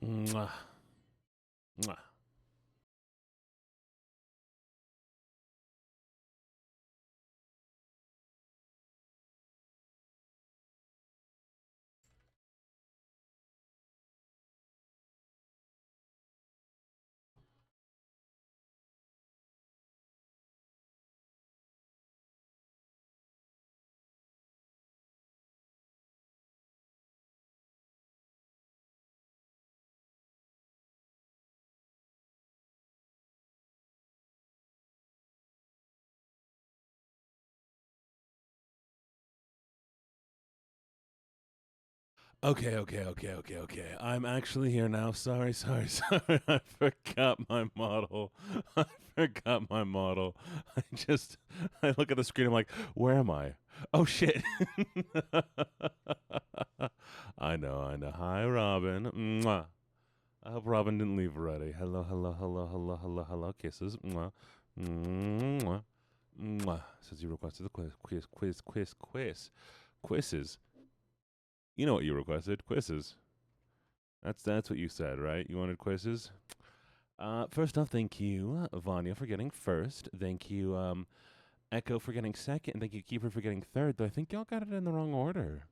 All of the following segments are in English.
Mwah. Mwah. Okay. I'm actually here now. Sorry. I forgot my model. I look at the screen. I'm like, where am I? Oh, shit. I know. Hi, Robin. Mwah. I hope Robin didn't leave already. Hello. Kisses. Mwah. Mwah. Mwah. Says you requested the quizzes. You know what you requested? Quizzes. That's what you said, right? You wanted quizzes? First off, thank you, Vanya, for getting first. Thank you, Echo, for getting second. And thank you, Keeper, for getting third. Though I think y'all got it in the wrong order.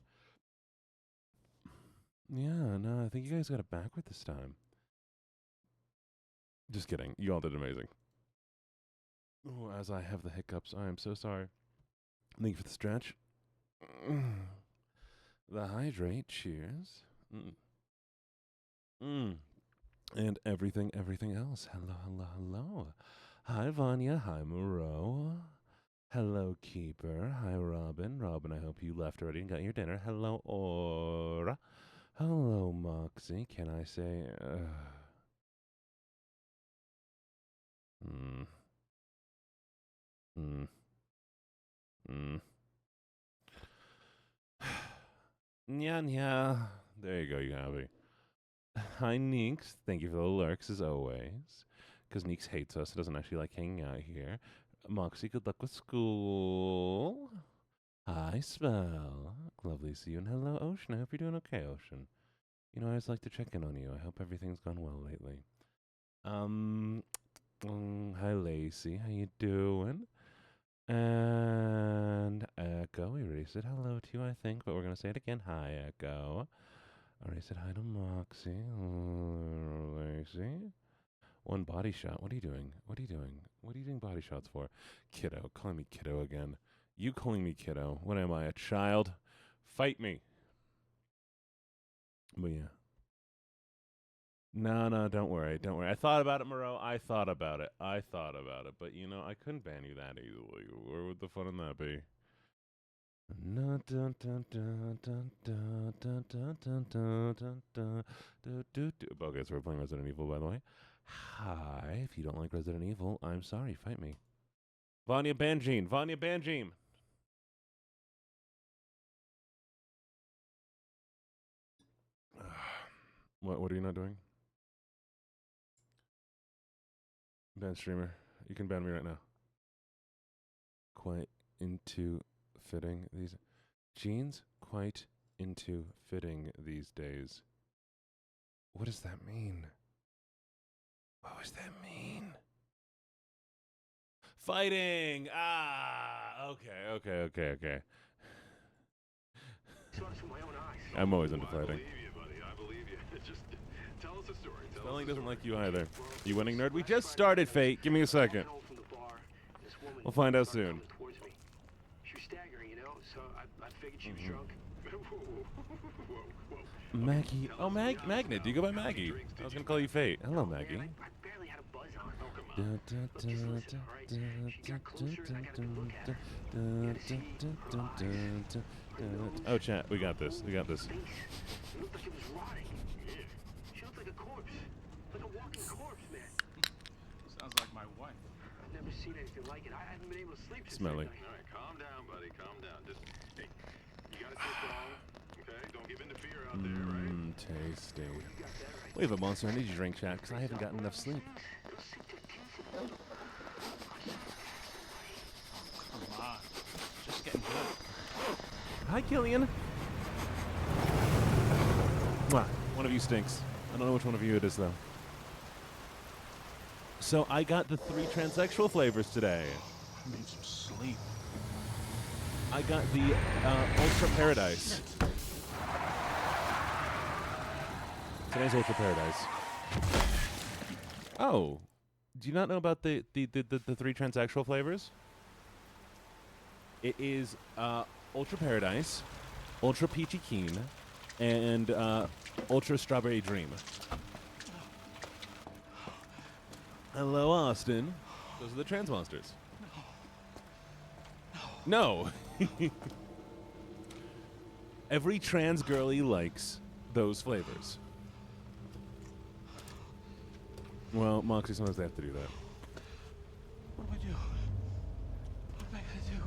Yeah, no, I think you guys got it backward this time. Just kidding. You all did amazing. Oh, as I have the hiccups, I am so sorry. Thank you for the stretch. The hydrate. Cheers. And everything else. Hello. Hi, Vanya. Hi, Moreau. Hello, Keeper. Hi, Robin. Robin, I hope you left already and got your dinner. Hello, Aura. Hello, Moxie. Can I say... Yeah. There you go, you happy. Hi, Neeks. Thank you for the lurks, as always. Because Neeks hates us. He doesn't actually like hanging out here. Moxie, good luck with school. Hi, Spell. Lovely to see you. And hello, Ocean. I hope you're doing okay, Ocean. You know, I always like to check in on you. I hope everything's gone well lately. Hi, Lacey. How you doing? And Echo. We already said hello to you, I think, but we're going to say it again. Hi, Echo. I already said hi to Moxie. Lacey. One body shot. What are you doing? What are you doing body shots for? Kiddo. Calling me kiddo again. You calling me kiddo. What am I, a child? Fight me. But yeah. No, don't worry. I thought about it, Moreau. I thought about it. But, you know, I couldn't ban you that easily. Where would the fun in that be? Okay, so we're playing Resident Evil, by the way. Hi, if you don't like Resident Evil, I'm sorry. Fight me. Vanya Banjim. What are you not doing? Ban streamer. You can ban me right now. Quite into fitting these jeans. Quite into fitting these days. What does that mean? What does that mean? Fighting! Okay. I'm always into fighting. I believe you. Just tell us a story. Spelling doesn't like you either. You winning, nerd? We just started, Fate. Give me a second. We'll find out soon. She was staggering, you know, so I figured she was drunk. Maggie. Oh, Magnet. Do you go by Maggie? I was going to call you Fate. Hello, Maggie. I barely had a buzz on. Oh, come on. Listen, all right? She got closer and I got a good look at her. You had to see her eyes. Oh, chat. We got this. It looked like it was rotting. Yeah. She looked like a corpse. Like a walking corpse, man. Sounds like my wife. I've never seen anything like it. I haven't been able to sleep since Smelly. that night. All right, calm down, buddy. Calm down. Just, hey, you gotta stay strong, okay? Don't give in to fear out there, right? Tasty. You got that right. We have a Monster Energy drink, chat, because I haven't gotten enough sleep. It'll sink their teeth in. Come on. Just getting good. Hi, Killian. Mwah. One of you stinks. I don't know which one of you it is, though. So I got the 3 transsexual flavors today. I need some sleep. I got the Ultra Paradise. Today's Ultra Paradise. Oh, do you not know about the 3 transsexual flavors? It is Ultra Paradise, Ultra Peachy Keen, and Ultra Strawberry Dream. Hello, Austin. Those are the trans monsters. No. Every trans girlie likes those flavors. Well, Moxie, sometimes they have to do that. What do I do? What am I gonna do?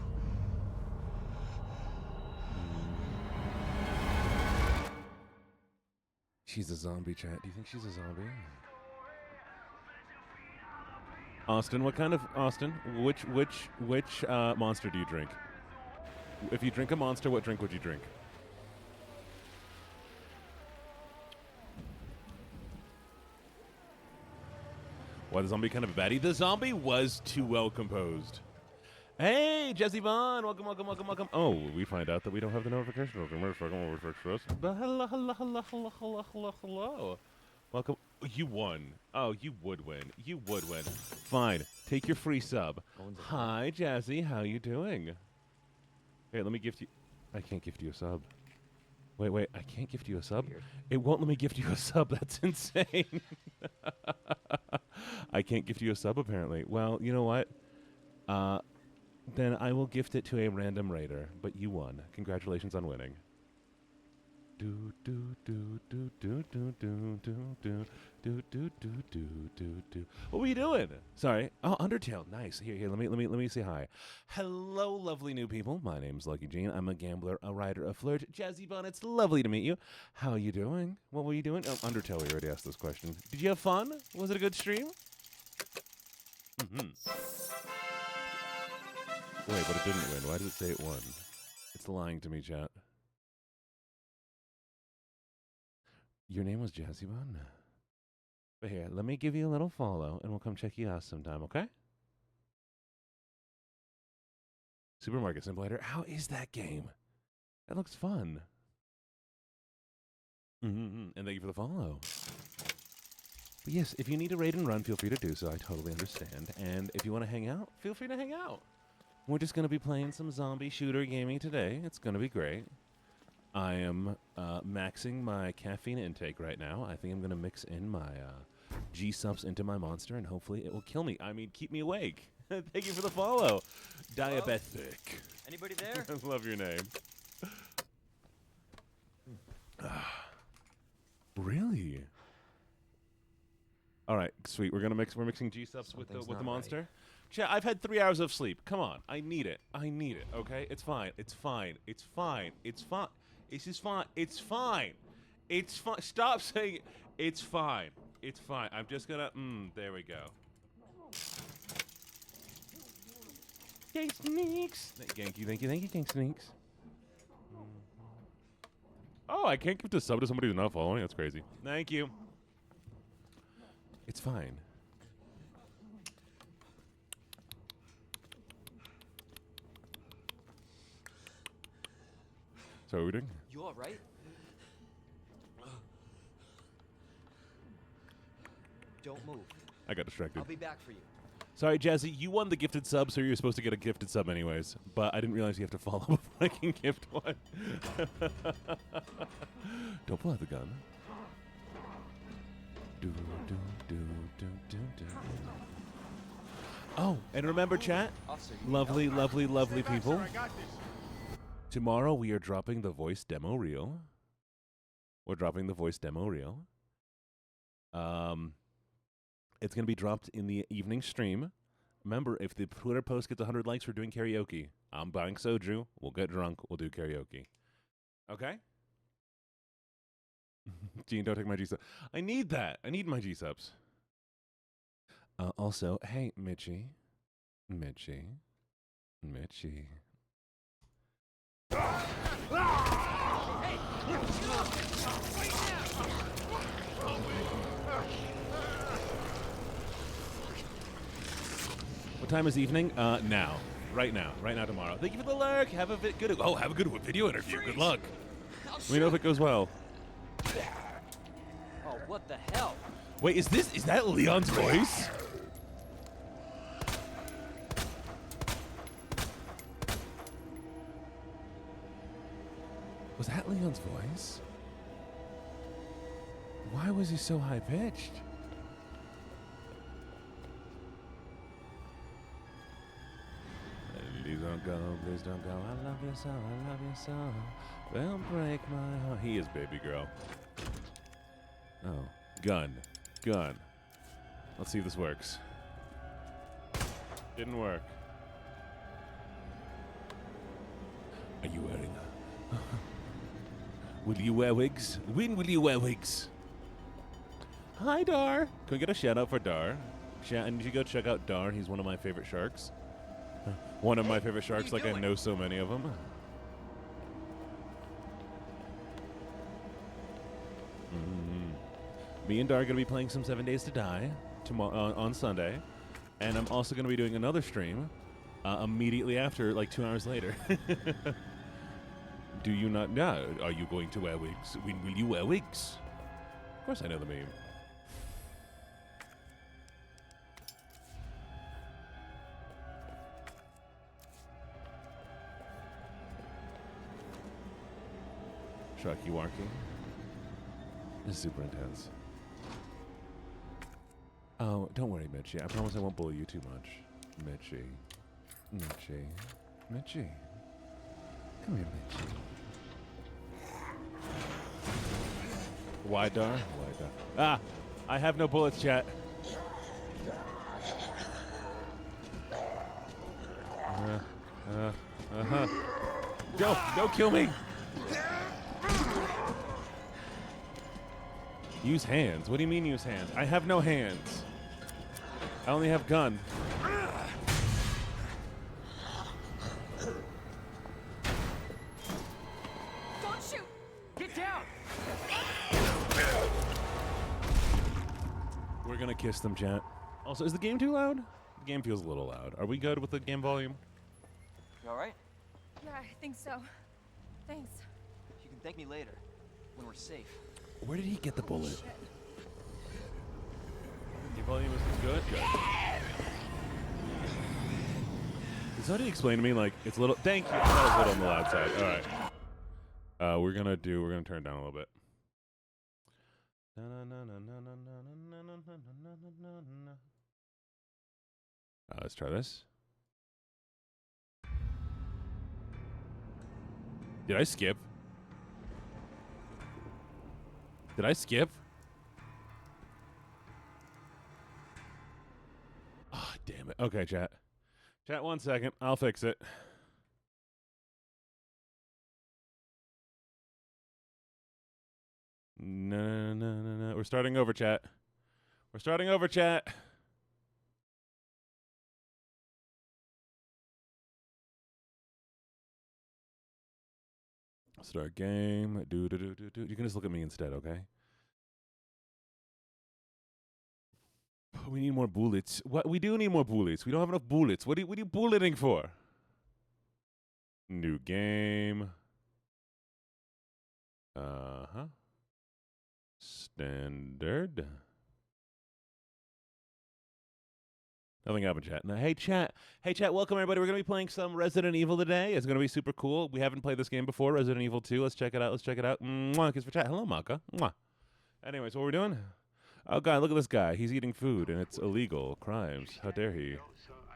She's a zombie, chat. Do you think she's a zombie? Austin, what kind of which monster do you drink? If you drink a monster, what drink would you drink? Why the zombie kind of a baddie? The zombie was too well composed. Hey, Jesse Vaughn, welcome. Oh, we find out that we don't have the notification. But hello. Welcome. You won. Oh, you would win. Fine. Take your free sub. Hi, Jazzy. How you doing? Here, let me gift you. I can't gift you a sub. Wait. I can't gift you a sub? Weird. It won't let me gift you a sub. That's insane. I can't gift you a sub, apparently. Well, you know what? Then I will gift it to a random raider. But you won. Congratulations on winning. What were you doing? Sorry. Oh, Undertale. Nice. Here. Let me say hi. Hello, lovely new people. My name's LuckyJene. I'm a gambler, a writer, a flirt. Jazzy Bun, it's lovely to meet you. How you doing? What were you doing? Oh, Undertale. We already asked this question. Did you have fun? Was it a good stream? Wait, but it didn't win. Why did it say it won? It's lying to me, chat. Your name was Jazzy Bun? But here, let me give you a little follow, and we'll come check you out sometime, okay? Supermarket Simulator. How is that game? That looks fun. And thank you for the follow. But yes, if you need to raid and run, feel free to do so. I totally understand. And if you want to hang out, feel free to hang out. We're just going to be playing some zombie shooter gaming today. It's going to be great. I am maxing my caffeine intake right now. I think I'm going to mix in my G-subs into my monster, and hopefully it will kill me. I mean, keep me awake. Thank you for the follow. Hello? Diabetic. Anybody there? I love your name. Really? All right, sweet. We're mixing G-subs with Something's the not monster. right. Chat, I've had 3 hours of sleep. Come on. I need it. Okay? It's fine. It's fine. It's fine. It's just fine. It's fine. It's fine. Stop saying it. It's fine. It's fine. I'm just gonna, there we go. Gang Sneaks. Thank you, Gang Sneaks. Oh, I can't give a sub to somebody who's not following. That's crazy. Thank you. It's fine. So what are we doing? You all right? Don't move. I got distracted. I'll be back for you. Sorry, Jazzy, you won the gifted sub, so you're supposed to get a gifted sub anyways. But I didn't realize you have to follow before I can gift one. Don't pull out the gun. Oh, and remember, chat, Officer, lovely people. I got this. Tomorrow we are dropping the voice demo reel. It's going to be dropped in the evening stream. Remember, if the Twitter post gets 100 likes, we're doing karaoke. I'm buying soju. We'll get drunk. We'll do karaoke. Okay? Gene, don't take my G-subs. I need that. I need my G-subs. Also, hey, Mitchie. time is evening? Now. Right now. Right now tomorrow. Thank you for the lurk. Have a good video interview. Good luck. Let me know if it goes well. Oh, what the hell? Wait, is that Leon's voice? Was that Leon's voice? Why was he so high-pitched? Please don't go, please don't go. I love you so, I love you so. Don't break my heart. He is baby girl. Oh, gun. Let's see if this works. Didn't work. Are you wearing a... Will you wear wigs? When will you wear wigs? Hi, Dar. Can we get a shout out for Dar? And you go check out Dar. He's one of my favorite sharks. One of my favorite sharks, like I know so many of them. Me and Dar are going to be playing some 7 Days to Die tomorrow on Sunday. And I'm also going to be doing another stream immediately after, like 2 hours later. Do you not know? Are you going to wear wigs? When will you wear wigs? Of course I know the meme. Sharky Warky. This is super intense. Oh, don't worry, Mitchie. I promise I won't bully you too much. Mitchie. Come here, Mitchie. Why, Dar? Ah! I have no bullets, chat. Don't kill me! Use hands? What do you mean use hands? I have no hands. I only have gun. Don't shoot! Get down! We're gonna kiss them, chat. Also, is the game too loud? The game feels a little loud. Are we good with the game volume? You all right? Yeah, I think so. Thanks. You can thank me later, when we're safe. Where did he get the bullet? Shit. Your volume is good? Good. Did somebody explain to me, like, it's a little... Thank you. That was a little on the loud side. All right. We're gonna turn it down a little bit. Let's try this. Did I skip? Did I skip? Oh, damn it. Okay, chat. Chat, 1 second. I'll fix it. No. We're starting over, chat. We're starting over, chat. Start game. You can just look at me instead, okay? We need more bullets. What? We do need more bullets. We don't have enough bullets. What are you bulleting for? New game. Standard. Nothing happened, chat. No, hey, chat. Welcome, everybody. We're going to be playing some Resident Evil today. It's going to be super cool. We haven't played this game before, Resident Evil 2. Let's check it out. Mwah, kiss for chat. Hello, Maka. Mwah. Anyways, what we're doing? Oh, God, look at this guy. He's eating food, and it's illegal. Crimes. How dare he?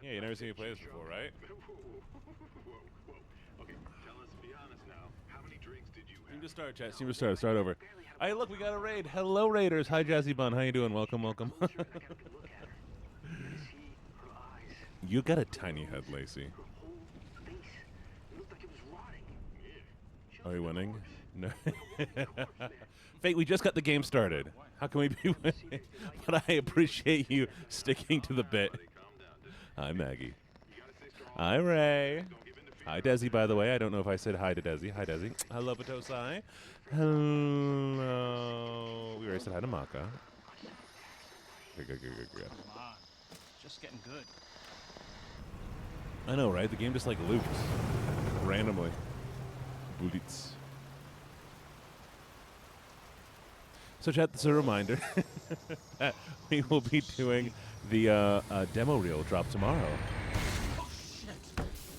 Yeah, you never seen me play this before, right? Okay, tell us, be honest now. How many drinks did you have? Team to start, chat. Team to start. Start over. Hey, look, we got a raid. Hello, Raiders. Hi, Jazzy Bun. How you doing? Welcome. You got a tiny head, Lacey. Are we winning? No. Fate, we just got the game started. How can we be winning? But I appreciate you sticking to the bit. Hi, Maggie. Hi, Ray. Hi, Desi, by the way. I don't know if I said hi to Desi. Hi, Desi. Hello, Batosai. Hello. We already said hi to Maka. Good. Come on. Just getting good. I know, right? The game just like loops randomly. Bullets. So, chat, this is a reminder that we will be doing the demo reel drop tomorrow,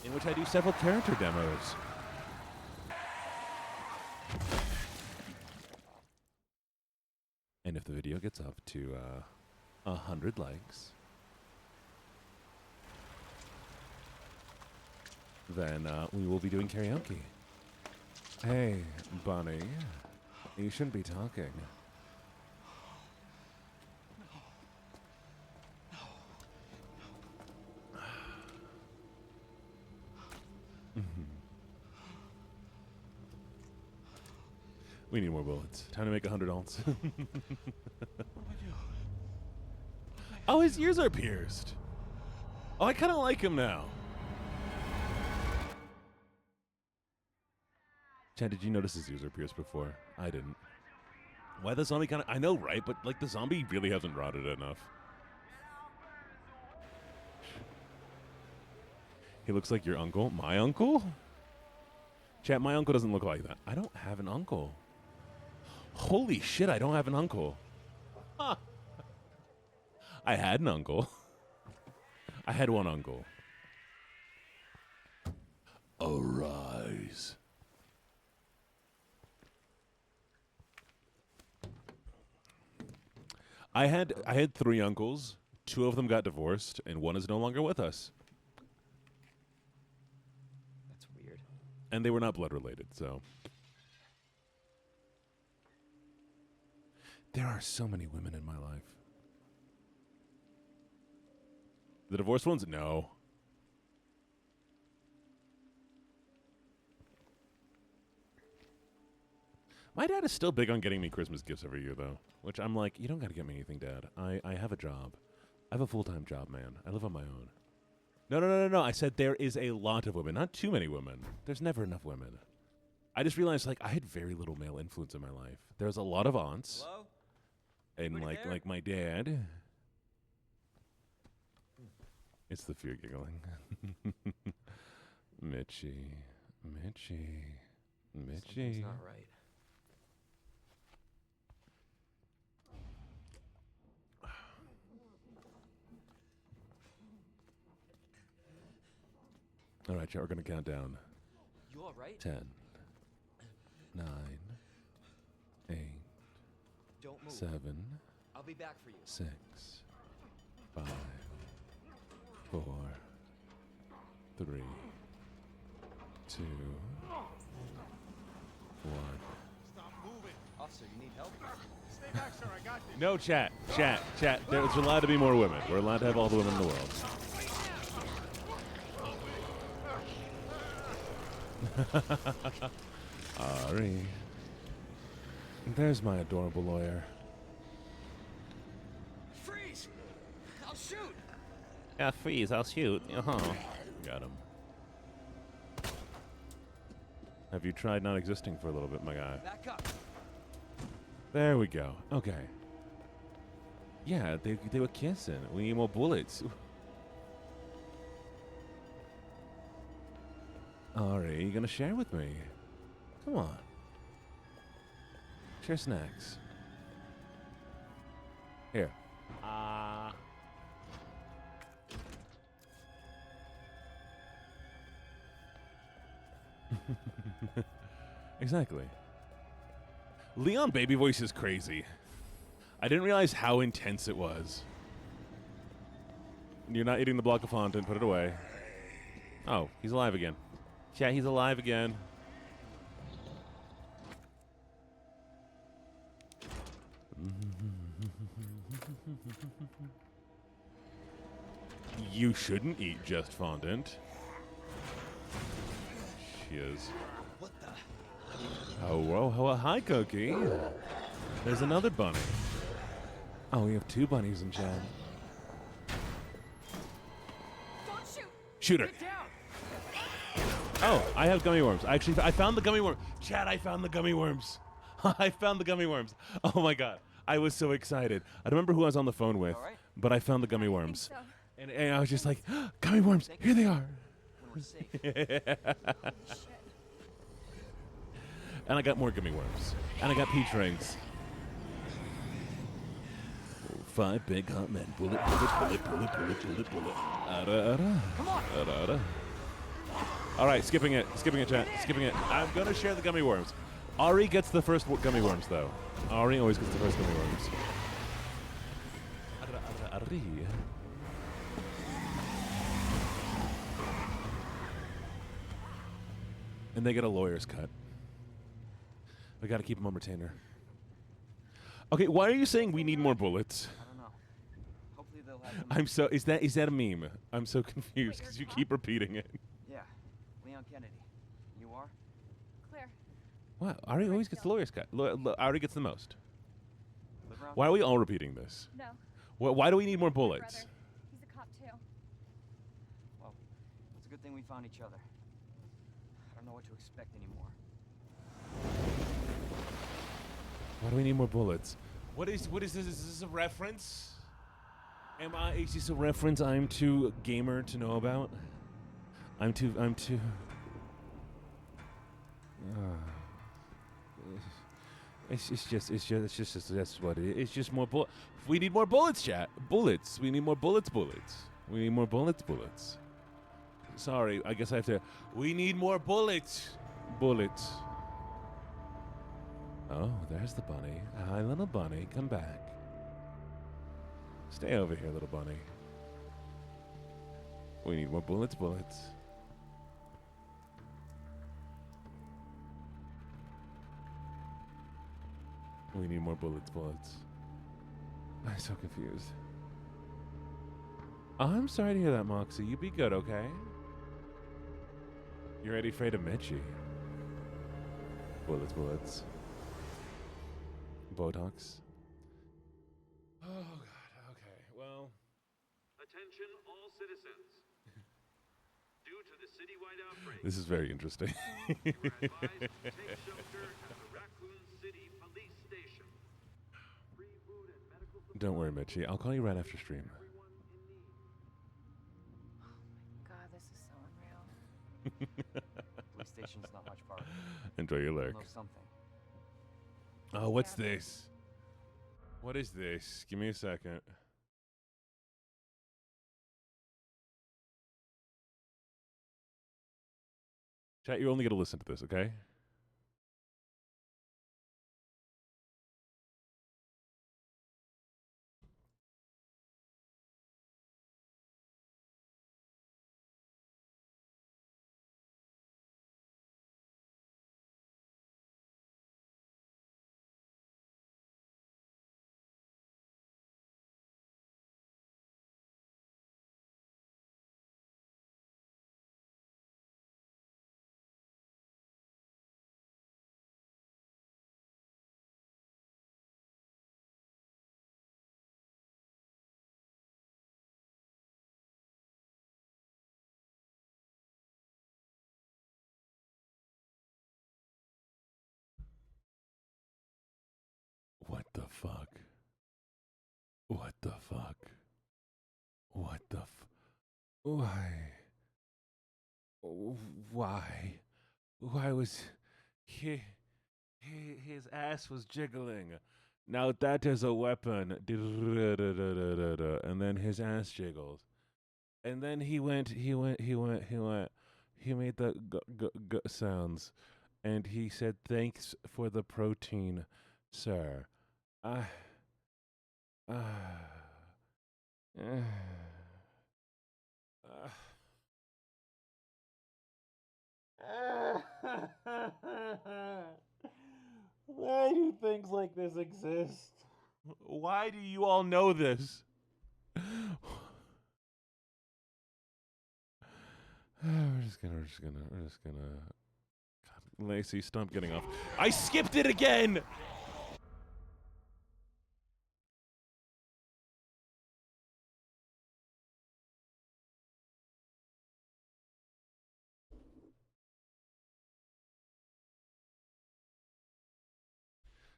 in which I do several character demos. And if the video gets up to 100 likes, then we will be doing karaoke. Hey, Bunny, you shouldn't be talking. We need more bullets. Time to make 100 alts. Oh, his ears are pierced. Oh, I kind of like him now. Chad, did you notice his ears are pierced before? I didn't. Why the zombie kind of... I know, right? But, like, the zombie really hasn't rotted enough. He looks like your uncle. My uncle? Chat, my uncle doesn't look like that. I don't have an uncle. Holy shit, I don't have an uncle. Huh. I had an uncle. I had one uncle. Arise. I had 3 uncles. 2 of them got divorced, and 1 is no longer with us. That's weird. And they were not blood related, so. There are so many women in my life. The divorced ones? No. My dad is still big on getting me Christmas gifts every year, though. Which I'm like, you don't got to get me anything, Dad. I have a job. I have a full-time job, man. I live on my own. No. I said there is a lot of women. Not too many women. There's never enough women. I just realized, like, I had very little male influence in my life. There's a lot of aunts. Hello? And, Anybody there? like my dad. It's the fear giggling. Mitchie. Something's not right. All right, y'all, we're going to count down. You all right? 10, 9, 8, Don't move. 7, I'll be back for you. 6, 5, 4, 3, 2, 1. Stop moving. Officer, you need help? Stay back, sir. I got this. No, chat. There's allowed to be more women. We're allowed to have all the women in the world. Ari. There's my adorable lawyer. Freeze! I'll shoot! Yeah, freeze, I'll shoot. Uh-huh. Got him. Have you tried not existing for a little bit, my guy? Back up. There we go. Okay. Yeah, they were kissing. We need more bullets. Ari, you gonna share with me? Come on. Share snacks. Here. Exactly. Leon baby voice is crazy. I didn't realize how intense it was. You're not eating the block of fondant. Put it away. Oh, he's alive again. Yeah, he's alive again. You shouldn't eat just fondant. She is. What the? Oh, whoa, hi, Cookie. There's another bunny. Oh, we have 2 bunnies in chat. Don't shoot! Shoot her. Get down! Oh, I have gummy worms. Actually, I found the gummy worm. Chad, I found the gummy worms. I found the gummy worms. Oh my god. I was so excited. I don't remember who I was on the phone with, All right. but I found the gummy I think worms. so. And I was just like, gummy worms, here they are. we're safe. Shit. And I got more gummy worms. And I got peach rings. 5 big hot men. Bullet, bullet, bullet, bullet, bullet, bullet, bullet. Come on. All right, skipping it, chat. Skipping it. I'm going to share the gummy worms. Ari gets the first gummy worms, though. Ari always gets the first gummy worms. Ari. And they get a lawyer's cut. We got to keep them on retainer. Okay, why are you saying we need more bullets? I don't know. Hopefully they'll have them. I'm so is that a meme? I'm so confused because you keep repeating it. Yeah, Leon Kennedy. You are? Claire. Wow, Ari always gets the lawyer's cut. Ari gets the most. Live around Why are we all repeating this? No. Why do we need more My bullets? brother. He's a cop too. Well, it's a good thing we found each other. I don't know what to expect anymore. Why do we need more bullets? What is this? Is this a reference? Is this a reference I'm too gamer to know about? I'm too It's just that's what it is. It's just more bullets. We need more bullets, chat. Bullets. We need more bullets. We need more bullets. Sorry, I guess I have to. We need more bullets. Oh, there's the bunny. Hi, little bunny. Come back. Stay over here, little bunny. We need more bullets. We need more bullets. I'm so confused. I'm sorry to hear that, Moxie. You be good, okay? You're already afraid of Mitchie. Bullets. Botox. Oh, God. Okay. Well. Attention all citizens. Due to the citywide outbreak, This is very interesting. you are advised to take shelter at the Raccoon City Police Station. Free food and medical supplies. Don't worry, Mitchie. I'll call you right after stream. Everyone in need. God, this is so unreal. Police station's not much farther. Enjoy your We'll lurk. know something. Oh, what's this? What is this? Give me a second. Chat, you're only going to listen to this, okay? What the fuck? What the fuck? What the Why? Why? Why was his ass was jiggling. Now that is a weapon. And then his ass jiggled. And then he made the g sounds. And he said, "Thanks for the protein, sir." Why do things like this exist? Why do you all know this? We're just gonna. God, Lacey, stop getting off. I skipped it again.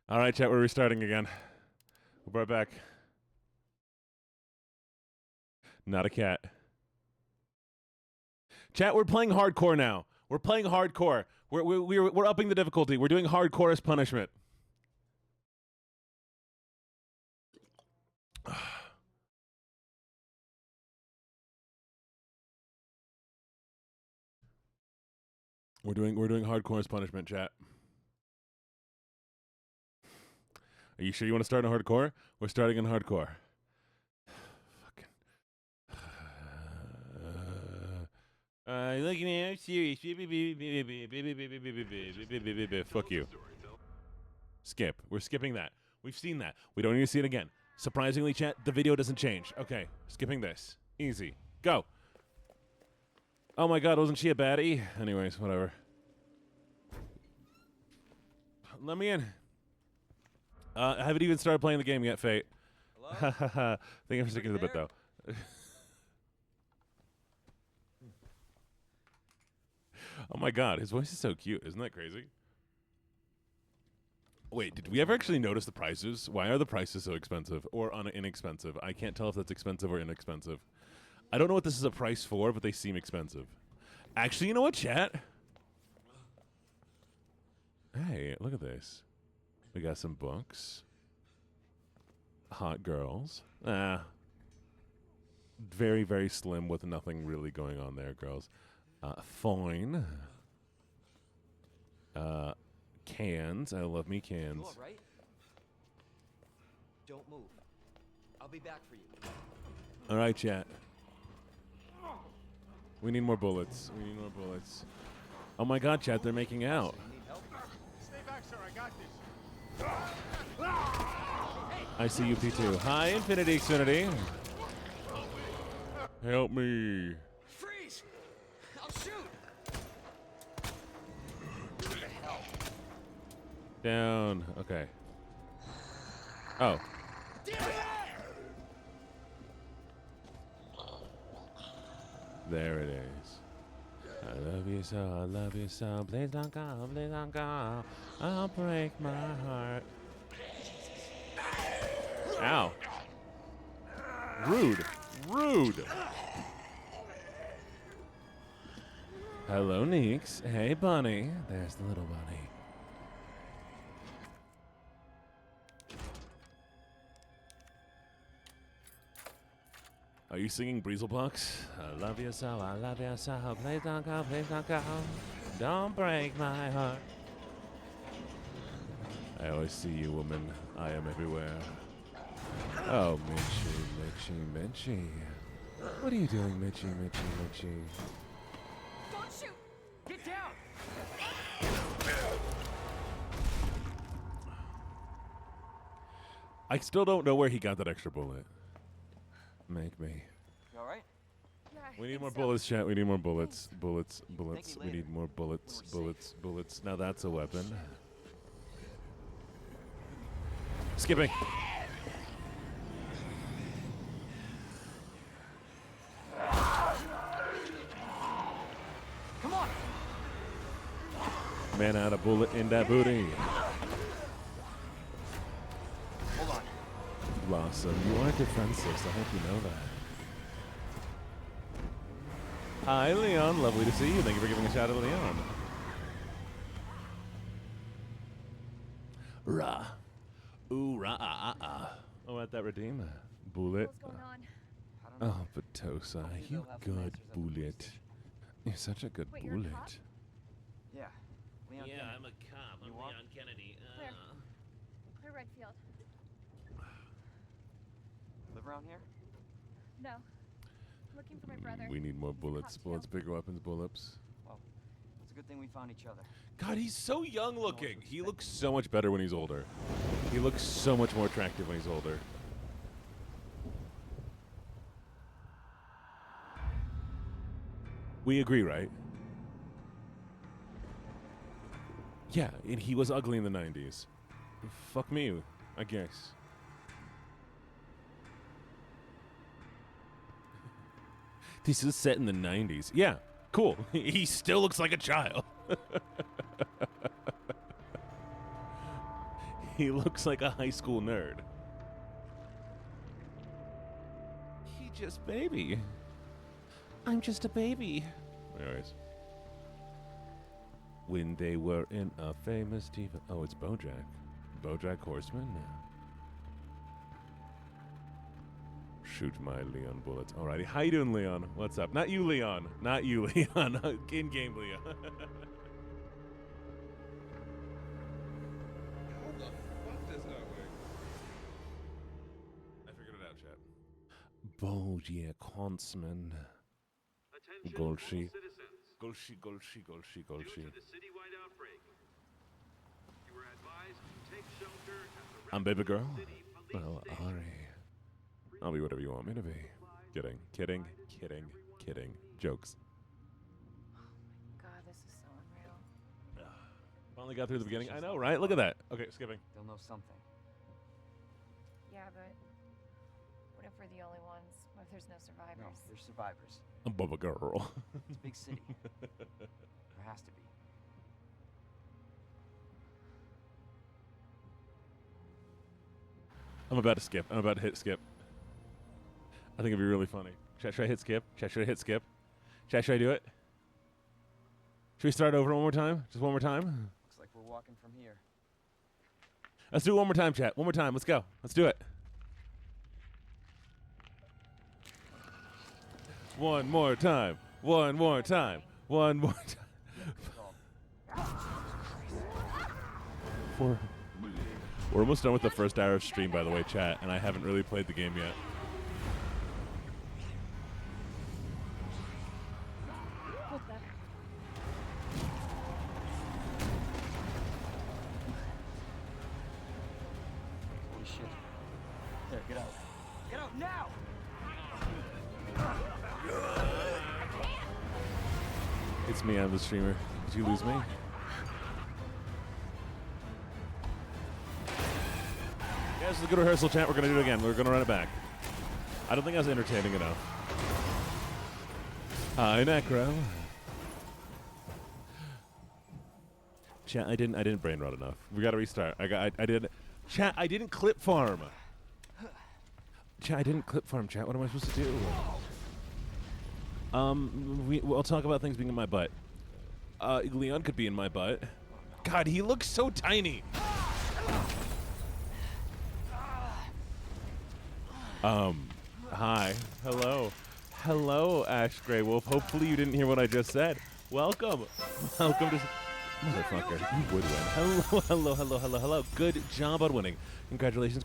All right, chat, we're restarting again. We'll be right back. Not a cat. Chat, we're playing hardcore now. We're playing hardcore. We're upping the difficulty. We're doing hardcore as punishment. We're doing hardcore as punishment, chat. Are you sure you want to start in hardcore? We're starting in hardcore. Fucking. Look at me, I'm serious. Fuck you. Skip. We're skipping that. We've seen that. We don't need to see it again. Surprisingly, chat, the video doesn't change. Okay, skipping this. Easy. Go. Oh my god, wasn't she a baddie? Anyways, whatever. Let me in. I haven't even started playing the game yet, Fate. Hello? Think I'm sticking to the bit, though. Oh my god, his voice is so cute. Isn't that crazy? Wait, did we ever actually notice the prices? Why are the prices so expensive or inexpensive? I can't tell if that's expensive or inexpensive. I don't know what this is a price for, but they seem expensive. Actually, you know what, chat? Hey, look at this. We got some books. Hot girls. Very, very slim with nothing really going on there, girls. Fine. Cans. I love me cans. You all right? Don't move. I'll be back for you. All right, chat. We need more bullets. We need more bullets. Oh my god, chat, they're making out. You need help? Stay back, sir. I got this. I see you, P2. Hi, Infinity Xfinity. Help me. Freeze! I'll shoot! Down. Okay. Oh. There it is. I love you so, I love you so. Please don't go, please don't go. I'll break my heart. Ow. Rude. Rude. Hello, Neeks. Hey, bunny. There's the little bunny. Are you singing Breezelbox? I love you so, I love you so. Please don't go, please don't go. Don't break my heart. I always see you, woman. I am everywhere. Oh, Mitchie, Mitchie, Mitchie. What are you doing, Mitchie, Mitchie, Mitchie? Don't shoot! Get down! I still don't know where he got that extra bullet. Make me. You all right? Yeah, I We need think more so. bullets, chat. We need more bullets. Bullets, bullets. you We later. need more bullets, We're bullets, bullets. Now that's a weapon. Skipping. Come on! Man out a bullet in that booty. Hold on. Blossom, you are defenseless. I hope you know that. Hi, Leon. Lovely to see you. Thank you for giving a shout out to Leon. Rah. Ooh, rah, ah, ah, ah. Oh, at that redeem. Bullet. What's going on? I don't know. Oh, Patosa, Hopefully you they'll have some good answers at the police bullet. station. You're such a good Wait, you're a bullet. cop? Yeah. Leon Kennedy. a cop. I'm Leon Kennedy. Claire. Claire Redfield. Live around here? No. Looking for my brother. We need more bullets. Cocktail. Bullets, bigger weapons, bullets. Well, it's a good thing we found each other. God, he's so young looking. He looks so much better when he's older. He looks so much more attractive when he's older. We agree, right? Yeah, and he was ugly in the 90s. Fuck me, I guess. This is set in the 90s. Yeah, cool. He still looks like a child. He looks like a high school nerd. He just baby. I'm just a baby. Anyways. When they were in a famous TV... Oh, it's BoJack. BoJack Horseman? Shoot my Leon bullets. Alrighty. How you doing, Leon? What's up? Not you, Leon. Not you, Leon. In-game Leon. How the fuck does that work? I figured it out, chat. BoJack Horseman. Attention Golshi. all citizens. Golshi. Due to the citywide outbreak, you were advised to take shelter at the I'm baby girl. Raccoon City Police Well, Station. Ari. I'll be whatever you want me to be. Kidding. Jokes. God, this is so unreal. Finally got through the beginning. I know, right? Look at that. Okay, skipping. They'll know something. Yeah, but what if we're the only ones? What if there's no survivors? No, there's survivors. I'm Bubba Girl. It's a big city. There has to be. I'm about to skip. I'm about to hit skip. I think it'd be really funny. Should I hit skip? Should I hit skip? Should I do it? Should we start over one more time? Just one more time? Looks like we're walking from here. Let's do it one more time, chat. One more time. Let's go. Let's do it. One more time. One more time. One more time. We're almost done with the first hour of stream, by the way, chat, and I haven't really played the game yet. What the? Holy shit. There, get out. Get out now! It's me, I'm the streamer. Did you lose me? Yeah, this is a good rehearsal, chat. We're going to do it again. We're going to run it back. I don't think I was entertaining enough. Hi, Necro. Chat, I didn't brain rot enough. We got to restart. I did. Chat, I didn't clip farm. Chat, I didn't clip farm, chat. What am I supposed to do? We'll talk about things being in my butt. Leon could be in my butt. God, he looks so tiny. Hi. Hello, Ash Grey Wolf. Hopefully you didn't hear what I just said. Welcome to... Motherfucker, you would win. Hello. Good job on winning. Congratulations.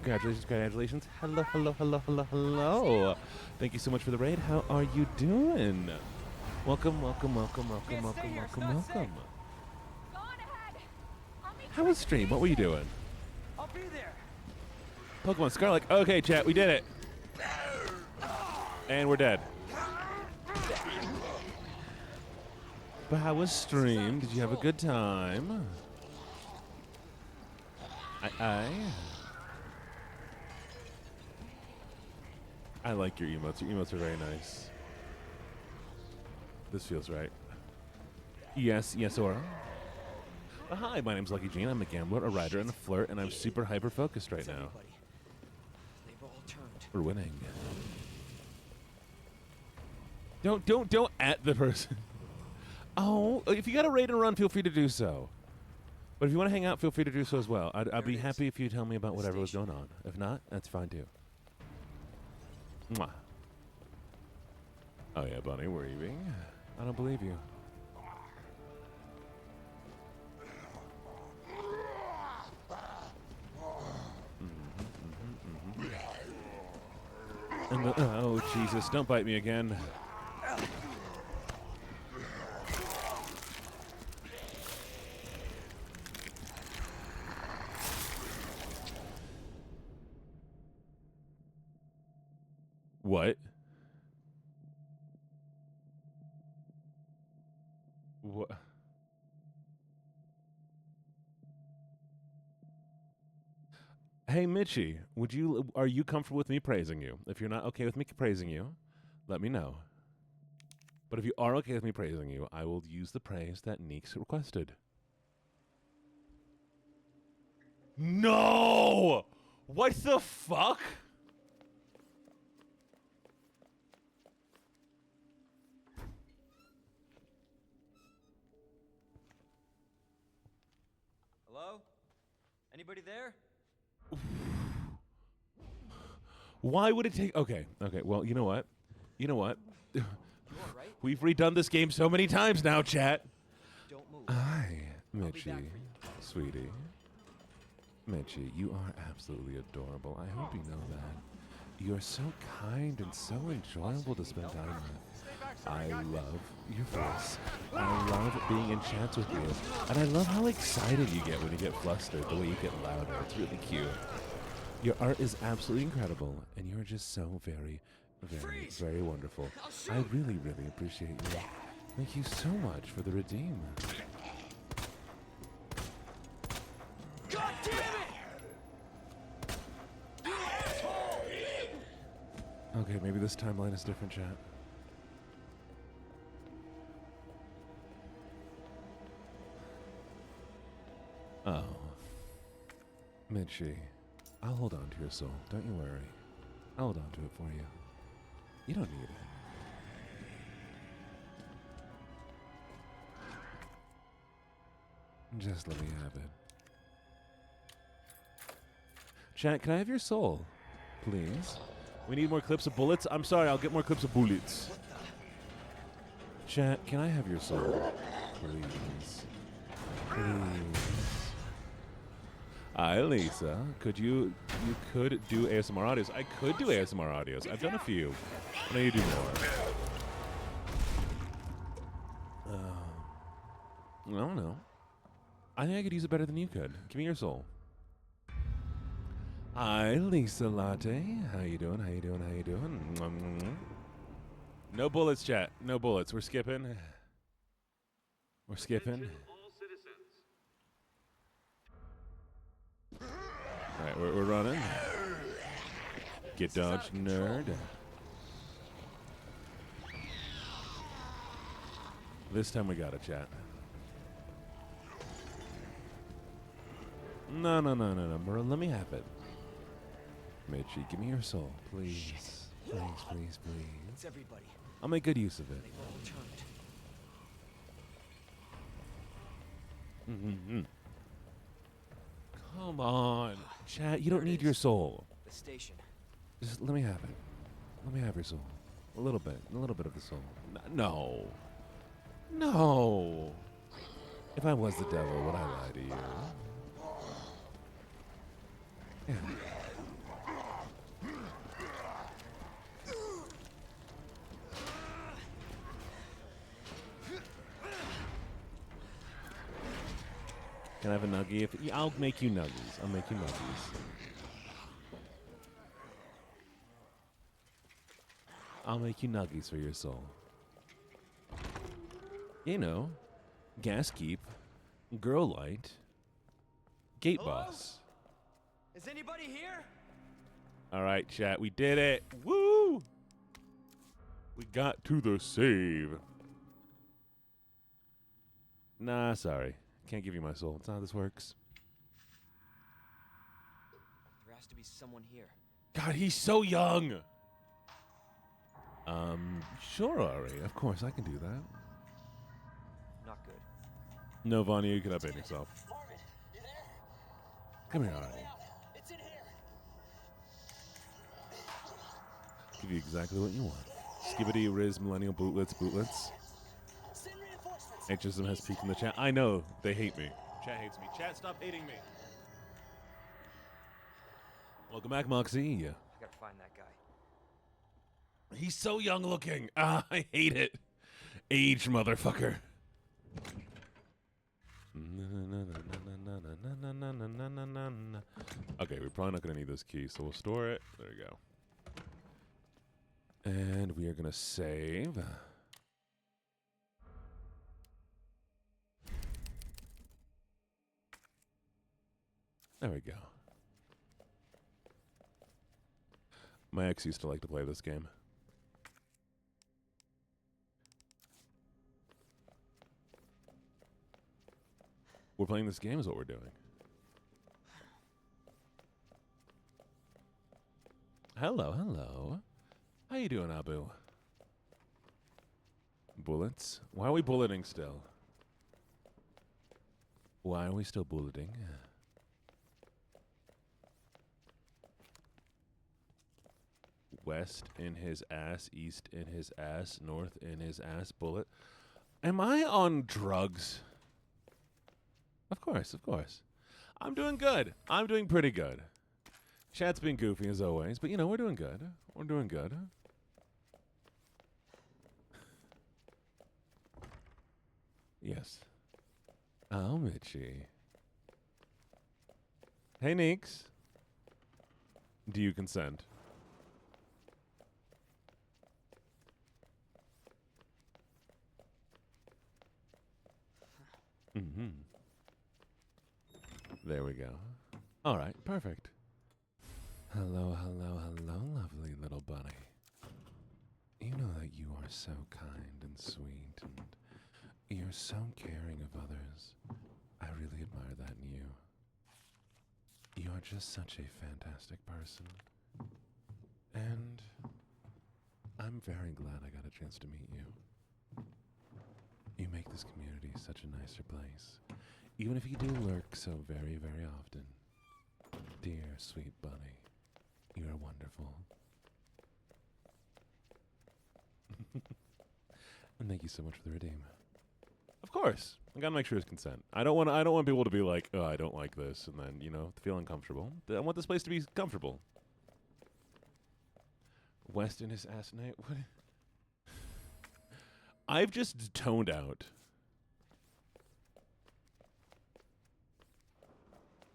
Hello. Thank you so much for the raid. How are you doing? Welcome. Go on ahead. How was stream? What were you doing? I'll be there! Pokemon Scarlet. Okay, chat, we did it. And we're dead. But how was stream? Did you have a good time? I like your emotes. Your emotes are very nice. This feels right. Yes, Aura. Hi, my name's LuckyJene. I'm a gambler, a writer, and a flirt, and I'm super hyper-focused right now. They've all turned. We're winning. Don't at the person. Oh, if you got a raid and run, feel free to do so. But if you want to hang out, feel free to do so as well. I'd be happy if you tell me about whatever was going on. If not, that's fine too. Mwah. Oh yeah, Bunny, where are you being? I don't believe you. Oh, Jesus, don't bite me again. What? What? Hey, Mitchie, are you comfortable with me praising you? If you're not okay with me praising you, let me know. But if you are okay with me praising you, I will use the praise that Neeks requested. No! What the fuck? Anybody there? Why would it take... Okay, well, you know what? You all right? We've redone this game so many times now, chat. Don't move. Hi, I'll be Mitchie, back for you. sweetie. Mitchie, you are absolutely adorable. I hope you know that. You're so kind and so enjoyable to spend time with. I love your voice. I love being in chats with you. And I love how excited you get when you get flustered, the way you get louder. It's really cute. Your art is absolutely incredible, and you're just so very, very, very wonderful. I really, really appreciate you. Thank you so much for the redeem. God damn it! Okay, maybe this timeline is different, chat. Oh. Mitchie, I'll hold on to your soul. Don't you worry. I'll hold on to it for you. You don't need it. Just let me have it. Chat, can I have your soul? Please? We need more clips of bullets? I'm sorry, I'll get more clips of bullets. Chat, can I have your soul? Please. Please. Hi, Lisa. You could do ASMR audios. I could do ASMR audios. I've done a few. I know you do more. I don't know. I think I could use it better than you could. Give me your soul. Hi, Lisa Latte. How you doing? How you doing? How you doing? No bullets, chat. No bullets. We're skipping. We're skipping. Attention all citizens. All right, we're running. Get dodged, nerd. This time we got it, chat. No, bro. Let me have it. Mitchie, give me your soul, please. Please, please, please. It's everybody. I'll make good use of it. They all turned. Come on. Chat, you don't need your soul. The station. Just let me have it. Let me have your soul. A little bit of the soul. No. No. If I was the devil, would I lie to you? Yeah. Can I have a nuggie? I'll make you nuggies. I'll make you nuggies. I'll make you nuggies for your soul. You know, gas keep, girl light, gate Hello? boss. Is anybody here? All right, chat, we did it. Woo! We got to the save. Nah, sorry. Can't give you my soul. That's not how this works. There has to be someone here. God, he's so young. Sure, Ari. Of course, I can do that. Not good. No, Vanya, you can update yourself. Marvin, you there? Come here, Ari. It's in here. Give you exactly what you want. Skibbity, Riz, Millennial, Bootlets. Send reinforcements. HSM has peaked in the chat. I know. They hate me. Chat hates me. Chat, stop hating me. Welcome back, Moxie. I gotta find that guy. He's so young looking. Ah, I hate it. Age, motherfucker. Okay, we're probably not going to need this key, so we'll store it. There we go. And we are going to save. There we go. My ex used to like to play this game. We're playing this game is what we're doing. Hello. How you doing, Abu? Bullets? Why are we bulleting still? Why are we still bulleting? west in his ass, east in his ass, north in his ass, bullet. Am I on drugs? Of course, of course. I'm doing good. I'm doing pretty good. Chat's been goofy as always, but you know, we're doing good. We're doing good. Yes. Oh, Mitchie. Hey, Neeks. Do you consent? Mm-hmm. There we go. All right, perfect. Hello, hello, hello, lovely little bunny. You know that you are so kind and sweet, and you're so caring of others. I really admire that in you. You are just such a fantastic person. And I'm very glad I got a chance to meet you. You make this community such a nicer place, even if you do lurk so very, very often. Dear, sweet bunny, you are wonderful. And thank you so much for the redeem. Of course, I gotta make sure it's consent. I don't want people to be like, oh, I don't like this, and then feel uncomfortable. I want this place to be comfortable. West in his ass night. What? I've just toned out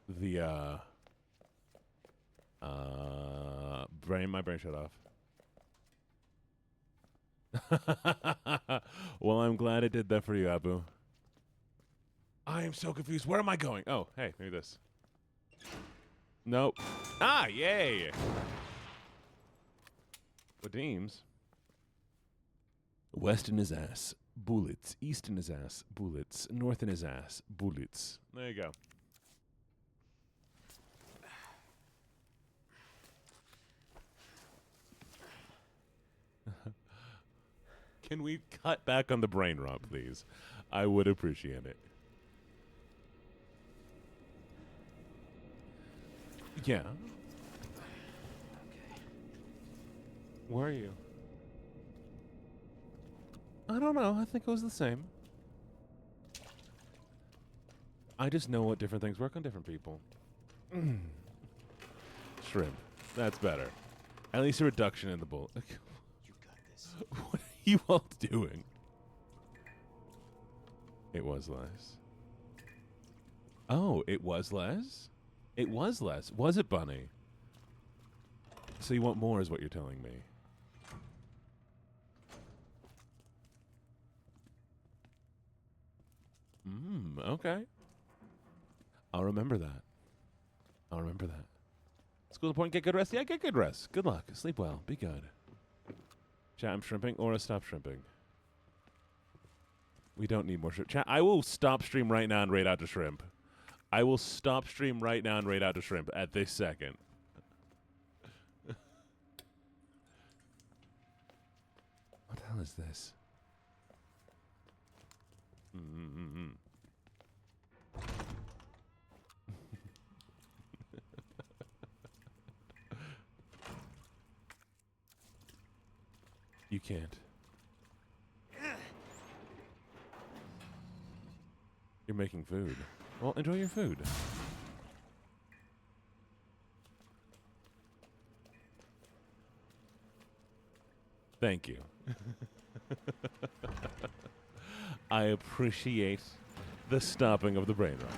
the my brain shut off. Well, I'm glad it did that for you, Abu. I am so confused. Where am I going? Oh, hey, maybe this. Nope. Ah, yay. Wadeem's. West in his ass, bullets. East in his ass, bullets. North in his ass, bullets. There you go. Can we cut back on the brain rot, please? I would appreciate it. Yeah. Okay. Where are you? I don't know. I think it was the same. I just know what different things work on different people. Shrimp. That's better. At least a reduction in the bullet. You got this. What are you all doing? It was less. Oh, it was less? It was less. Was it, Bunny? So you want more is what you're telling me. Okay. I'll remember that. I'll remember that. School point, get good rest. Yeah, get good rest. Good luck. Sleep well. Be good. Chat, I'm shrimping. Or stop shrimping. We don't need more shrimp. Chat, I will stop stream right now and raid out to shrimp. I will stop stream right now and raid out to shrimp at this second. What the hell is this? You can't. You're making food. Well, enjoy your food. Thank you. I appreciate the stopping of the brain rot.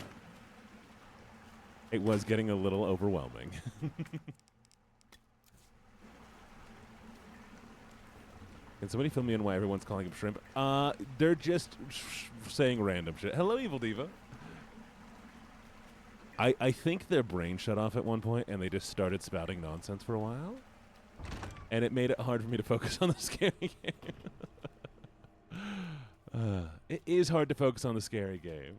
It was getting a little overwhelming. Can somebody fill me in why everyone's calling him shrimp? They're just saying random shit. Hello, Evil Diva. I think their brain shut off at one point and they just started spouting nonsense for a while. And it made it hard for me to focus on the scary game. It is hard to focus on the scary game.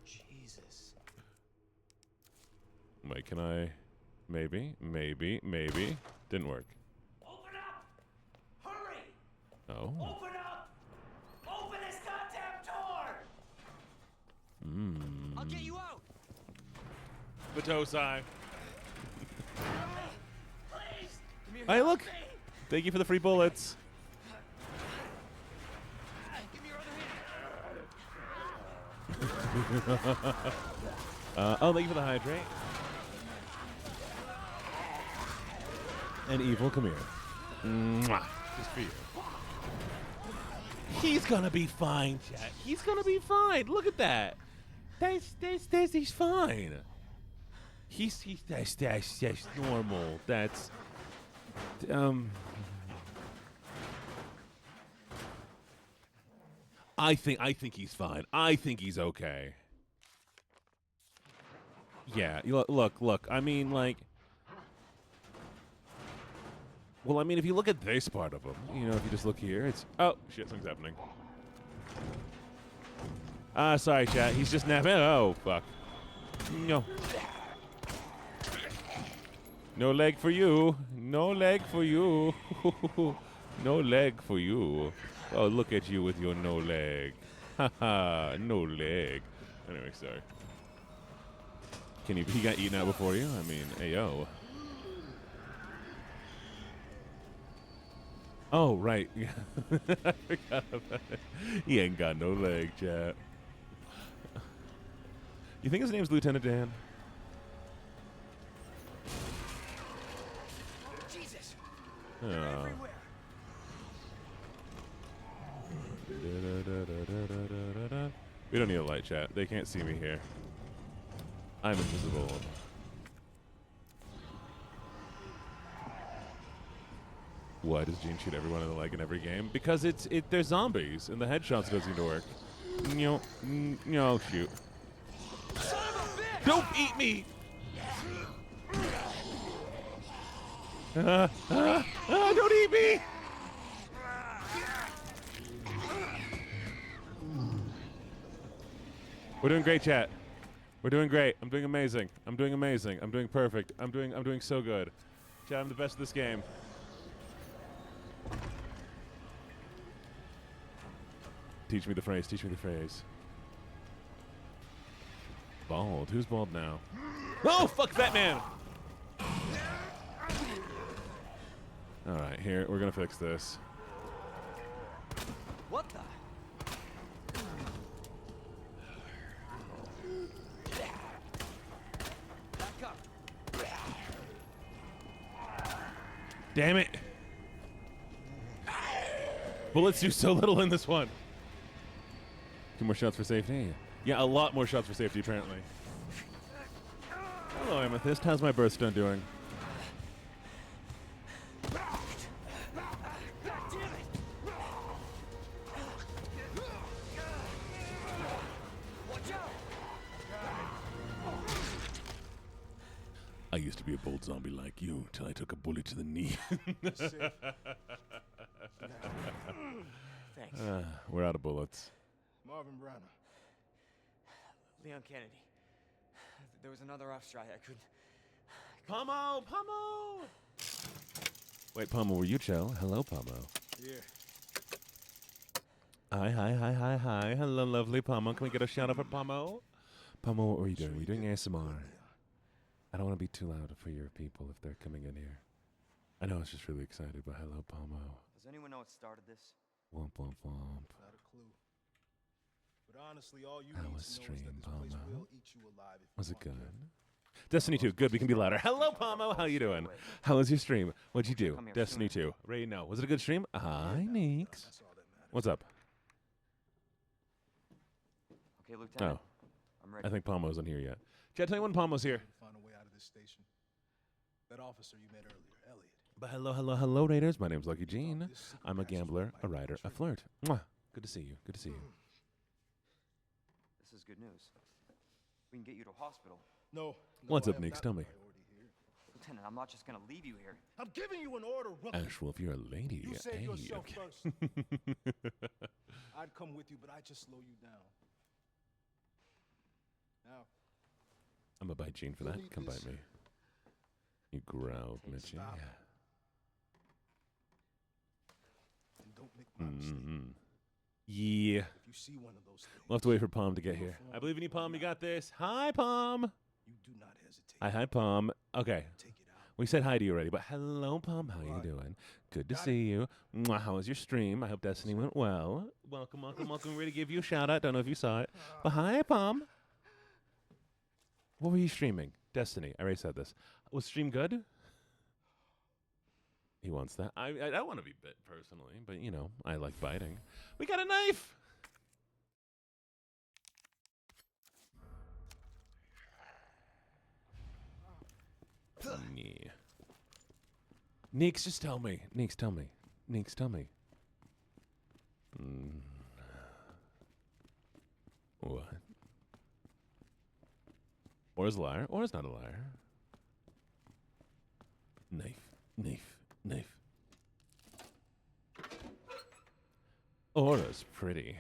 Jesus. Wait, can I? Maybe. Didn't work. Open up! Hurry! Oh. Open up! Open this goddamn door! I'll get you out. Batosai. Please! Hey, look. Thank you for the free bullets. Give me your other hand. Oh, thank you for the hydrate. And Evil, come here. Mwah. Just for you. He's gonna be fine, chat. He's gonna be fine. Look at that. He's fine. That's normal. That's I think he's fine. I think he's okay. Yeah, look. I mean, like, well, I mean, if you look at this part of him, you know, if you just look here, it's oh shit, something's happening. Sorry, chat. He's just napping. Oh fuck. No. No leg for you. No leg for you. No leg for you. Oh, look at you with your no leg. Haha, no leg. Anyway, sorry. He got eaten out before you? I mean, ayo. Oh, right. I forgot about it. He ain't got no leg, chat. You think his name's Lieutenant Dan? Jesus! Oh. Everywhere! We don't need a light, chat. They can't see me here. I'm invisible. Why does Gene shoot everyone in the leg in every game? Because they're zombies, and the headshots doesn't seem to work. No, shoot. Don't eat me! Don't eat me! We're doing great, chat. We're doing great. I'm doing amazing. I'm doing amazing. I'm doing perfect. I'm doing so good. Chat, I'm the best of this game. Teach me the phrase. Teach me the phrase. Bald. Who's bald now? Oh, fuck that man! All right, here. We're going to fix this. What the? Back up. Damn it. Bullets do so little in this one. 2 more shots for safety. Yeah, a lot more shots for safety, apparently. Hello, Amethyst. How's my birthstone doing? I used to be a bold zombie like you till I took a bullet to the knee. Thanks. We're out of bullets. Marvin Browner. Leon Kennedy. There was another off strike. I couldn't. Pomo! Pomo! Wait, Pomo, were you chill? Hello, Pomo. Yeah. Hi. Hello, lovely Pomo. Can we get a shout out for Pomo? Pomo, what were you doing? Were you doing ASMR? I don't want to be too loud for your people if they're coming in here. I know I was just really excited, but hello, Pomo. Does anyone know what started this? Womp, womp, womp. Not a clue. But honestly, all you How need was to know is that stream, this place Palmo? will eat you alive if you Was it want good? to. Destiny 2. Good, we can be louder. Hello, Pomo. How you doing? How was your stream? What'd you do? Come here Destiny 2. Ready to know. Was it a good stream? Hi, Neeks. That's all that matters. What's up? Okay, Lieutenant. Oh, I'm ready. I think Pomo's in here yet. Chad, tell me when Pomo's here. Find a way out of this station. That officer you met earlier, Elliot. But hello, Raiders. My name's LuckyJene. I'm a gambler, a writer, a flirt. Mwah. Good to see you. Good to see you. This is good news. We can get you to a hospital. No. What's I up, am Neeks? not Tell the me. priority here. Lieutenant, I'm not just gonna leave you here. I'm giving you an order, rookie. Ashwolf, you're a lady. You save Hey, yourself okay. first. I'd come with you, but I just slow you down. Now, I'm gonna bite Gene for You'll that. need Come this. bite me. You growled, Take Mitchie. stop. Yeah. and don't make my mistake. Mm-hmm. Yeah. If you see one of those things, We'll have to wait for Palm to get here. I believe in you, Palm. You got this. Hi, Palm. you do not hesitate. Hi, Palm. Okay. Take it out. We said hi to you already, but hello, Pom. How you doing? Good to see you. Mwah, how was your stream? I hope Destiny went well. Welcome, welcome, welcome. We're ready to give you a shout out. Don't know if you saw it. But hi, Pom. What were you streaming? Destiny. I already said this. Was stream good? He wants that. I don't want to be bit personally, but you know, I like biting. We got a knife. Yeah. Neeks, just tell me. Neeks, tell me. Neeks, tell me. What? Or is a liar, or is not a liar. Knife, knife, knife. Aura's pretty.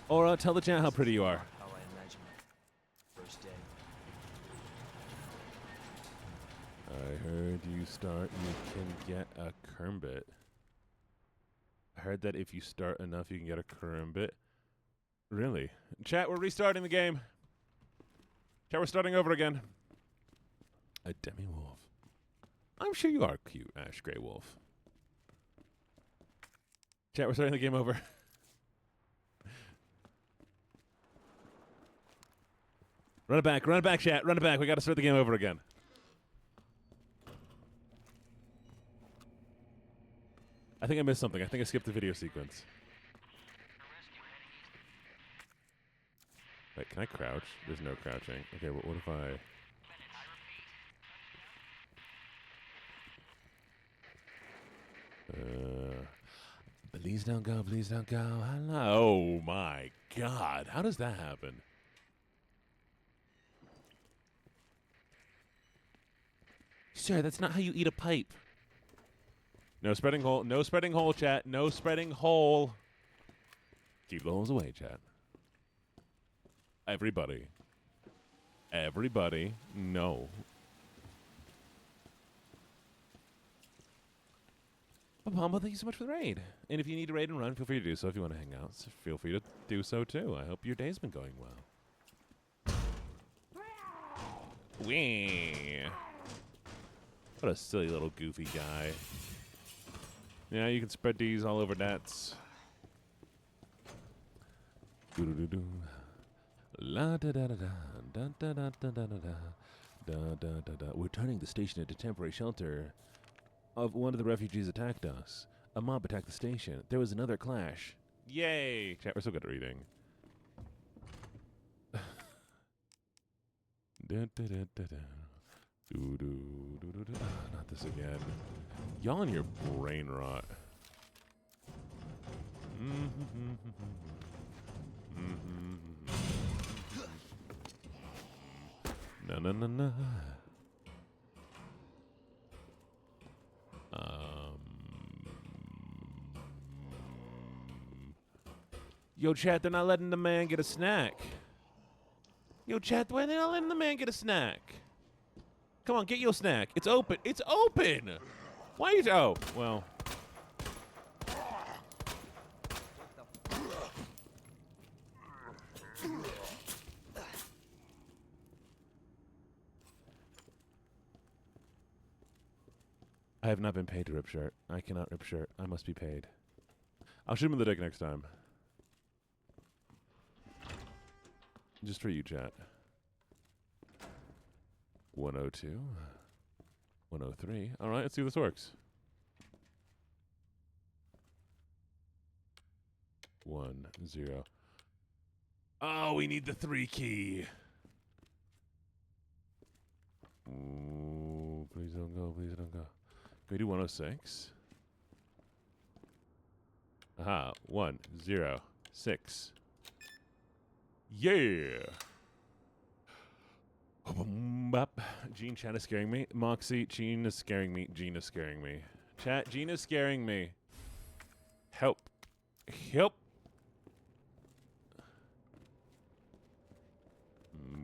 Aura, tell the chat how pretty you are. How I imagine it. First day. I heard you can get a Kermbit. I heard that if you start enough, you can get a Kermbit. Really? Chat, we're restarting the game. Chat, we're starting over again. A demi-wolf. I'm sure you are cute, Ash Grey Wolf. Chat, we're starting the game over. Run it back, chat. Run it back. We got to start the game over again. I think I missed something. I think I skipped the video sequence. Wait, can I crouch? There's no crouching. Okay, what if I... Please don't go, please don't go. Hello. Oh my God. How does that happen? Sir, that's not how you eat a pipe. No spreading hole. No spreading hole, chat. No spreading hole. Keep the holes away, chat. Everybody. Everybody. No. Papa, thank you so much for the raid. And if you need to raid and run, feel free to do so. If you want to hang out, feel free to do so too. I hope your day's been going well. Wee. What a silly little goofy guy. Yeah, you can spread these all over nets. Doo-doo-doo-doo. La da da da da da da da da da da da da da. We're turning the station into temporary shelter. Of one of the refugees attacked us. A mob attacked the station. There was another clash. Yay! Chat, we're so good at reading. Da da da da da. Doo doo doo doo doo. Ah, not this again. Y'all in your brain rot. No no no no. Yo, chat, they're not letting the man get a snack. Yo, chat, why are they not letting the man get a snack? Come on, get your snack. It's open. It's open! Why are you... Oh, well. I have not been paid to rip shirt. I cannot rip shirt. I must be paid. I'll shoot him in the dick next time. Just for you, chat. 102. 103. All right, let's see if this works. 1 0. Oh, we need the 3 key. Ooh, please don't go. Please don't go. Can we do 106? Aha. 1 0 6. Yeah. Gene, chat is scaring me. Moxie, Gene is scaring me. Gene is scaring me. Chat, Gene is scaring me. Help. Help.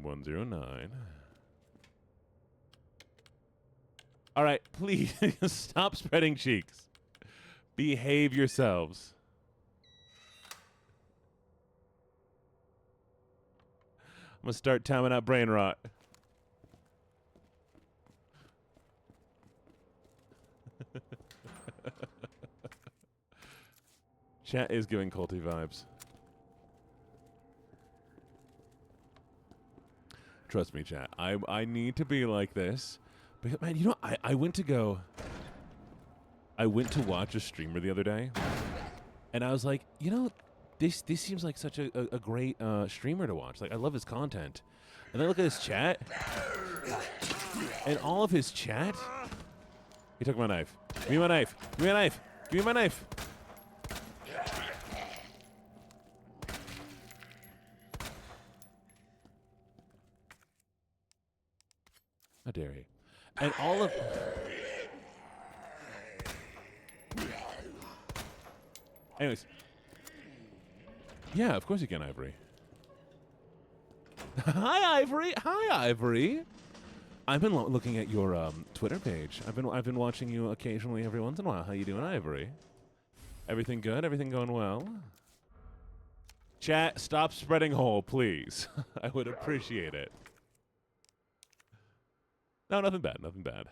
109. All right, please stop spreading cheeks. Behave yourselves. I'm going to start timing out brain rot. Chat is giving culty vibes. Trust me, chat. I need to be like this. But man, you know, I went to watch a streamer the other day, and I was like, you know, this seems like such a great streamer to watch. Like, I love his content. And then look at his chat. And all of his chat. He took my knife. Give me my knife. Give me my knife. Give me my knife. How dare he? And all of... Anyways. Yeah, of course you can, Ivory. Hi, Ivory. Hi, Ivory. I've been looking at your Twitter page. I've been watching you occasionally every once in a while. How you doing, Ivory? Everything good? Everything going well? Chat, stop spreading hole, please. I would appreciate it. No, nothing bad. Nothing bad.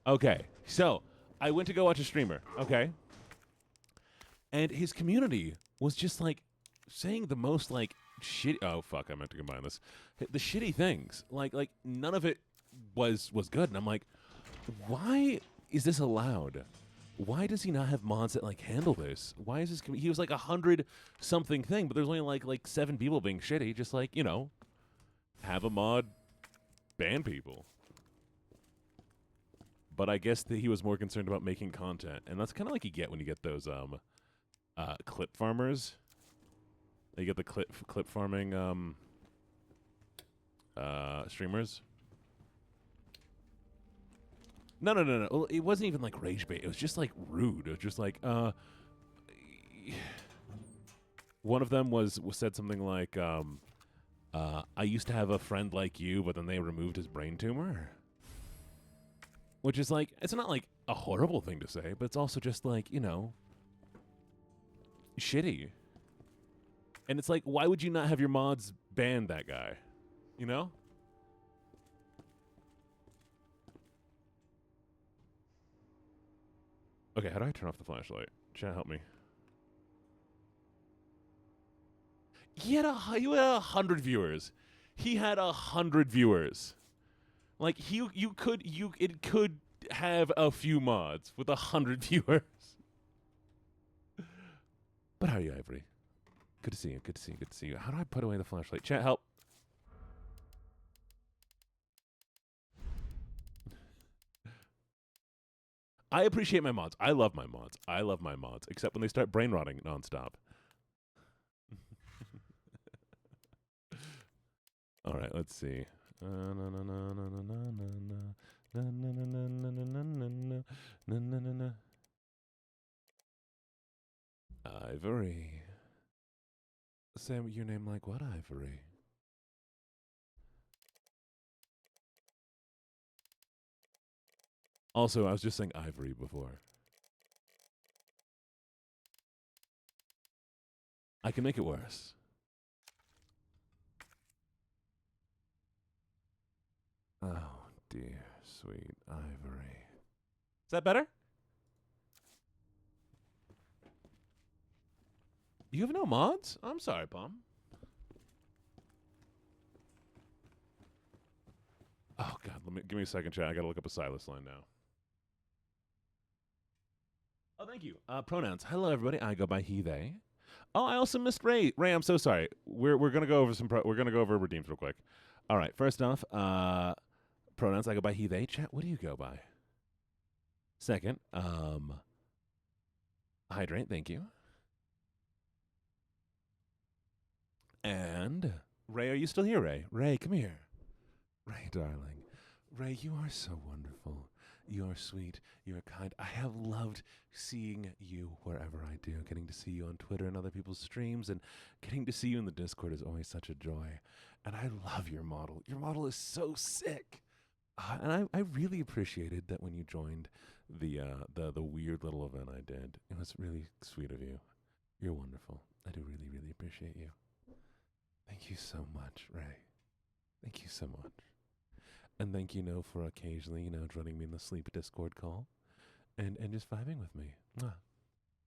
Okay, so I went to go watch a streamer. Okay, and his community was just like saying the most like shit. Oh fuck! I meant to combine this. The shitty things. Like none of it was good. And I'm like, why is this allowed? Why does he not have mods that like handle this? Why is this? He was like 100-something thing, but there's only like 7 people being shitty. Just like, you know, have a mod ban people. But I guess that he was more concerned about making content, and that's kind of like you get when you get those clip farmers. You get the clip farming streamers. No. Well, it wasn't even like rage bait. It was just like rude. It was just like one of them was said something like I used to have a friend like you, but then they removed his brain tumor. Which is like, it's not like a horrible thing to say, but it's also just like, you know, shitty. And it's like, why would you not have your mods ban that guy? You know? Okay, how do I turn off the flashlight? Chat, help me. He had 100 viewers. He had 100 viewers. Like it could have a few mods with 100 viewers. But how are you, Ivory? Good to see you. Good to see you. Good to see you. How do I put away the flashlight? Chat, help. I appreciate my mods. I love my mods. I love my mods, except when they start brain rotting nonstop. All right, let's see. Ivory. Say your name like what, Ivory? Also, I was just saying Ivory before. I can make it worse. Oh, dear, sweet Ivory. Is that better? You have no mods? I'm sorry, Palm. Oh, God, give me a second, chat. I gotta look up a Silas line now. Oh, thank you. Pronouns. Hello, everybody. I go by he, they. Oh, I also missed Ray. Ray, I'm so sorry. We're gonna go over we're gonna go over redeems real quick. All right. First off, pronouns. I go by he, they. Chat. What do you go by? Second, hydrate. Thank you. And Ray, are you still here, Ray? Ray, come here. Ray, darling. Ray, you are so wonderful. You are sweet. You are kind. I have loved seeing you wherever I do. Getting to see you on Twitter and other people's streams, and getting to see you in the Discord is always such a joy. And I love your model. Your model is so sick. And I really appreciated that when you joined the weird little event I did. It was really sweet of you. You're wonderful. I do really, really appreciate you. Thank you so much, Ray. Thank you so much. And thank you, for occasionally, joining me in the sleep Discord call and just vibing with me. Mwah.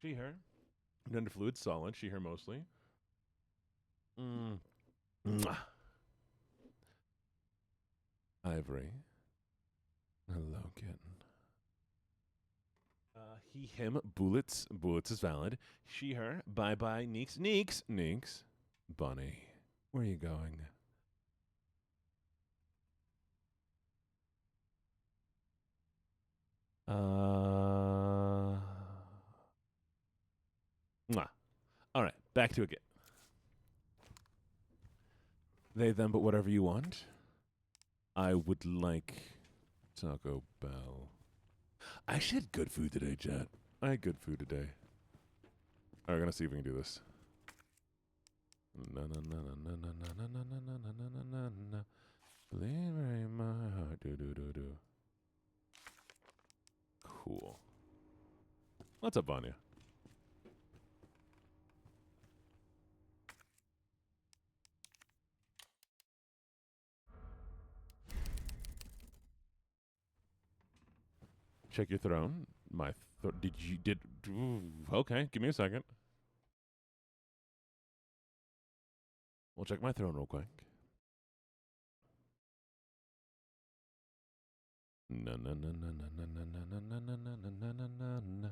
She, her. Gender fluid, solid. She, her mostly. Mwah. Ivory. Hello, kitten. He, him, bullets. Bullets is valid. She, her. Bye bye. Neeks. Neeks. Neeks. Bunny. Where are you going? Mwah. All right. Back to it. They, them, but whatever you want. I would like Taco Bell. I actually had good food today, Jet. I had good food today. All right, we're gonna see if we can do this. Na na na na na na na na na na na na na na. Believe in my heart. Do do do do. Cool. What's up, Vanya? Check your throne. My okay, give me a second. We'll check my throne real quick. Na na na na na na na na na na na na na na na na.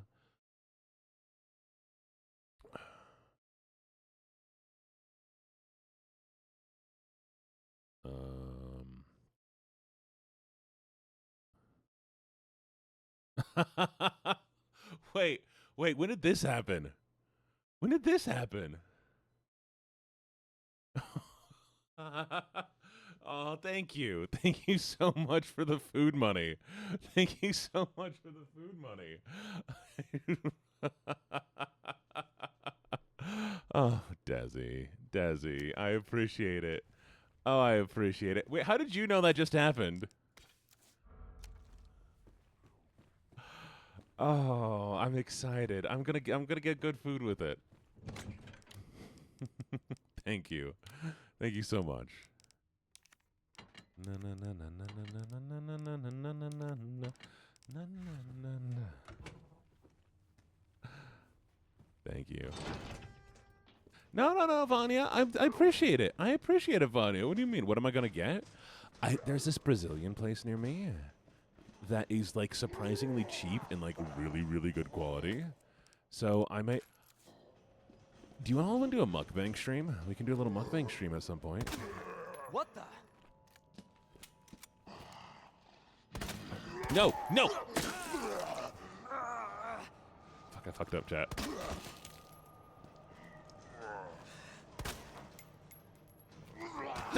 Wait, when did this happen? When did this happen? Oh, thank you. Thank you so much for the food money. Thank you so much for the food money. Oh, Desi, I appreciate it. Oh, I appreciate it. Wait, how did you know that just happened? Oh, I'm excited. I'm gonna get good food with it. Thank you. Thank you so much. Thank you. No, Vanya. I appreciate it. I appreciate it, Vanya. What do you mean? What am I gonna get? There's this Brazilian place near me that is like surprisingly cheap and like really, really good quality. So I might. Do you all want to do a mukbang stream? We can do a little mukbang stream at some point. What the? No! Fuck, I fucked up, chat.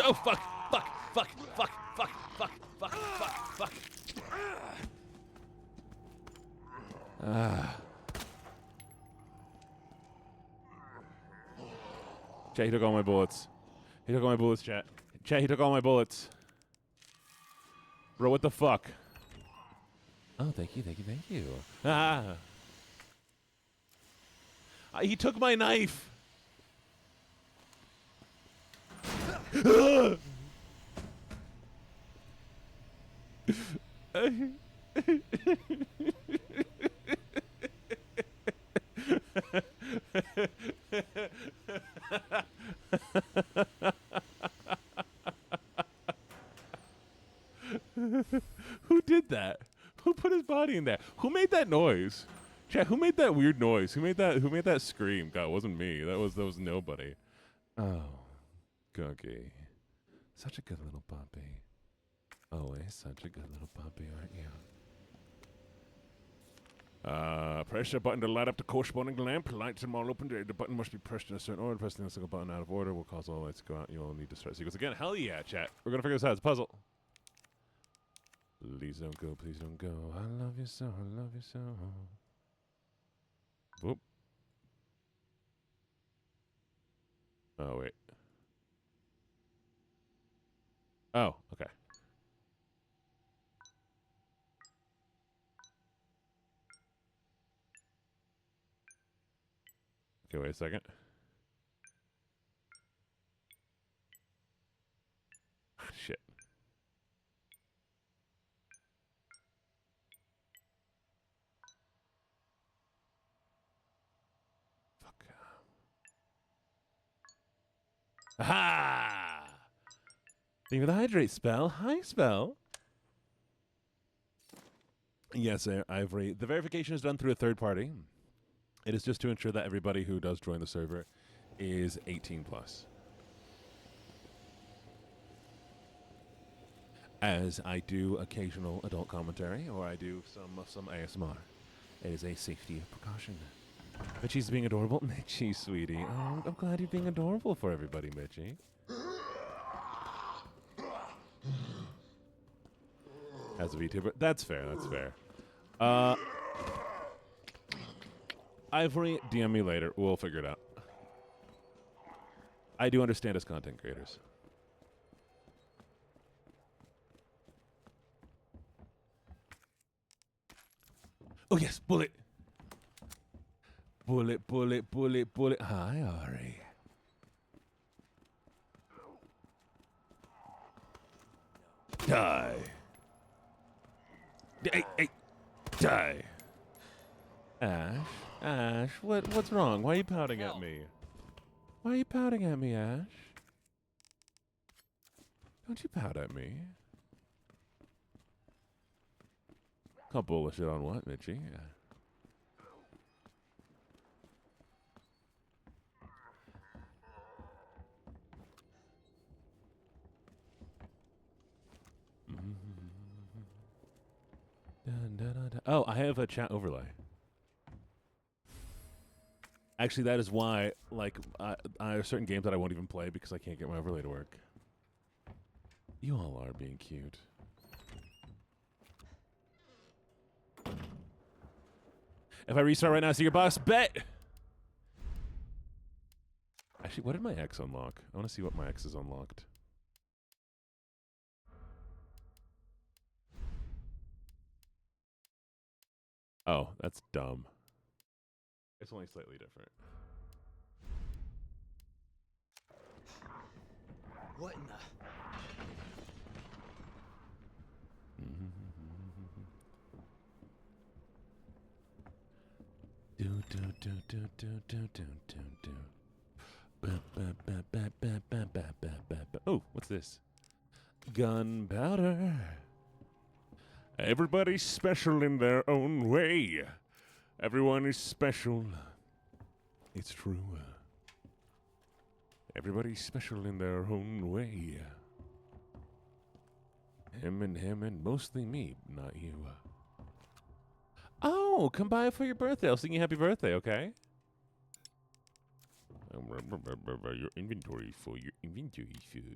Oh, fuck! Chat, he took all my bullets. He took all my bullets, chat. Chat, he took all my bullets. Bro, what the fuck? Oh, thank you. He took my knife. Who did that? Who put his body in there? Who made that noise? Chat, who made that weird noise? Who made that scream? God, it wasn't me. That was nobody. Oh, Cookie. Such a good little puppy. Always such a good little puppy, aren't you? Press the button to light up the corresponding lamp. Lights them all open. The button must be pressed in a certain order. Pressing a single button out of order will cause all the lights to go out. You'll need to start sequence again. Hell yeah, chat. We're gonna figure this out. It's a puzzle. Please don't go. Please don't go. I love you so. I love you so. Whoop. Oh, wait. Oh, okay. Okay, wait a second. Shit. Ha! Thank you for the hydrate spell. Hi, spell. Yes, Ivory. The verification is done through a third party. It is just to ensure that everybody who does join the server is 18 plus. As I do occasional adult commentary, or I do some ASMR. It is a safety precaution. Mitchie's being adorable. Mitchie, sweetie. Oh, I'm glad you're being adorable for everybody, Mitchie. As a VTuber. That's fair, that's fair. Ivory, DM me later. We'll figure it out. I do understand as content creators. Oh, yes, bullet. Bullet, bullet, bullet, bullet. Hi, Ari. Die. Hey, die. Ash, what's wrong? Why are you pouting at me? Why are you pouting at me, Ash? Don't you pout at me. Call bullshit on what, Mitchie? Oh, I have a chat overlay. Actually, that is why, like, I have certain games that I won't even play because I can't get my overlay to work. You all are being cute. If I restart right now, see your boss, bet! Actually, what did my X unlock? I want to see what my X is unlocked. Oh, that's dumb. It's only slightly different. What in the... Oh, what's this? Gunpowder. Everybody's special in their own way. Everyone is special. It's true. Everybody's special in their own way. Him and mostly me, not you. Oh, come by for your birthday. I'll sing you happy birthday, okay? Your inventory full. Your inventory full.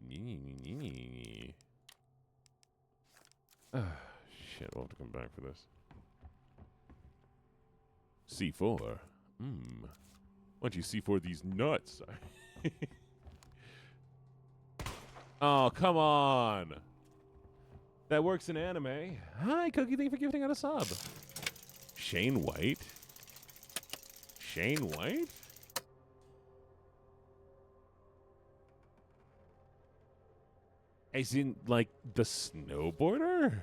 Shit, we'll have to come back for this. C4. Why don't you C4 these nuts? Oh, come on. That works in anime. Hi, Cookie. Thank you for gifting out a sub. Shane White? Shane White? As in, like, the snowboarder?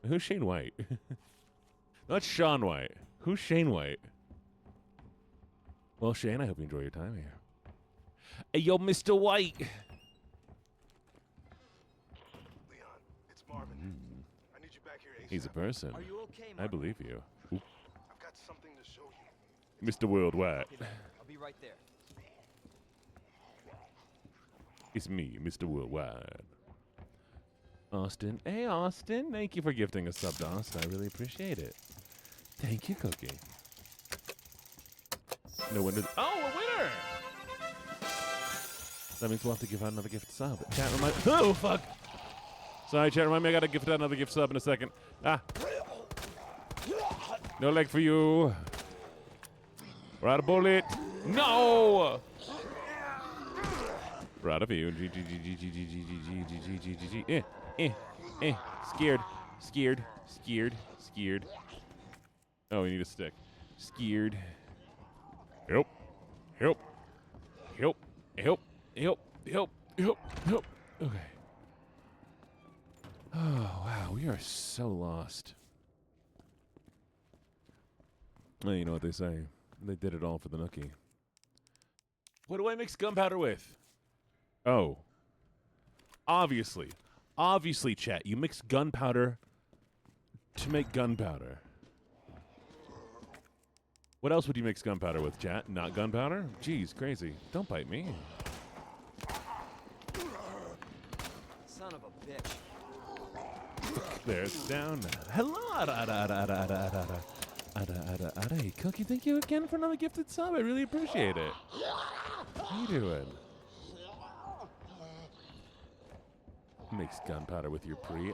Who's Shane White? Not Sean White. Who's Shane White? Well, Shane, I hope you enjoy your time here. Hey, yo, Mr. White. Leon, it's Marvin. I need you back here ASAP. He's a person. Are you okay, I Marvin? believe you. Oop. I've got something to show you. Mr. Worldwide. Okay, I'll be right there. It's me, Mr. Worldwide. Austin. Hey, Austin. Thank you for gifting a sub to Austin. I really appreciate it. Thank you, Cookie. No winner. Oh, a winner! That means we'll have to give out another gift sub. Chat remind. Oh, fuck! Sorry, chat remind me I gotta gift out another gift sub in a second. Ah. No leg for you. We're out of bullet. No! Proud of you. Scared. Oh, we need a stick. Scared. Help. Okay. Oh, wow. We are so lost. Well, you know what they say. They did it all for the nookie. What do I mix gunpowder with? Oh. Obviously, chat, you mix gunpowder to make gunpowder. What else would you mix gunpowder with, chat? Not gunpowder? Jeez, crazy. Don't bite me. Son of a bitch. There, it's down. Hello, Hey, Cookie, thank you again for another gifted sub. I really appreciate it. How you doing? Mix gunpowder with your pre.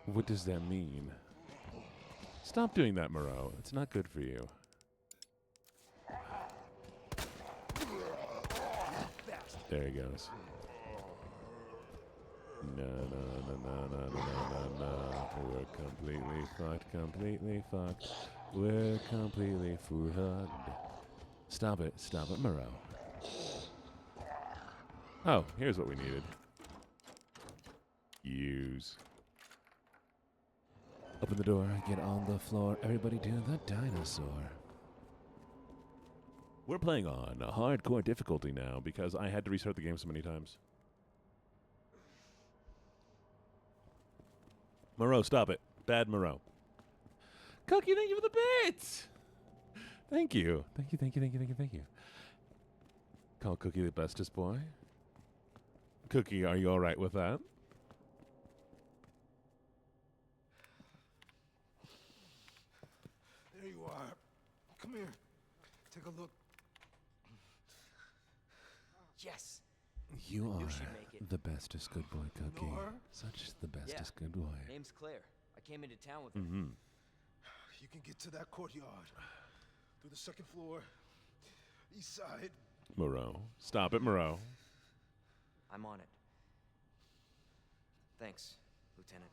What does that mean? Stop doing that, Moreau. It's not good for you. There he goes. No. We're completely fucked. We're completely fucked. Stop it, Moreau. Oh, here's what we needed. Use. Open the door, get on the floor, everybody do the dinosaur. We're playing on a hardcore difficulty now because I had to restart the game so many times. Moreau, stop it. Bad Moreau. Cookie, thank you for the bits! Thank you. Thank you. Call Cookie the bestest boy. Cookie, are you alright with that? There you are. Come here. Take a look. Yes. You Knew are she'd make it. the bestest good boy, Cookie. know her? Such the bestest Yeah. good boy. Name's Claire. I came into town with her. Mm-hmm. You can get to that courtyard. Through the second floor. East side. Moreau. Stop it, Moreau. I'm on it. Thanks, Lieutenant.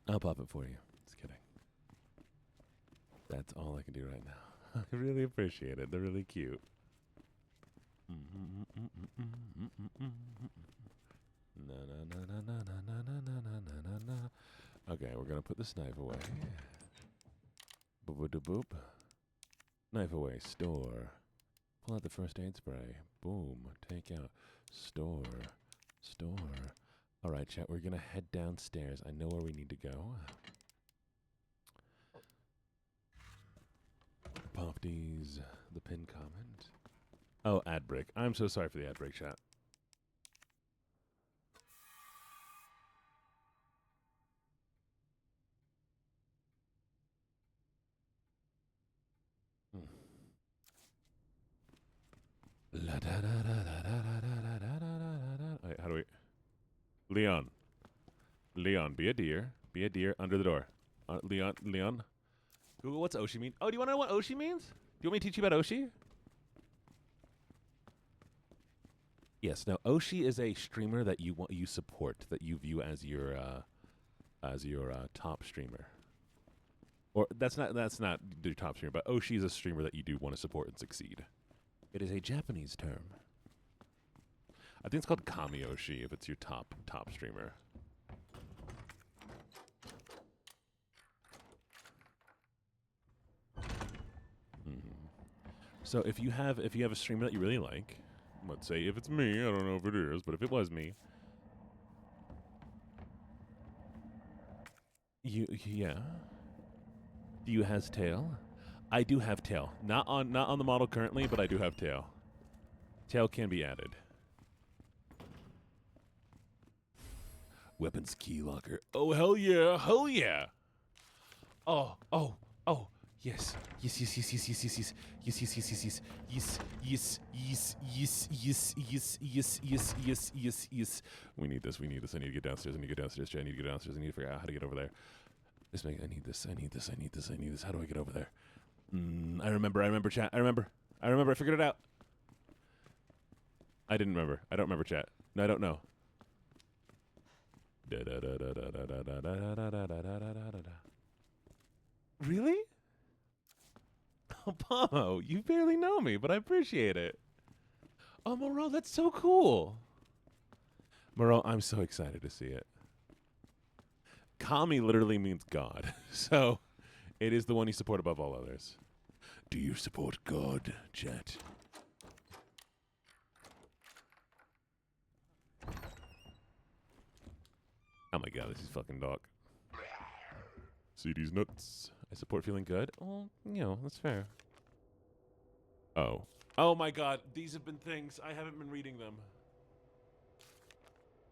I'll pop it for you. Just kidding. That's all I can do right now. I really appreciate it. They're really cute. Okay, we're gonna put this knife away. Boop. Knife away. Store. Pull out the first aid spray. Boom. Take out. Store. All right, chat. We're gonna head downstairs. I know where we need to go. Popties. The pin comment. Oh, ad break. I'm so sorry for the ad break, chat. Wait, how do we... Leon, be a deer. Be a deer under the door. Leon. Google, what's Oshi mean? Oh, do you want to know what Oshi means? Do you want me to teach you about Oshi? Yes. Now, Oshi is a streamer that you support, that you view as your top streamer. Or that's not your top streamer, but Oshi is a streamer that you do want to support and succeed. It is a Japanese term. I think it's called Kami Oshi if it's your top streamer. So if you have a streamer that you really like, let's say if it's me, I don't know if it is, but if it was me, yeah. Do you has tail? I do have tail. Not on the model currently, but I do have tail. Tail can be added. Weapons key locker. Oh hell yeah! Hell yeah! Oh. Yes. We need this. I need to get downstairs. Chat. I need to get downstairs. I need to figure out how to get over there. I need this. How do I get over there? I remember, chat. I remember. I figured it out. I didn't remember. I don't remember, chat. No, I don't know. Really? Oh, Pomo, you barely know me, but I appreciate it. Oh, Moreau, that's so cool. Moreau, I'm so excited to see it. Kami literally means God. So it is the one you support above all others. Do you support God, chat? Oh my god, this is fucking dark. CD's nuts. I support feeling good. Well, that's fair. Oh. Oh my god, these have been things. I haven't been reading them.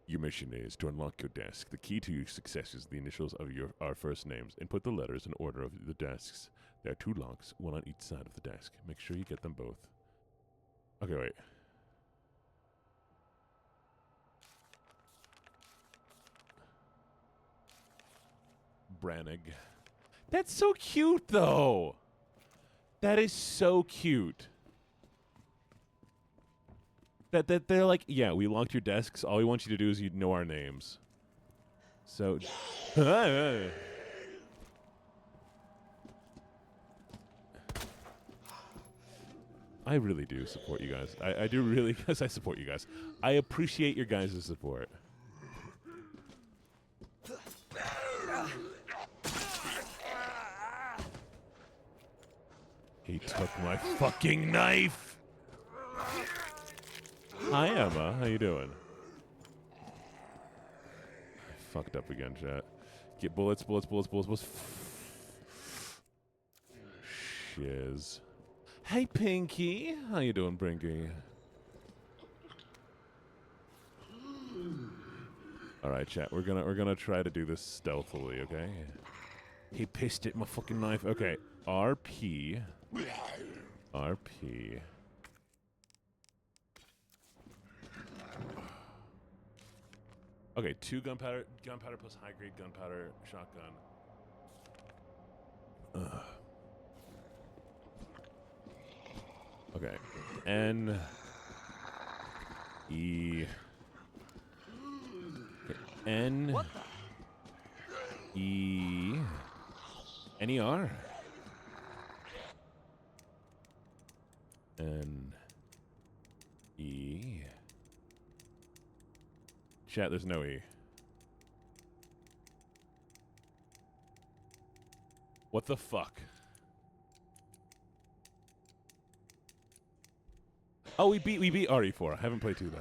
Your mission is to unlock your desk. The key to your success is the initials of our first names. Input the letters in order of the desks. There are 2 locks, one on each side of the desk. Make sure you get them both. Okay, wait. Brannig. That's so cute, though. That is so cute. That they're like, yeah, we locked your desks. All we want you to do is you know our names. So, I really do support you guys. I do really, because I support you guys. I appreciate your guys' support. He took my fucking knife. Hi, Emma. How you doing? I fucked up again, chat. Get bullets. Shiz. Hey, Pinky. How you doing, Pinky? All right, chat. We're gonna try to do this stealthily, okay? He pissed at my fucking knife. Okay. RP. Okay, 2 gunpowder plus high-grade gunpowder shotgun. Okay. N. E. Okay. N. E. N-E-R. N. E. Chat, there's no E. What the fuck? Oh, we beat RE4. I haven't played 2 though.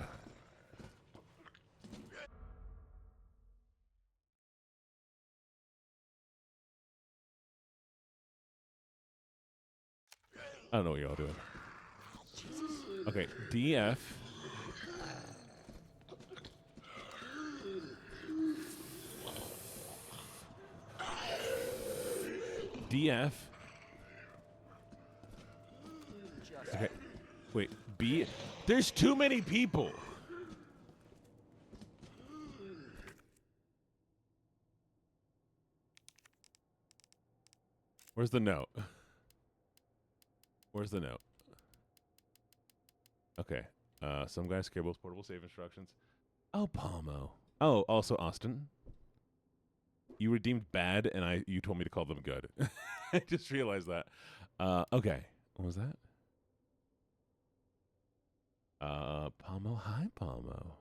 I don't know what y'all doing. Okay, DF. DF. Okay, wait, B. There's too many people. Where's the note? Where's the note? Okay. Some guy scribbles portable save instructions. Oh, Palmo. Oh, also Austin. You were deemed bad, and you told me to call them good. I just realized that. Okay. What was that? Palmo. Hi, Palmo.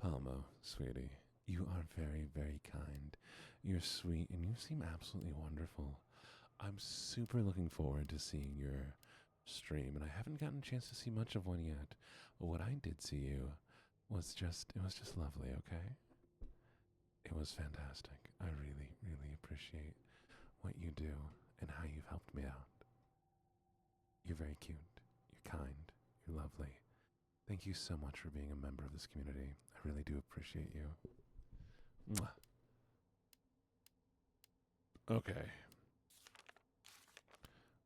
Palmo, sweetie. You are very, very kind. You're sweet, and you seem absolutely wonderful. I'm super looking forward to seeing your stream, and I haven't gotten a chance to see much of one yet. But what I did see you was just lovely, okay? It was fantastic. I really, really appreciate what you do and how you've helped me out. You're very cute. You're kind. You're lovely. Thank you so much for being a member of this community. I really do appreciate you. Mwah. Okay.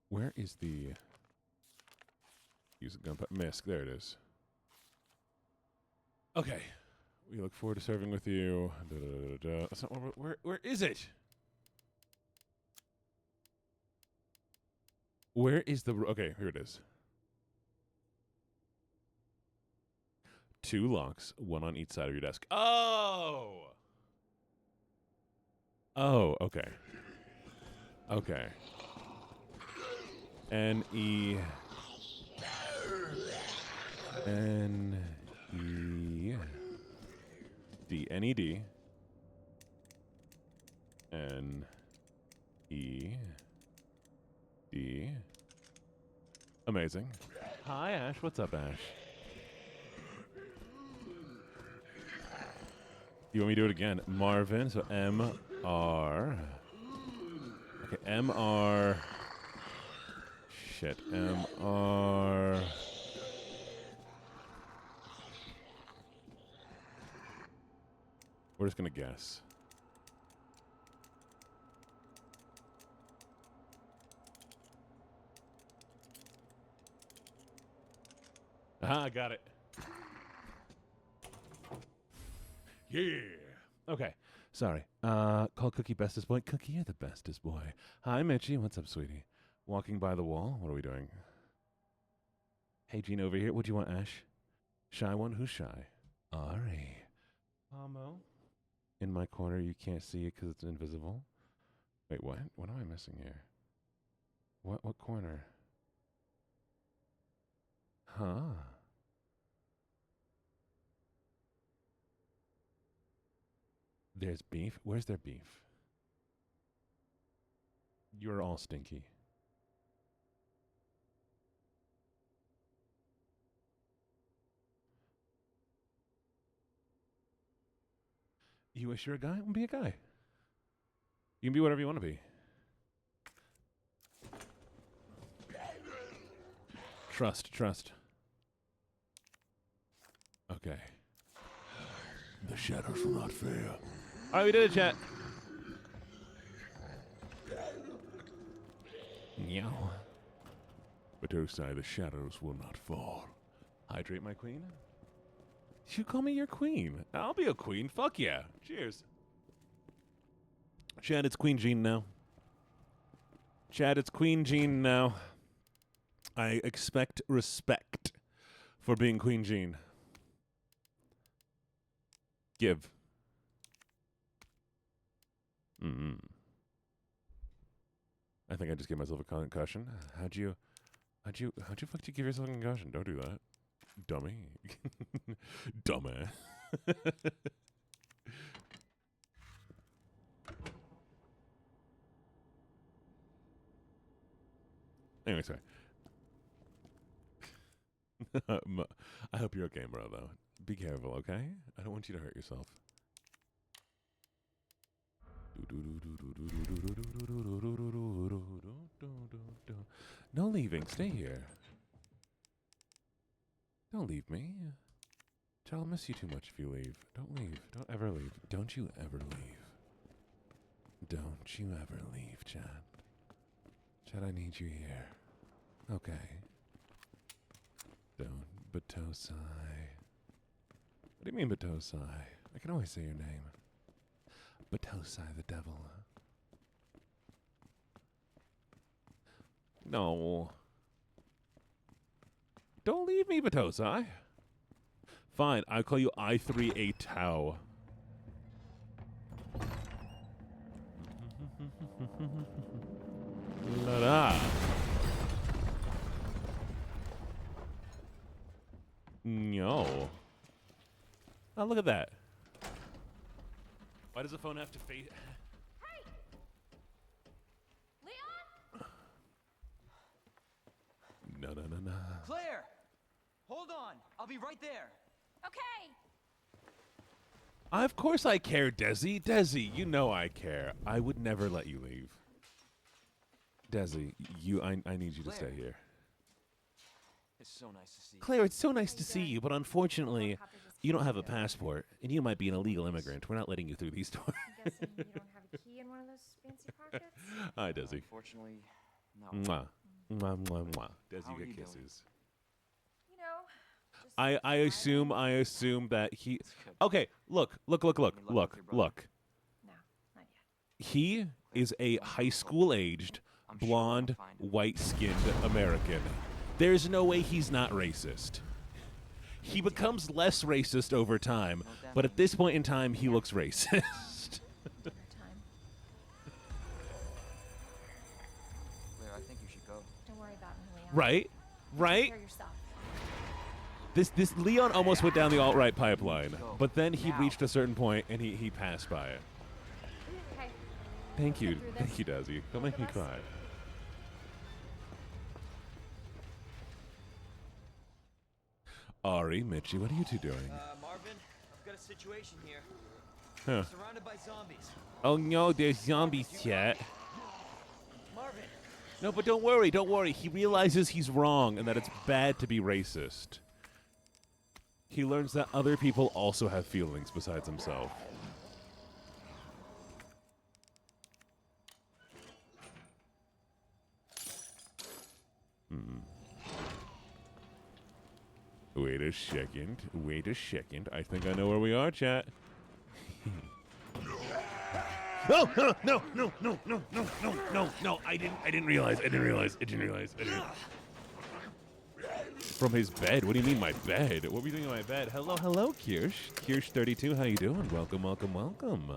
Where is the... Use a gun... Misk. There it is. Okay. We look forward to serving with you. That's not where is it? Where is the... Okay, here it is. 2 locks, 1 on each side of your desk. Oh! Oh, okay. Okay. N-E... N-E... D. N-E-D. N E D. Amazing. Hi, Ash. What's up, Ash? You want me to do it again? Marvin. So M-R. Okay, M-R. Shit. M-R. We're just going to guess. Aha, got it. Yeah. Okay. Sorry. Call Cookie bestest boy. Cookie, you're the bestest boy. Hi, Mitchie. What's up, sweetie? Walking by the wall. What are we doing? Hey, Gene over here. What do you want, Ash? Shy one? Who's shy? Ari. Amo. In my corner, you can't see it because it's invisible. Wait, what? What am I missing here? What corner? Huh. There's beef? Where's their beef? You're all stinky. You wish you're a guy? Well, be a guy. You can be whatever you want to be. Trust. Okay. The shadows will not fail. All right, we did it, chat. Meow. Batosai, the shadows will not fall. Hydrate, my queen. You call me your queen. I'll be a queen. Fuck yeah. Cheers. Chad, it's Queen Jean now. Chad, it's Queen Jean now. I expect respect for being Queen Jean. Give. I think I just gave myself a concussion. How'd you fuck you give yourself a concussion? Don't do that. Dummy. Dumbass. Anyway, sorry. I hope you're okay, bro, though. Be careful, okay? I don't want you to hurt yourself. No leaving. Stay here. Don't leave me. Chad, I'll miss you too much if you leave. Don't leave. Don't ever leave. Don't you ever leave. Don't you ever leave, Chad. Chad, I need you here. Okay. Don't. Batosai. What do you mean, Batosai? I can always say your name. Batosai the devil. No. Don't leave me, Batosai. Fine, I'll call you I3A Tau. La-da. No. Oh, look at that. Why does the phone have to face... Hey! Leon? No. Claire! Hold on. I'll be right there. Okay. Of course I care, Desi. Desi, you know I care. I would never let you leave. Desi, I need you to stay here. It's so nice to see you. Claire, it's so nice to see you, but unfortunately, you don't have a passport, and you might be an illegal immigrant. We're not letting you through these doors. I'm guessing you don't have a key in one of those fancy pockets? Hi, Desi. Unfortunately, no. Mwah. Mwah, mwah, mwah. Desi, How you are get you doing? kisses. You know, just I assume that he... It's good. Okay, look. Any luck with your brother? No, not yet. He is a high school-aged, I'm sure blonde, I'll find him. white-skinned American. There's no way he's not racist. He becomes less racist over time, but at this point in time, he looks racist. Dinner time. Claire, I think you should go. Don't worry about me, Leon. Right? Take care of yourself. This Leon almost went down the alt-right pipeline, Go. but then he Now. reached a certain point and he passed by it. Okay. Thank you. Get through Thank you, this. Dazzy. Don't make me Both of us. cry. Ari, Mitchie, what are you two doing? Marvin, I've got a situation here. Huh. Surrounded by zombies. Oh no, there's zombies, chat. Marvin! No, but don't worry, don't worry. He realizes he's wrong and that it's bad to be racist. He learns that other people also have feelings besides himself. Wait a second. Wait a second. I think I know where we are, chat. No, no, no, no, no, no, no, no, no. I didn't realize. From his bed? What do you mean my bed? What were you doing in my bed? Hello, hello, Kirsch. Kirsch32, how you doing? Welcome, welcome, welcome.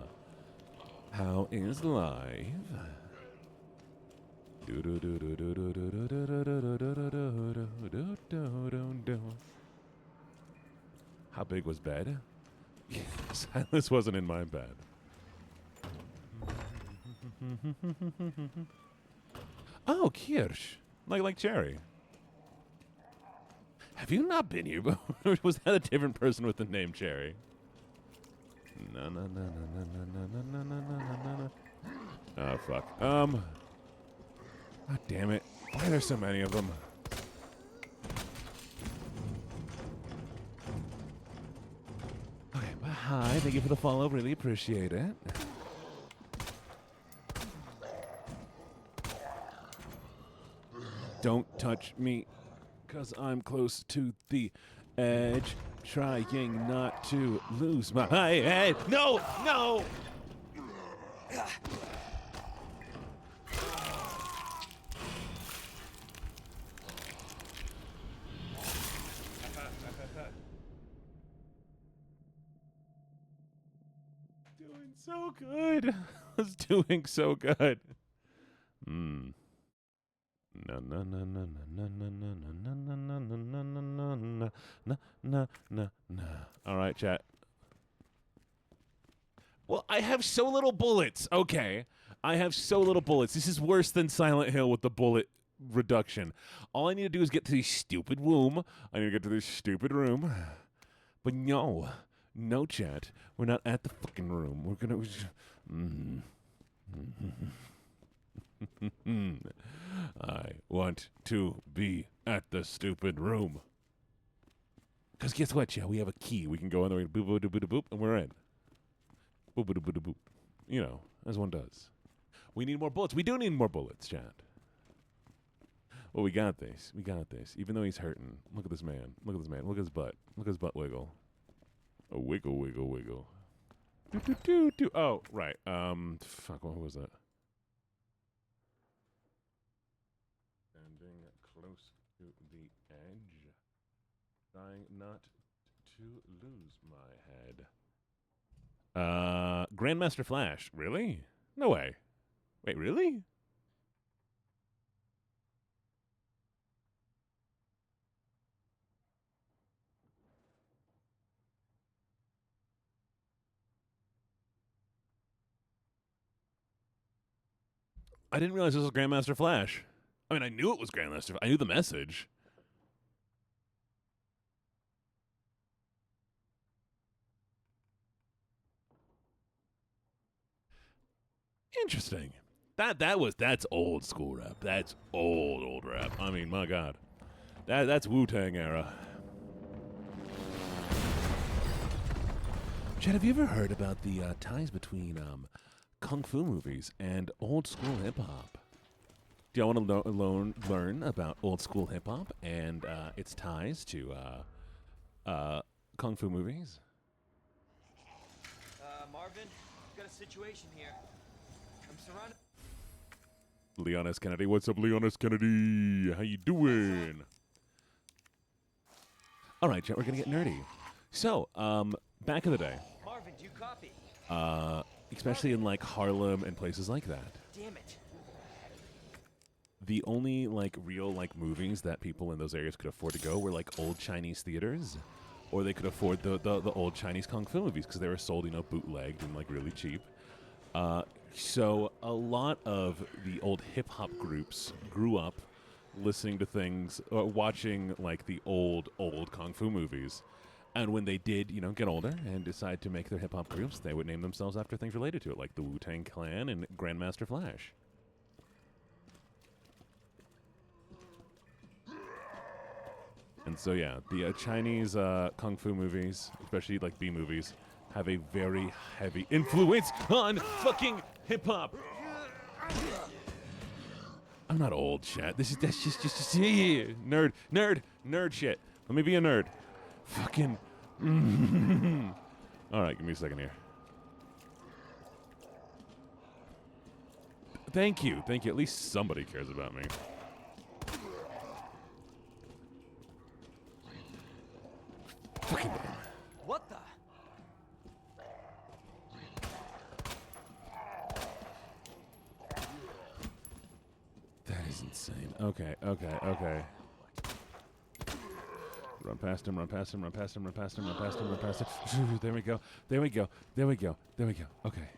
How is life? How big was bed? Silas wasn't in my bed. Oh, Kirsch. Like Cherry. Have you not been here before? Was that a different person with the name Cherry? No. Oh, fuck. God damn it. Why are there so many of them? Okay, well, hi. Thank you for the follow. Really appreciate it. Don't touch me, because I'm close to the edge, trying not to lose my head. No! No! Doing so good. I was doing so good. No. All right, chat. Well, I have so little bullets. Okay. I have so little bullets. This is worse than Silent Hill with the bullet reduction. All I need to do is get to the stupid womb. I need to get to this stupid room. But no. No, chat. We're not at the fucking room. We're gonna... I want to be at the stupid room. Because guess what, chat? We have a key. We can go in there and boop, boop, boop, boop, boop, and we're in. Boop, boop, boop, boop, boop. You know, as one does. We need more bullets. We do need more bullets, chat. Well, we got this. We got this. Even though he's hurting. Look at this man. Look at this man. Look at his butt. Look at his butt wiggle. A wiggle, wiggle, wiggle. Do, do, do, do. Oh, right. Fuck, what was that? Standing close to the edge. Trying not to lose my head. Grandmaster Flash. Really? No way. Wait, really? I didn't realize this was Grandmaster Flash. I mean, I knew it was Grandmaster. I knew the message. Interesting. That's old school rap. That's old rap. I mean, my God. That's Wu-Tang era. Chad, have you ever heard about the ties between kung fu movies and old school hip hop? Do y'all want to learn about old school hip hop and its ties to kung fu movies? Marvin, I've got a situation here. I'm surrounded. Leon S. Kennedy. What's up, Leon S. Kennedy? How you doing? All right, chat, we're going to get nerdy. So, back in the day, Marvin, do you copy? especially in, like, Harlem and places like that, Damn it. the only, like, real, like, movies that people in those areas could afford to go were, like, old Chinese theaters, or they could afford the old Chinese kung fu movies because they were sold, you know, bootlegged and, like, really cheap. So a lot of the old hip hop groups grew up listening to things, watching like the old kung fu movies. And when they did, get older and decide to make their hip hop groups, they would name themselves after things related to it, like the Wu-Tang Clan and Grandmaster Flash. And so, yeah, the Chinese kung fu movies, especially like B movies, have a very heavy influence on fucking hip hop. I'm not old, chat. That's just nerd shit. Let me be a nerd. Fucking. All right, give me a second here. Thank you. At least somebody cares about me. Fucking damn. What the? That is insane. Okay. Run past him. There we go. Okay.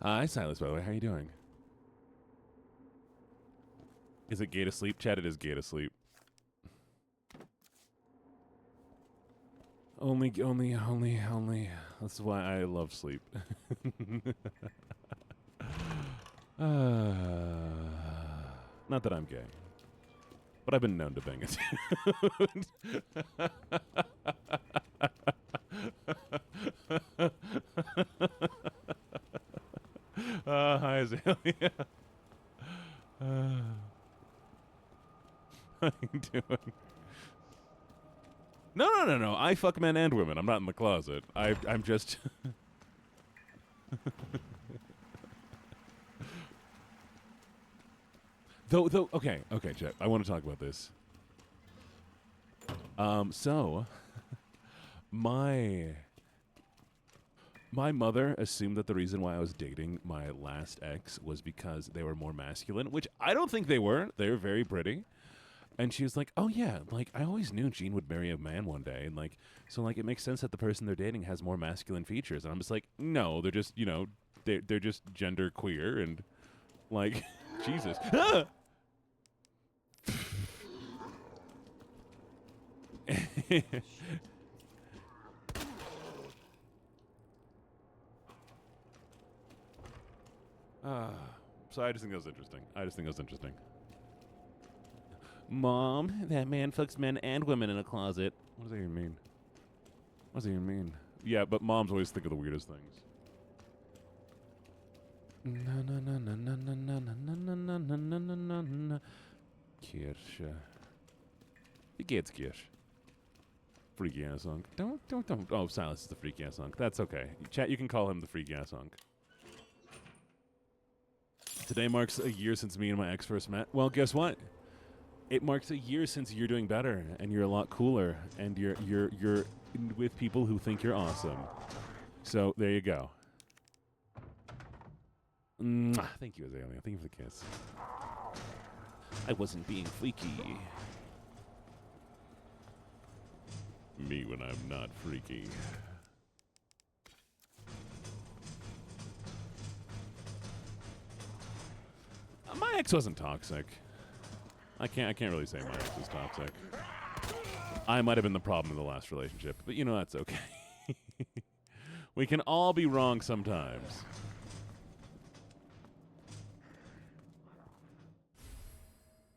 Hi, Silas, by the way. How you doing? Is it gay to sleep? Chat, it is gay to sleep. Only. That's why I love sleep. Not that I'm gay. But I've been known to bang it. Hi, Azalea. How you doing? No. I fuck men and women. I'm not in the closet. I'm just... Though, okay, Chet. I want to talk about this. So, my mother assumed that the reason why I was dating my last ex was because they were more masculine, which I don't think they were. They were very pretty. And she was like, oh, yeah, like, I always knew Gene would marry a man one day. And, like, so, like, it makes sense that the person they're dating has more masculine features. And I'm just like, no, they're just, they're just gender queer. And, like, Jesus. Ah! So I just think that was interesting. Mom, that man fucks men and women in a closet. What does that even mean? Yeah, but moms always think of the weirdest things. Kirche. Wie geht's, Kirsch? Freaky ass hunk. Don't. Oh, Silas is the freaky ass hunk. That's okay. Chat, you can call him the freaky ass hunk. Today marks a year since me and my ex first met. Well, guess what? It marks a year since you're doing better and you're a lot cooler and you're with people who think you're awesome. So there you go. Mwah. Thank you, Azalea. Thank you for the kiss. I wasn't being freaky. Me when I'm not freaky. My ex wasn't toxic. I can't really say my ex was toxic. I might have been the problem in the last relationship, but that's okay. We can all be wrong sometimes.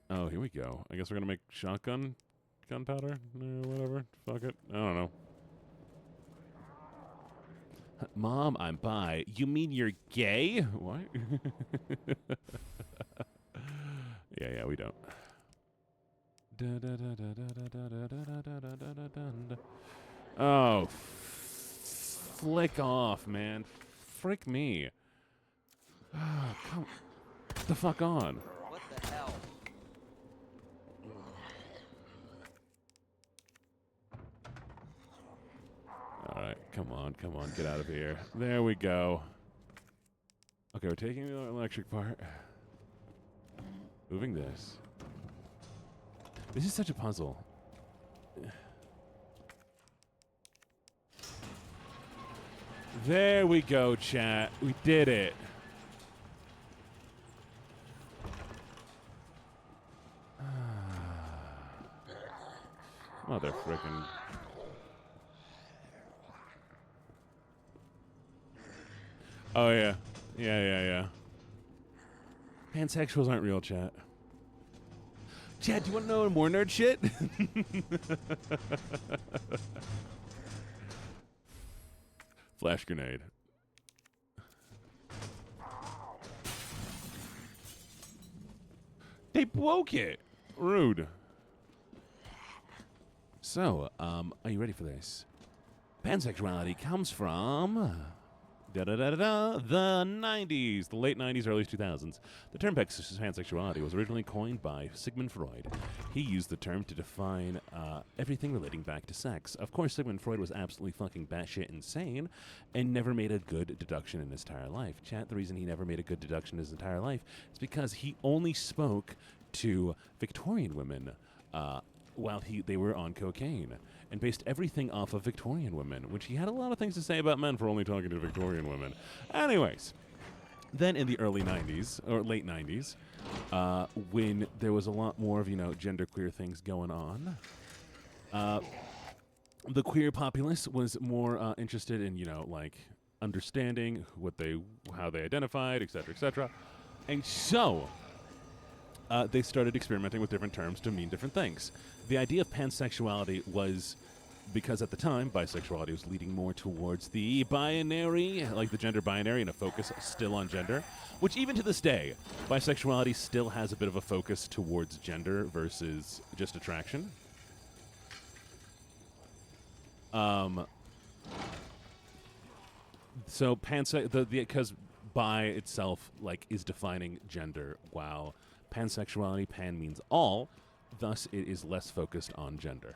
Oh, here we go. I guess we're gonna make shotgun gunpowder? Whatever. Fuck it. I don't know. Mom, I'm bi. You mean you're gay? What? Yeah, we don't. Oh, flick off, man. Frick me. Come the fuck on. What the hell? All right, Come on, get out of here. There we go. Okay, we're taking the electric part. Moving this. This is such a puzzle. There we go, chat. We did it. Mother frickin'. Oh, yeah. Yeah. Pansexuals aren't real, chat. Chat, do you want to know more nerd shit? Flash grenade. They broke it. Rude. So, are you ready for this? Pansexuality comes from the 90s, the late 90s, early 2000s. The term pansexuality was originally coined by Sigmund Freud. He used the term to define everything relating back to sex. Of course, Sigmund Freud was absolutely fucking batshit insane and never made a good deduction in his entire life. Chat, the reason he never made a good deduction in his entire life is because he only spoke to Victorian women while they were on cocaine, and based everything off of Victorian women, which he had a lot of things to say about men for only talking to Victorian women. Anyways, then in the early 90s, or late 90s, when there was a lot more of, genderqueer things going on, the queer populace was more interested in, understanding how they identified, et cetera, and so they started experimenting with different terms to mean different things. The idea of pansexuality was because at the time, bisexuality was leading more towards the binary, like the gender binary, and a focus still on gender, which even to this day, bisexuality still has a bit of a focus towards gender versus just attraction. So because bi itself is defining gender, while pansexuality, pan means all, thus it is less focused on gender.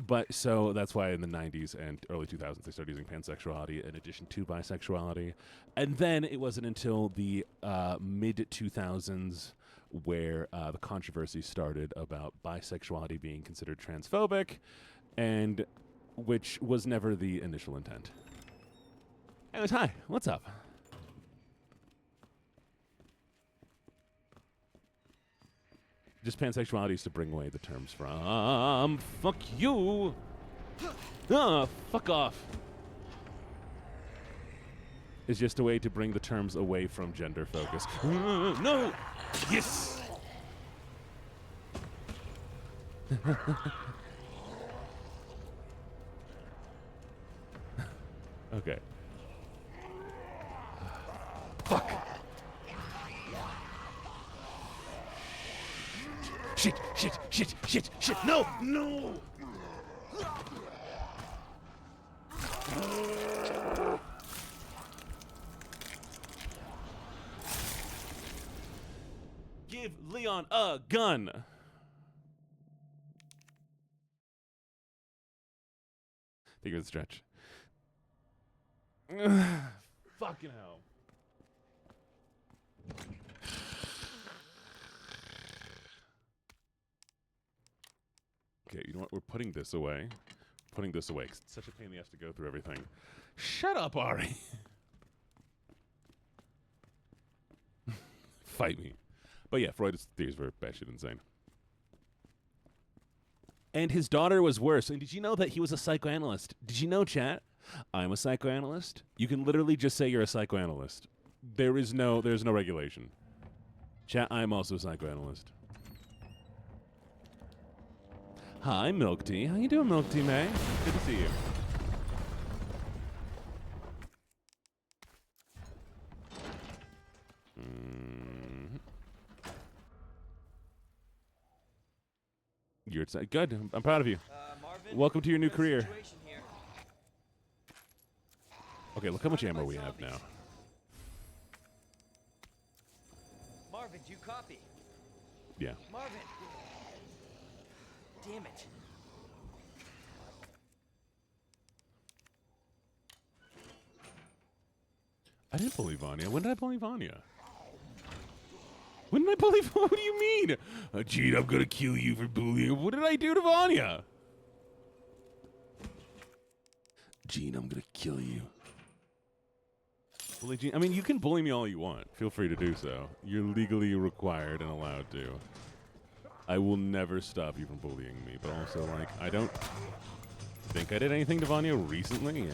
But so that's why in the 90s and early 2000s they started using pansexuality in addition to bisexuality. And then it wasn't until the mid-2000s where the controversy started about bisexuality being considered transphobic, and which was never the initial intent. Anyways, hi, what's up? Just pansexuality is to bring away the terms from fuck you. Fuck off. It's just a way to bring the terms away from gender focus. No. Yes. Okay. Fuck. Shit. No. Give Leon a gun. Think of the stretch. Fucking hell. Okay, you know what? We're putting this away. 'Cause it's such a pain in the ass to go through everything. Shut up, Ari. Fight me. But yeah, Freud's theories were batshit insane. And his daughter was worse. And did you know that he was a psychoanalyst? Did you know, chat? I'm a psychoanalyst. You can literally just say you're a psychoanalyst. There's no regulation. Chat, I'm also a psychoanalyst. Hi, Milk Tea. How you doing, Milk Tea, May? Good to see you. You're good. I'm proud of you. Marvin, Welcome to your new career. situation here. Okay, look how much ammo we have now. Marvin, do you copy? Yeah. Marvin! Damn it. I didn't bully Vanya. When did I bully Vanya? When did I bully Vanya? What do you mean? Gene, I'm gonna kill you for bullying. What did I do to Vanya? Gene, I'm gonna kill you. Bully Gene. I mean, you can bully me all you want. Feel free to do so. You're legally required and allowed to. I will never stop you from bullying me, but also, like, I don't think I did anything to Vanya recently.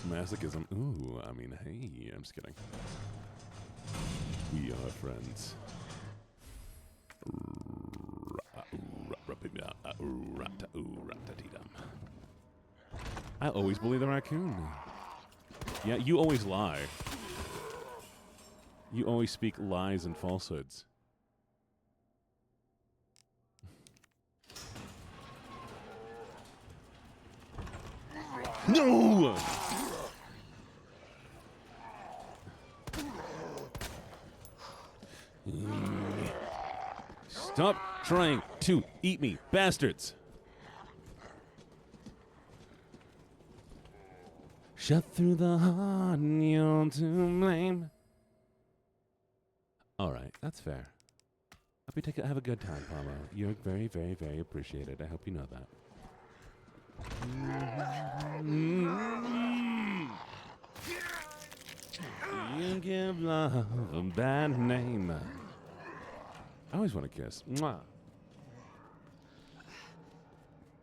Masochism. Ooh, I mean, hey, I'm just kidding. We are friends. I always bully the raccoon. Yeah, you always lie. You always speak lies and falsehoods. No! Stop trying to eat me, bastards! Shut through the heart, you're to blame. All right, that's fair. Have a good time, Palmo. You're very, very, very appreciated. I hope you know that. You give love a bad name. I always want to kiss. Mwah.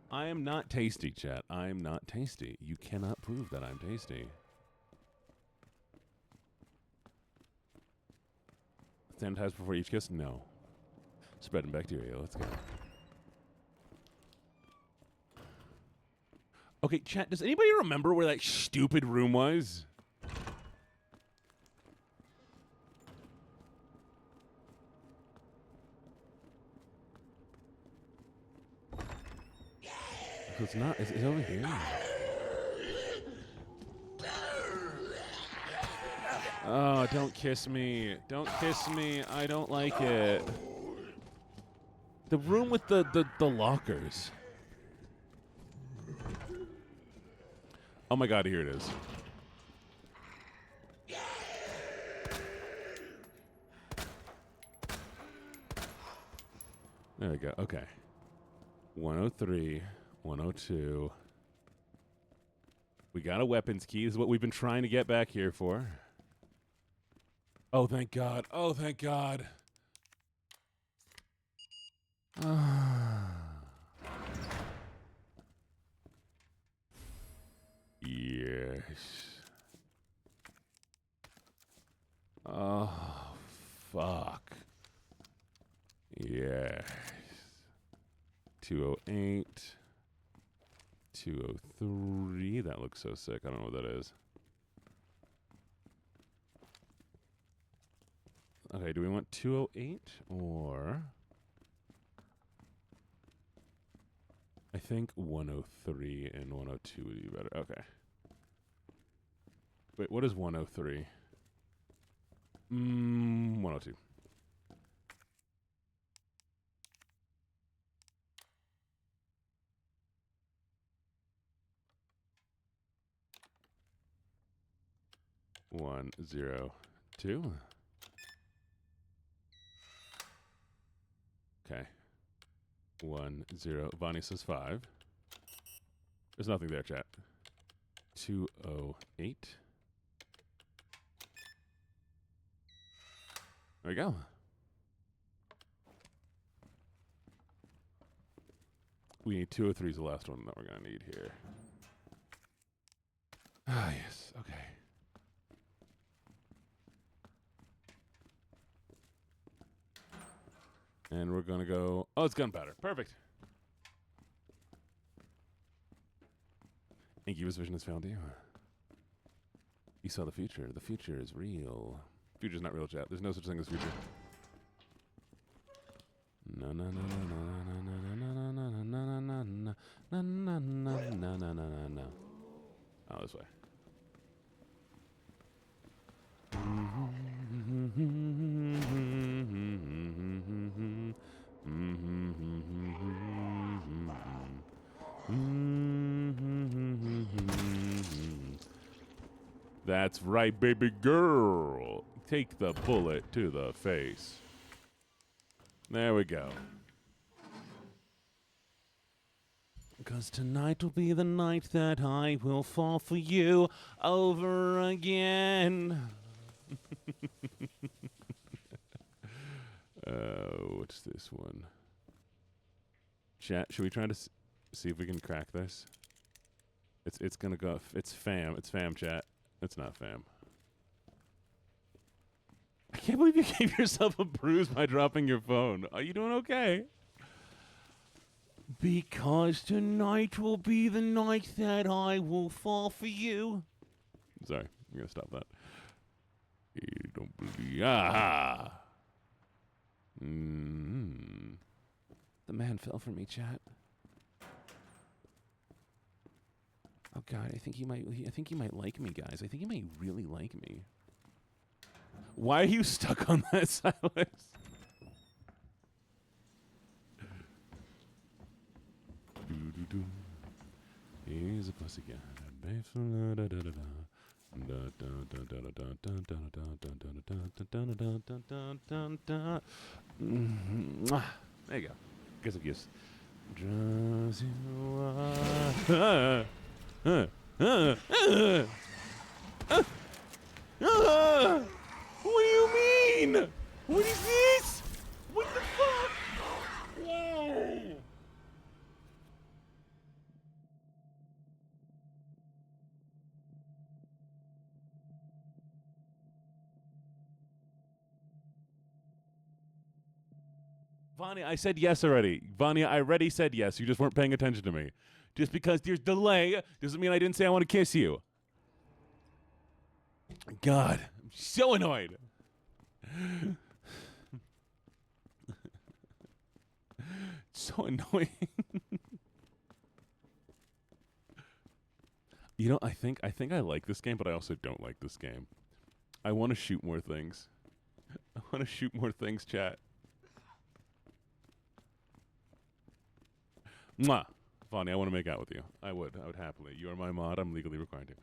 I am not tasty, chat. I am not tasty. You cannot prove that I'm tasty. Sanitize before each kiss? No. Spreading bacteria. Let's go. Okay, chat, does anybody remember where that stupid room was? So it's not. It's over here. Oh, don't kiss me. Don't kiss me. I don't like it. The room with the lockers. Oh my god, here it is. There we go. Okay. 103, 102. We got a weapons key. This is what we've been trying to get back here for. Oh, thank God. Oh, thank God. Yes. Oh, fuck. Yes. 208. 203. That looks so sick. I don't know what that is. Okay, do we want 208 or... I think 103 and 102 would be better. Okay. Wait, what is 103? 102. One, 0, 2. Okay. 1, 0. Bonnie says 5. There's nothing there, chat. 208. There we go. We need 203 is the last one that we're going to need here. Ah, yes. Okay. And we're going to go... Oh, it's gunpowder. Perfect. Incubus vision has found you. You saw the future. The future is real. Future's not real, chat. There's no such thing as future. No, no, no, no, no, no, no, no, no, no, no, no, no, no, no, no, no, no. Oh, this way. That's right, baby girl. Take the bullet to the face. There we go. Because tonight will be the night that I will fall for you over again. What's this one? Chat, should we try to see if we can crack this? It's gonna go. It's fam. It's fam, chat. It's not fam. I can't believe you gave yourself a bruise by dropping your phone. Are you doing okay? Because tonight will be the night that I will fall for you. Sorry, I'm gonna stop that. You don't believe. Ah. The man fell for me, chat. Oh God, I think he might like me, guys. I think he might really like me. Why are you stuck on that, Silas? He's a pussycat. There you go. Gives a kiss. Draws you up. What do you mean? What is this? What the fuck? Whoa! Vanya, I said yes already. Vanya, I already said yes. You just weren't paying attention to me. Just because there's delay doesn't mean I didn't say I want to kiss you. God, I'm so annoyed. So annoying. You know, I think I like this game, but I also don't like this game. I want to shoot more things. I want to shoot more things, chat. Mwah. Vonnie, I want to make out with you. I would happily. You are my mod. I'm legally required to.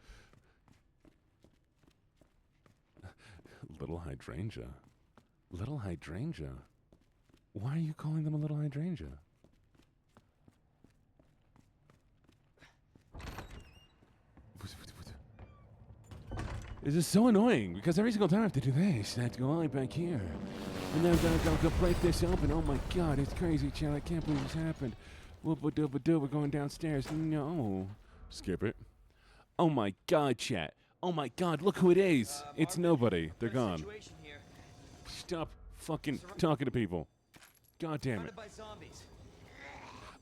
Little hydrangea. Little hydrangea. Why are you calling them a little hydrangea? This is so annoying because every single time I have to do this, I have to go all the way back here. And then I've got to go break this open. Oh my God, it's crazy, Chad. I can't believe this happened. Whoop-a-doopa-doo, we're going downstairs. No. Skip it. Oh my God, chat. Oh my God, look who it is. It's nobody. They're gone. Stop fucking talking to people. God damn it.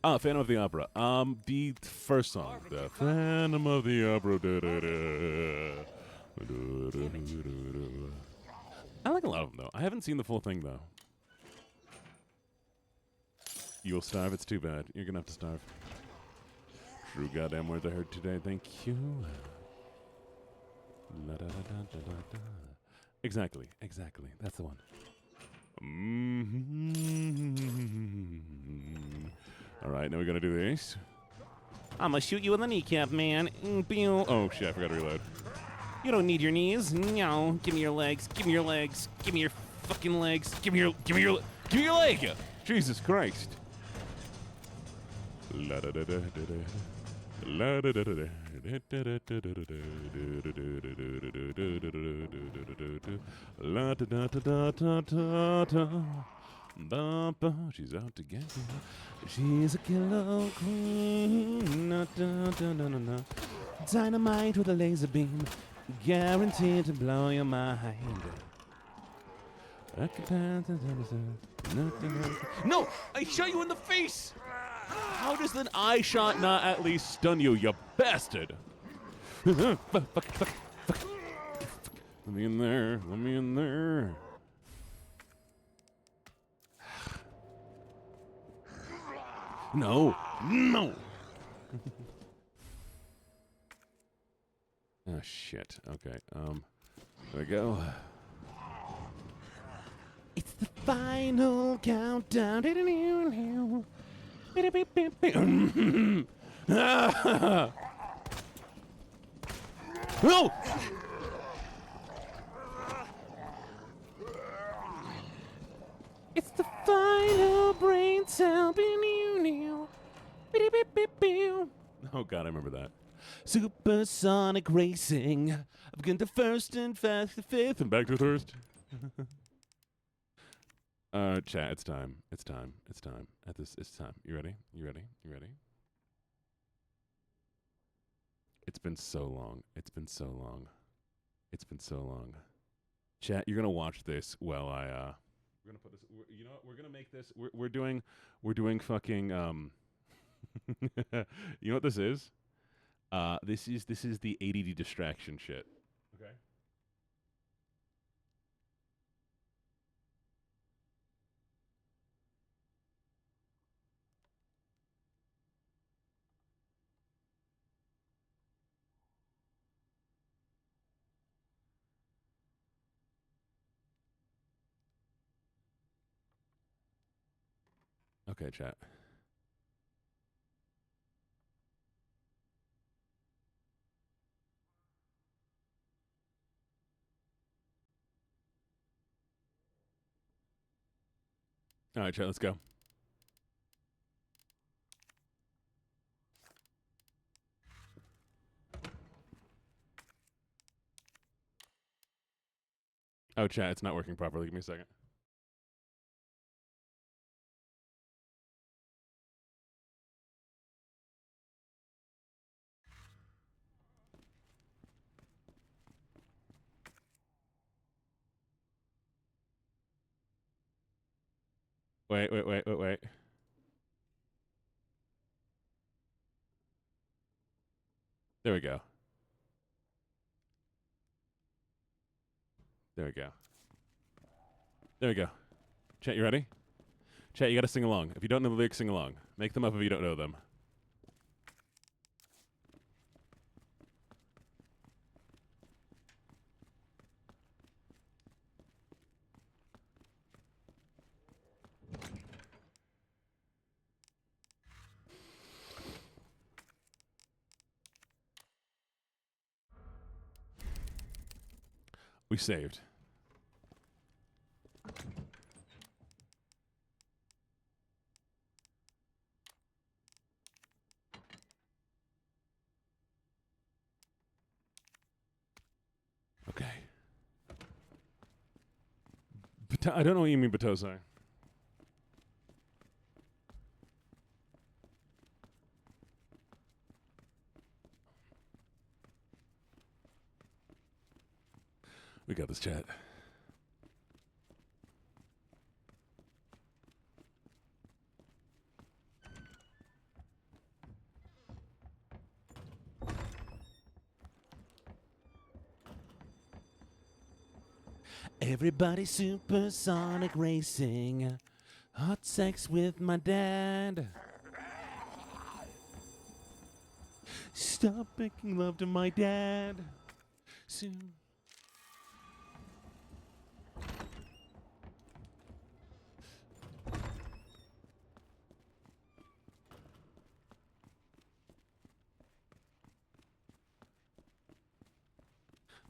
Phantom of the Opera. The first song. The Phantom of the Opera. I like a lot of them, though. I haven't seen the full thing, though. You'll starve. It's too bad. You're going to have to starve. True goddamn words I heard today. Thank you. Exactly. That's the one. All right, now we're going to do this. I'm going to shoot you in the kneecap, man. Oh, shit, I forgot to reload. You don't need your knees. No, give me your legs. Give me your legs. Give me your fucking legs. Give me your leg. Jesus Christ. La da da da da da. La da da da da. La da da da da da da. She's out to get you. She's a killer queen. Dynamite with a laser beam, guaranteed to blow your mind. No! I shot you in the face! How does an eye shot not at least stun you, you bastard? Fuck. Let me in there. No. Oh, shit. Okay, there we go. It's the final countdown. No! It's the final brain cell. Oh God, I remember that. Supersonic racing. I've gone to first and fast to fifth and back to first. Chat, it's time. It's time. It's time. It's time. You ready? You ready? You ready? It's been so long. It's been so long. It's been so long. Chat, you're gonna watch this while I we're gonna put this. You know what? We're gonna make this. We're doing fucking You know what this is? This is the ADD distraction shit. Okay. Okay, chat. All right, chat. Let's go. Oh, chat, it's not working properly. Give me a second. Wait. There we go. There we go. There we go. Chat, you ready? Chat, you gotta sing along. If you don't know the lyrics, sing along. Make them up if you don't know them. We saved. Okay. I don't know what you mean, Batosai. We got this, chat. Everybody supersonic racing. Hot sex with my dad. Stop making love to my dad. Soon.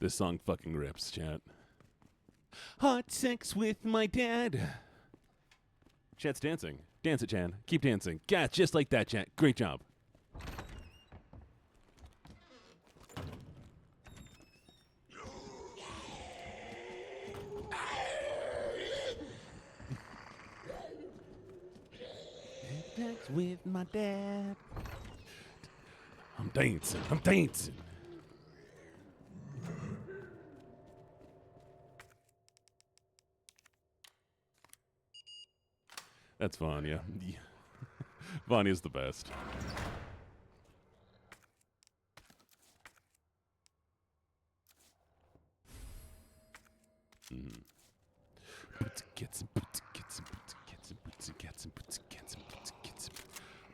This song fucking rips, chat. Hot sex with my dad. Chat's dancing. Dance it, Chan. Keep dancing. God, just like that, chat. Great job. Sex with my dad. I'm dancing. I'm dancing. That's Vanya. Vanya's the best.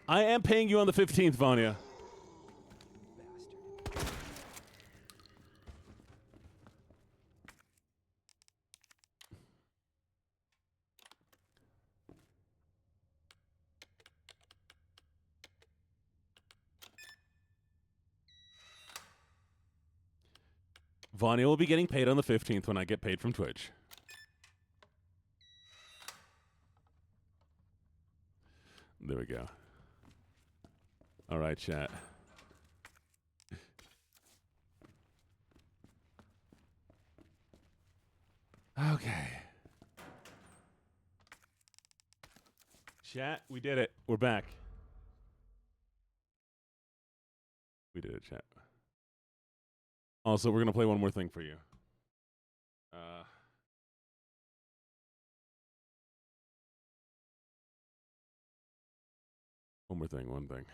I am paying you on the 15th, Vanya. Vanya will be getting paid on the 15th when I get paid from Twitch. There we go. All right, chat. Okay. Chat, we did it. We're back. We did it, chat. Also, we're going to play one more thing for you. One thing.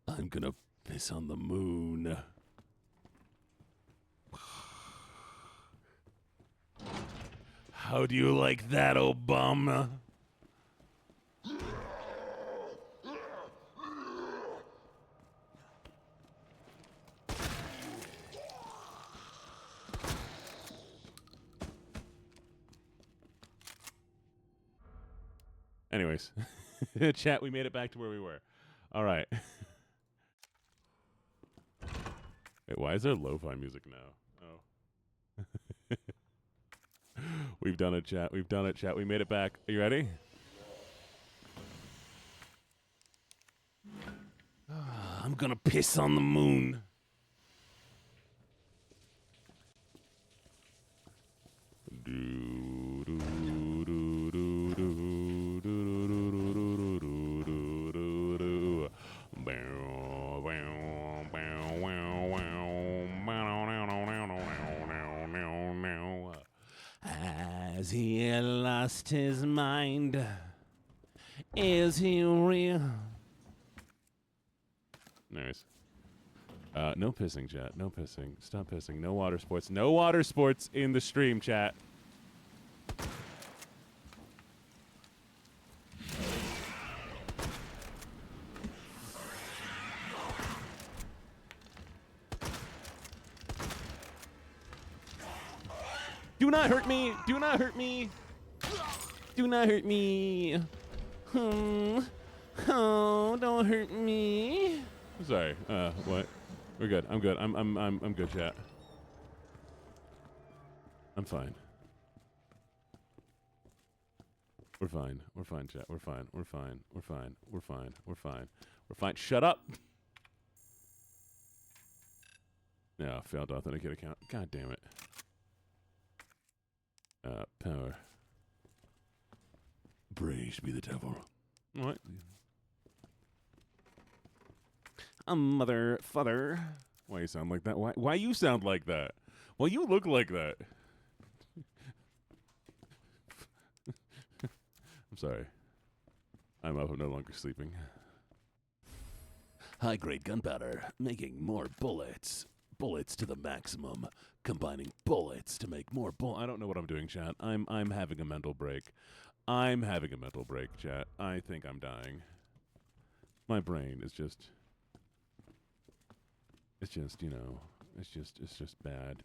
I'm gonna piss on the moon. How do you like that, Obama? Anyways, chat, we made it back to where we were. All right. Wait, why is there lo-fi music now? Oh. We've done it, chat. We've done it, chat. We made it back. Are you ready? I'm gonna piss on the moon. Has he lost his mind? Is he real? Nice. No pissing, chat. No pissing. Stop pissing. No water sports. No water sports in the stream, chat. Do not hurt me. Do not hurt me. Do not hurt me. Oh, don't hurt me. Sorry. What? We're good. I'm good. I'm good, chat. I'm fine. We're fine. We're fine, chat. We're fine. We're fine. We're fine. We're fine. We're fine. We're fine. Shut up. No, failed to authenticate account. God damn it. Power. Praise be the devil. What? Mother, father. Why you sound like that? Why you sound like that? Well, you look like that. I'm sorry. I'm up. I'm no longer sleeping. High-grade gunpowder, making more bullets. Bullets to the maximum. Combining bullets to make more bullets. I don't know what I'm doing, chat. I'm having a mental break. I'm having a mental break, chat. I think I'm dying. My brain is just... It's just, you know, it's just bad.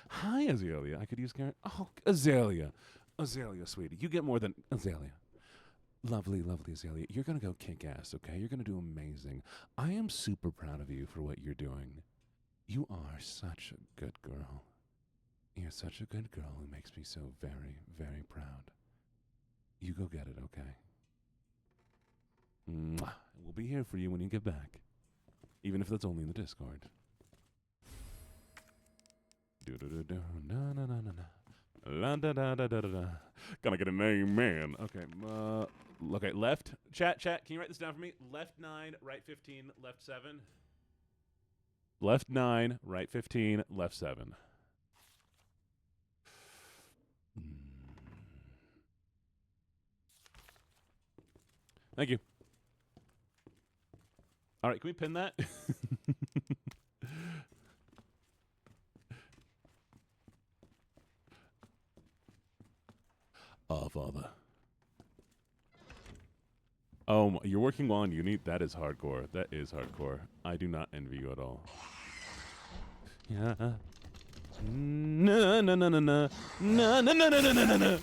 Hi, Azalea. I could use Karen. Oh, Azalea. Azalea, sweetie. You get more than Azalea. Lovely, lovely Azalea. You're going to go kick ass, okay? You're going to do amazing. I am super proud of you for what you're doing. You are such a good girl. You're such a good girl who makes me so very, very proud. You go get it, okay? Mwah. We'll be here for you when you get back. Even if that's only in the Discord. Gonna get an amen. Okay. Okay. Left. Chat. Can you write this down for me? Left 9, right 15, left 7. Left 9, right 15, left 7. Thank you. All right, can we pin that? Father. Oh, you're working on unit. That is hardcore. That is hardcore. I do not envy you at all. Yeah. No, no, no, no, no, no, no, no, no, no, no, no, no.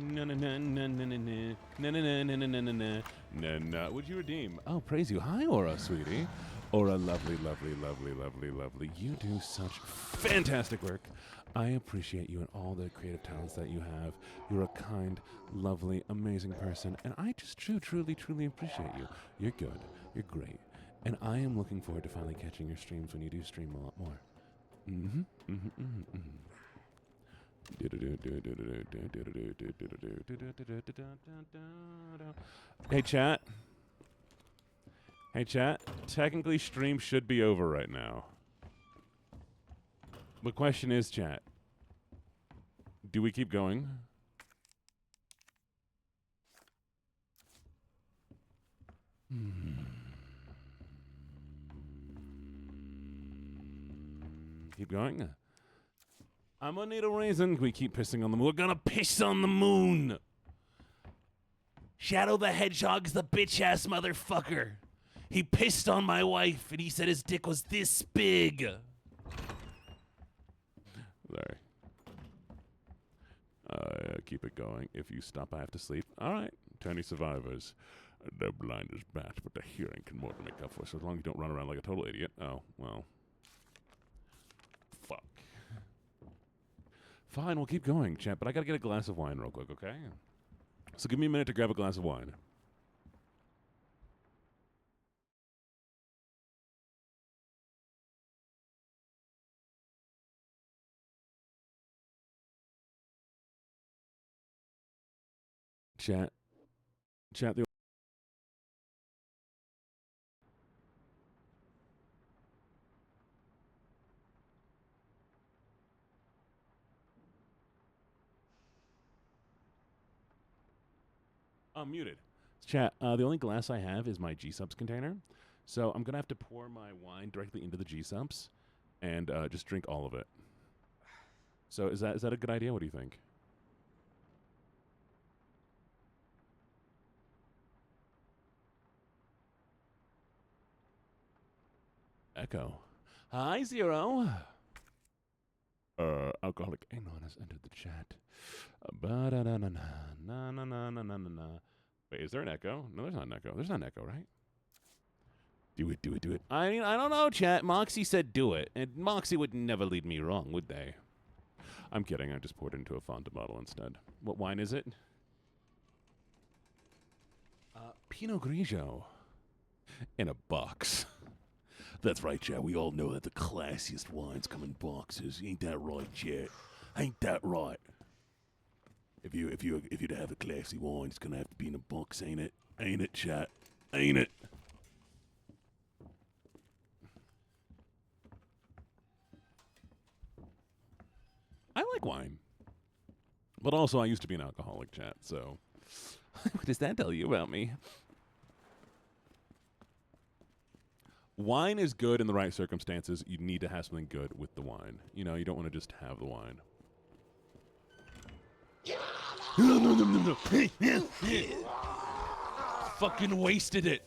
No, no, no, no, no, no, no, no, no, no, no, no, no, no, no, no. Would you redeem? Oh, praise you. Hi, Aura, sweetie. Aura, lovely, lovely, lovely, lovely, lovely. You do such fantastic work. I appreciate you and all the creative talents that you have. You're a kind, lovely, amazing person, and I just truly, truly appreciate you. You're good. You're great. And I am looking forward to finally catching your streams when you do stream a lot more. Hey, chat. Hey, chat. Technically, stream should be over right now. The question is, chat, do we keep going? Keep going? I'm gonna need a reason. We keep pissing on the moon. We're gonna piss on the moon. Shadow the Hedgehog's the bitch-ass motherfucker. He pissed on my wife, and he said his dick was this big. Sorry. Keep it going. If you stop, I have to sleep. All right. Tony survivors. They're blind as bats, but their hearing can more than make up for. So as long as you don't run around like a total idiot. Oh, well. Fuck. Fine, we'll keep going, chat, but I gotta get a glass of wine real quick, okay? So give me a minute to grab a glass of wine. Chat, the... I'm muted. Chat, the only glass I have is my G-Subs container. So I'm going to have to pour my wine directly into the G-Subs and just drink all of it. So is that a good idea? What do you think? Echo. Hi, Zero. Alcoholic Anon has entered the chat. Ba-da-da-na-na. Wait, is there an echo? No, there's not an echo. There's not an echo, right? Do it, do it, do it. I mean, I don't know, chat. Moxie said do it. And Moxie would never lead me wrong, would they? I'm kidding. I just poured it into a Fanta bottle instead. What wine is it? Pinot Grigio. In a box. That's right, chat. We all know that the classiest wines come in boxes. Ain't that right, chat? Ain't that right? If you to have a classy wine, it's gonna have to be in a box, ain't it? Ain't it, chat? Ain't it? I like wine, but also I used to be an alcoholic, chat. So, what does that tell you about me? Wine is good in the right circumstances. You need to have something good with the wine. You know, you don't want to just have the wine. No. Fucking wasted it.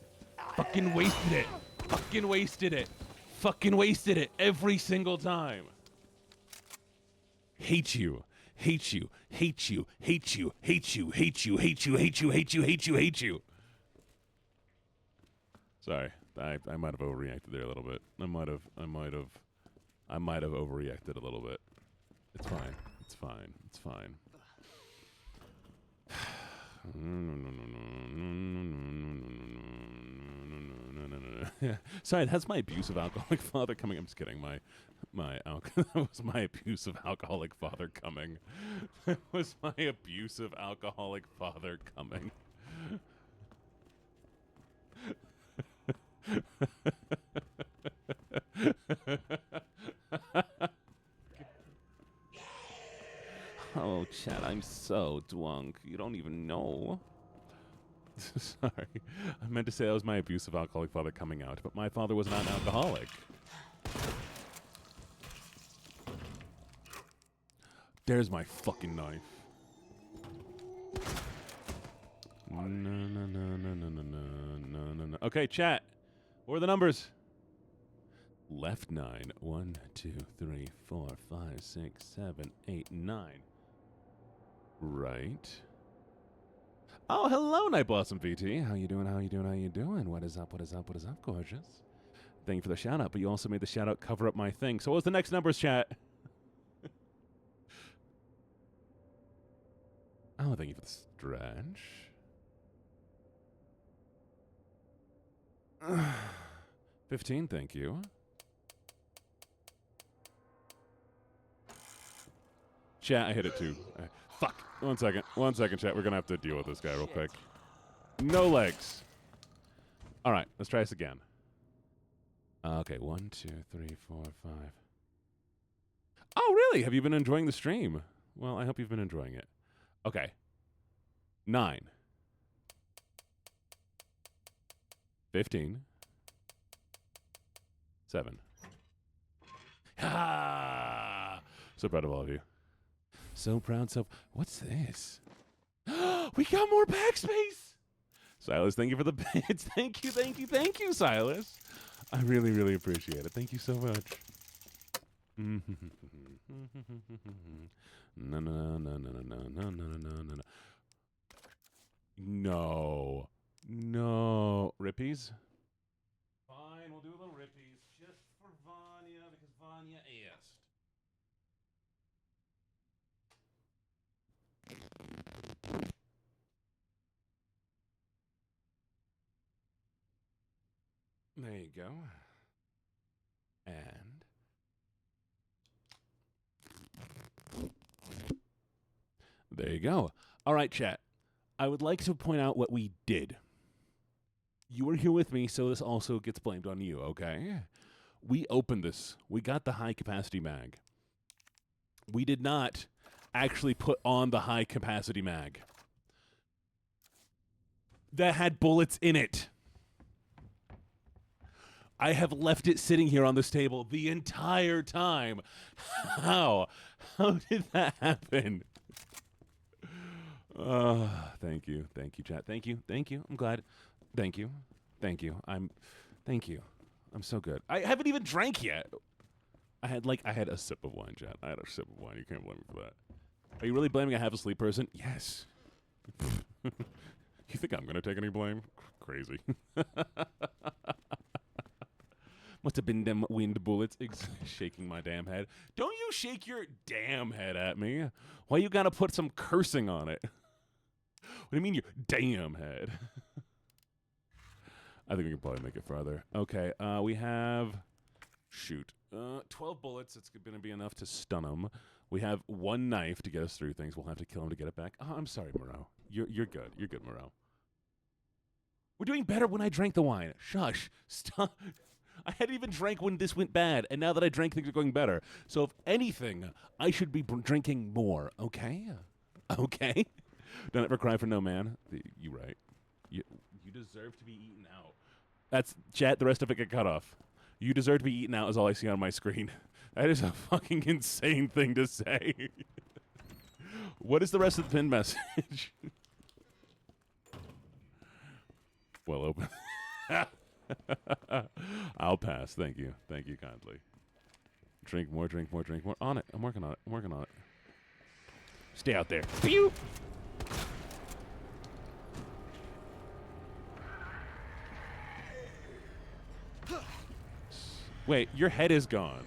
Fucking wasted it. Fucking wasted it. Fucking wasted it every single time. Hate you. Hate you. Hate you. Hate you. Hate you. Hate you. Hate you. Hate you. Hate you. Hate you. Hate you. Sorry. I might have overreacted there a little bit. I might have overreacted a little bit. It's fine. It's fine. It's fine. Sorry, that's my abusive alcoholic father coming. I'm just kidding. That was my abusive alcoholic father coming. That was my abusive alcoholic father coming. Oh, Chad, I'm so drunk. You don't even know. Sorry. I meant to say that was my abusive alcoholic father coming out, but my father was not an alcoholic. There's my fucking knife. No, no, no, no, no, no, no, no, no. Okay, chat. What are the numbers? Left 9. 1, 2, 3, 4, 5, 6, 7, 8, 9. Right. Oh, hello, Night Blossom VT. How you doing? How you doing? How you doing? What is up? What is up? What is up, gorgeous? Thank you for the shout out, but you also made the shout out cover up my thing. So what's the next numbers, chat? Oh, thank you for the stretch. 15, thank you. Chat, I hit it too. Fuck. 1 second. 1 second, chat. We're going to have to deal with this guy real quick. No legs. All right, let's try this again. Okay, 1, 2, 3, 4, 5. Oh, really? Have you been enjoying the stream? Well, I hope you've been enjoying it. Okay. 9. 15. 7. Ha! So proud of all of you. So proud. So, what's this? We got more backspace. Silas, thank you for the bits. Thank you, thank you, thank you, Silas. I really, really appreciate it. Thank you so much. No, no, no, no, no, no, no, no, no, no, no. No. No. Rippies? Fine, we'll do a little rippies. Just for Vanya, because Vanya asked. There you go. And there you go. All right, chat. I would like to point out what we did. You were here with me, so this also gets blamed on you, okay? We opened this. We got the high-capacity mag. We did not actually put on the high-capacity mag. That had bullets in it. I have left it sitting here on this table the entire time. How? How did that happen? Thank you. Thank you, chat. Thank you. Thank you. I'm glad. Thank you. Thank you. Thank you. I'm so good. I haven't even drank yet. I had a sip of wine, chat. I had a sip of wine. You can't blame me for that. Are you really blaming a half-asleep person? Yes. You think I'm going to take any blame? Crazy. Must have been them wind bullets shaking my damn head. Don't you shake your damn head at me. Why you gotta put some cursing on it? What do you mean your damn head? I think we can probably make it farther. Okay, we have... Shoot. 12 bullets. It's going to be enough to stun him. We have 1 knife to get us through things. We'll have to kill him to get it back. Oh, I'm sorry, Moreau. You're good. You're good, Moreau. We're doing better when I drank the wine. Shush. Stop. I hadn't even drank when this went bad, and now that I drank, things are going better. So if anything, I should be drinking more, okay? Okay? Don't ever cry for no man. You right. You deserve to be eaten out. That's, chat, the rest of it get cut off. You deserve to be eaten out is all I see on my screen. That is a fucking insane thing to say. What is the rest of the pin message? Well open. I'll pass. Thank you. Thank you kindly. Drink more, drink more, drink more. On it. I'm working on it. I'm working on it. Stay out there. Pew! Wait, your head is gone.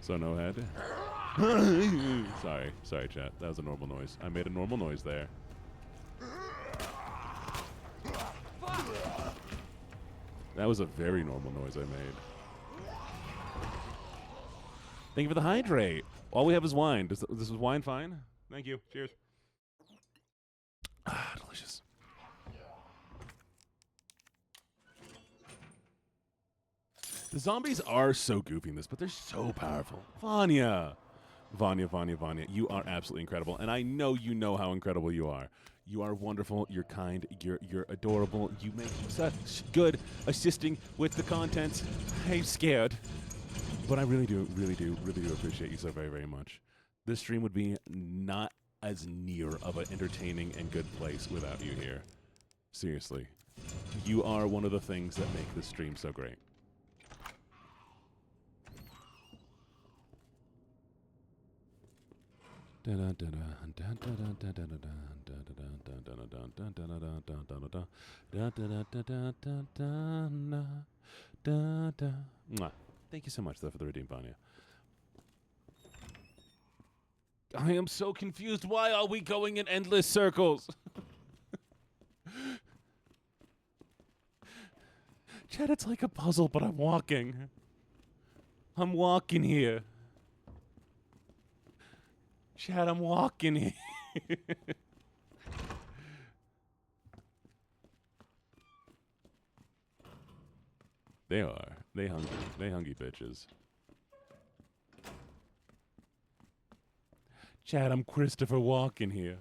So no head? Sorry. Sorry, chat. That was a normal noise. I made a normal noise there. That was a very normal noise I made. Thank you for the hydrate. All we have is wine. This is wine fine? Thank you. Cheers. Ah, delicious. The zombies are so goofy in this, but they're so powerful. Vanya, you are absolutely incredible, and I know you know how incredible you are. You are wonderful. You're kind. You're adorable. You make such good assisting with the content. I'm scared, but I really do appreciate you so very, very much. This stream would be not as near of an entertaining and good place without you here. Seriously, you are one of the things that make this stream so great. Mwah. Thank you so much, though, for the redeem, Vanya. I am so confused. Why are we going in endless circles? Chad, it's like a puzzle, but I'm walking. I'm walking here. Chad, I'm walking here. They are. They hungry. They hungry bitches. Chad, I'm Christopher Walken here.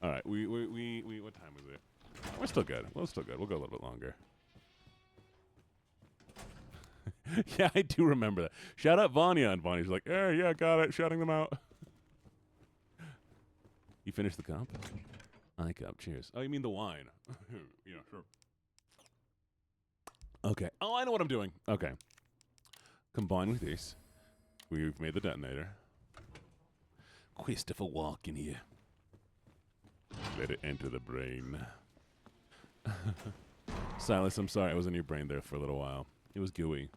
All right, we what time is it? We're still good. We're still good. We'll go a little bit longer. Yeah, I do remember that. Shout out Vanya, and Vanya's like, yeah, got it. Shouting them out. You finished the cup? I cup. Cheers. Oh, you mean the wine? Yeah, sure. Okay. Oh, I know what I'm doing. Okay. Combined with this, we've made the detonator. Christopher Walken here. Let it enter the brain. Silas, I'm sorry I was in your brain there for a little while. It was gooey.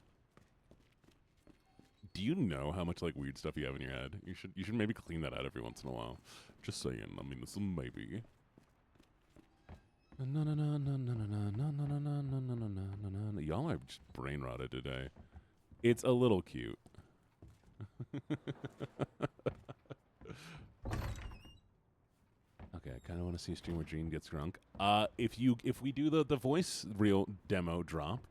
Do you know how much like weird stuff you have in your head? You should maybe clean that out every once in a while. Just saying. I mean, this is maybe. Y'all are just brain rotted today. It's a little cute. Okay, I kind of want to see a stream where Gene gets drunk. If we do the voice reel demo drop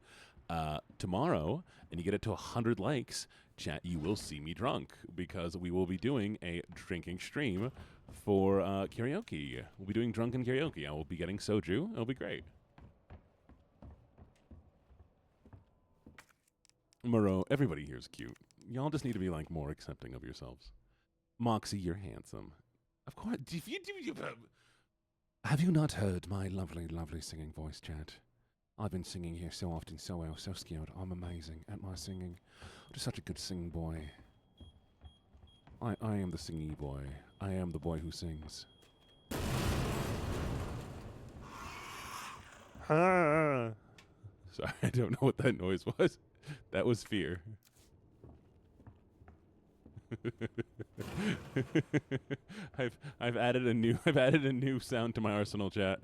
tomorrow, and you get it to 100 likes, chat, you will see me drunk because we will be doing a drinking stream for karaoke. We'll be doing drunken karaoke. I will be getting soju. It'll be great. Moreau, everybody here is cute. Y'all just need to be like more accepting of yourselves. Moxie, you're handsome. Of course. Have you not heard my lovely, lovely singing voice, Chad? I've been singing here so often, so well, so skilled. I'm amazing at my singing. I'm just such a good singing boy. I am the singy boy. I am the boy who sings. Sorry, I don't know what that noise was. That was fear. I've added a new sound to my arsenal, chat.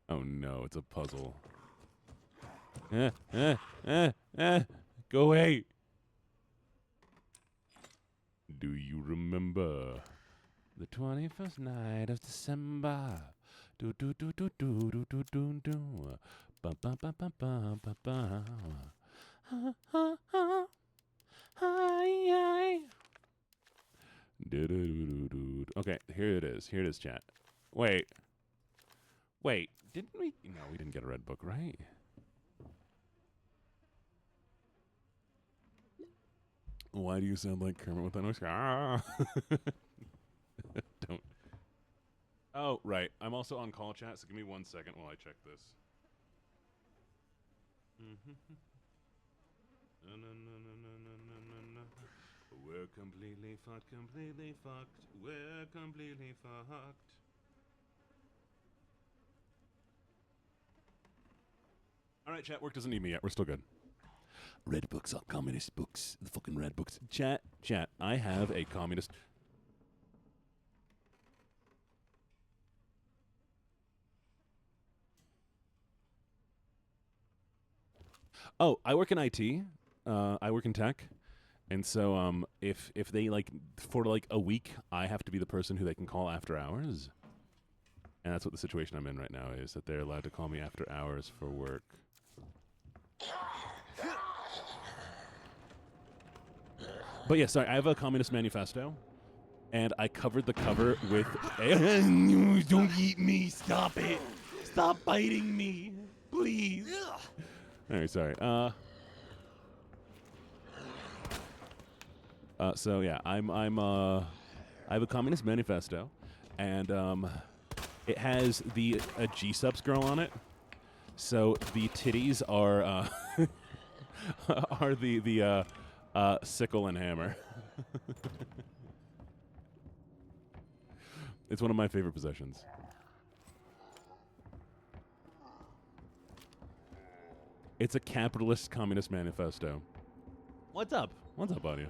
Oh no, it's a puzzle. Go away. Do you remember the 21st night of December? Do do do do do do do do do. Ba ba ba ba ba ba ba. Ha ha ha. Hi hi. Do do do do. Okay, here it is. Here it is, chat. Wait. Didn't we? No, we didn't get a red book, right? Why do you sound like Kermit with that noise? Ah. Don't. Oh, right. I'm also on call chat, so give me 1 second while I check this. We're completely fucked, completely fucked. We're completely fucked. All right, chat, work doesn't need me yet. We're still good. Red books are communist books. The fucking red books. Chat, I have a communist... Oh, I work in IT. I work in tech. And so if they, like, for, like, a week, I have to be the person who they can call after hours. And that's what the situation I'm in right now is, that they're allowed to call me after hours for work. But yeah, sorry, I have a Communist Manifesto, and I covered the cover with don't eat me, stop it. Stop biting me, please. All right, sorry. So yeah, I have a Communist Manifesto, and it has the a G-Subs girl on it. So the titties are are the sickle and hammer. It's one of my favorite possessions. It's a capitalist Communist Manifesto. What's up? What's up, audio?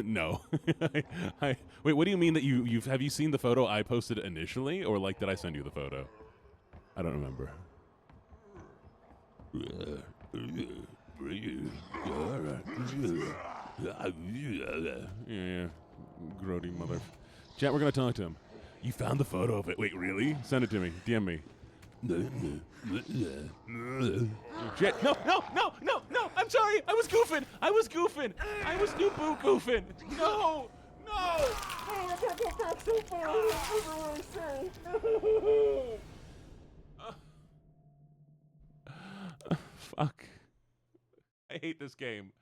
No. Wait, what do you mean that have you seen the photo I posted initially, or like did I send you the photo? I don't remember. Yeah. Grody mother. Chat, we're gonna talk to him. You found the photo of it. Wait, really? Send it to me. DM me. Shit. No. I'm sorry. I was goofing. I was new boo goofing. No. Oh, I gotta go back so far. I Fuck. I hate this game.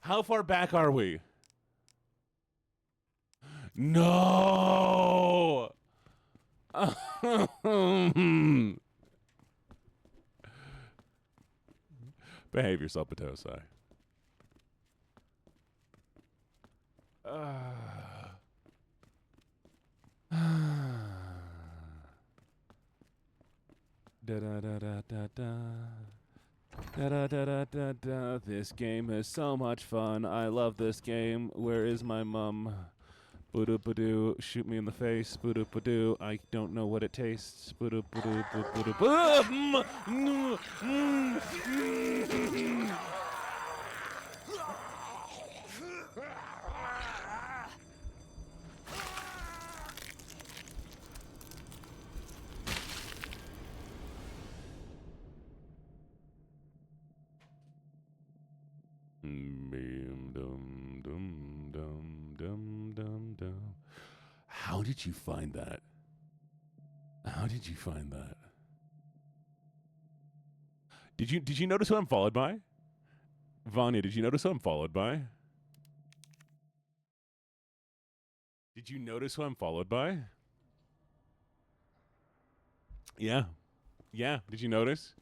How far back are we? No. Behave yourself, Patosai. This game is so much fun. I love this game. Where is my mum? Boo-doo-ba-doo, shoot me in the face. Boo-doo-ba-doo, I don't know what it tastes. Boo-doo-ba-doo-ba-doo-ba. How did you find that? Did you notice who I'm followed by? Vanya, did you notice who I'm followed by? Did you notice who I'm followed by? Yeah. Did you notice?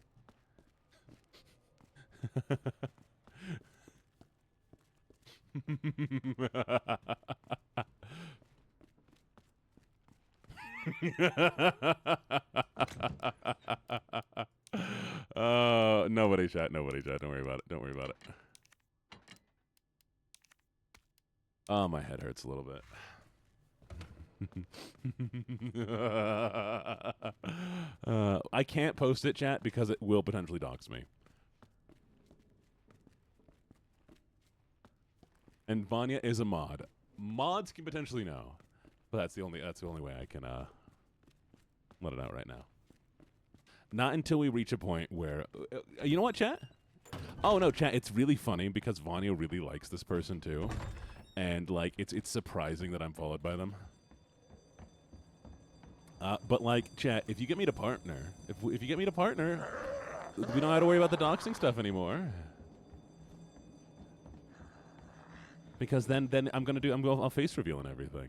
Nobody chat. Don't worry about it. Oh, my head hurts a little bit. I can't post it, chat, because it will potentially dox me. And Vanya is a mod. Mods can potentially know, but that's the only way I can let it out right now. Not until we reach a point where you know what, chat? Oh no, chat. It's really funny because Vanya really likes this person too, and like it's surprising that I'm followed by them. But like, chat, if you get me to partner, if you get me to partner, we don't have to worry about the doxing stuff anymore. Because then I'll face reveal and everything.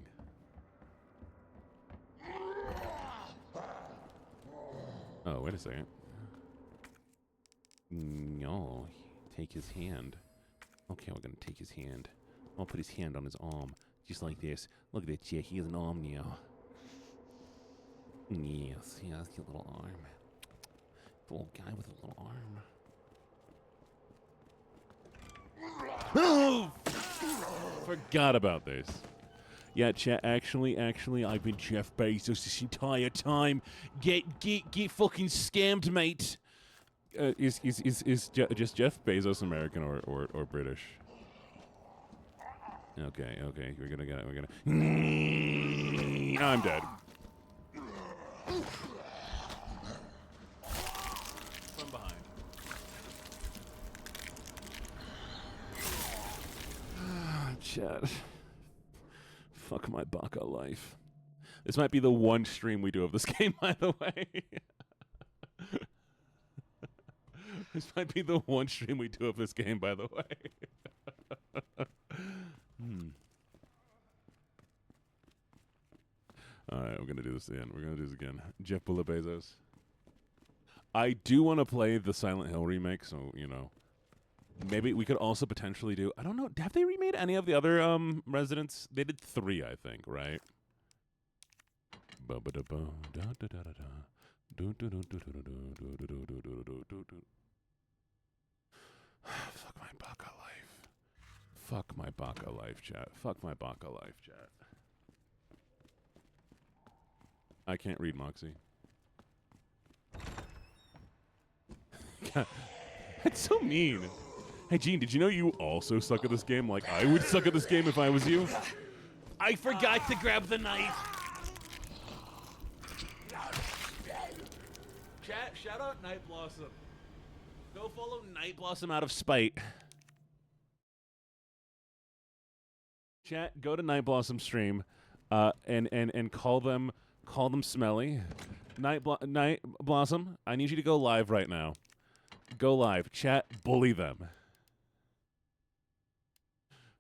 Oh, wait a second. No, take his hand. Okay, we're gonna take his hand. I'll put his hand on his arm, just like this. Look at that, yeah, he has an arm now. Yes, he has a little arm. The little guy with a little arm. Oh! Forgot about this. Yeah, chat. Actually, I've been Jeff Bezos this entire time. Get fucking scammed, mate. just Jeff Bezos American or British? Okay, we're gonna get it. We're gonna. I'm dead. From behind. Chat. Fuck my baka life. This might be the one stream we do of this game, by the way. This might be the one stream we do of this game, by the way. All right, we're going to do this again. We're going to do this again. Jeff Bullet Bezos. I do want to play the Silent Hill remake, so, you know. Maybe we could also potentially do... I don't know. Have they remade any of the other Residents? They did 3, I think, right? Fuck my baka life. Fuck my baka life, chat. Fuck my baka life, chat. I can't read Moxie. God, that's so mean. Hey, Gene, did you know you also suck at this game? Like, I would suck at this game if I was you. I forgot to grab the knife. Chat, shout out Night Blossom. Go follow Night Blossom out of spite. Chat, go to Night Blossom stream, and call them smelly. Night Blossom, I need you to go live right now. Go live. Chat, bully them.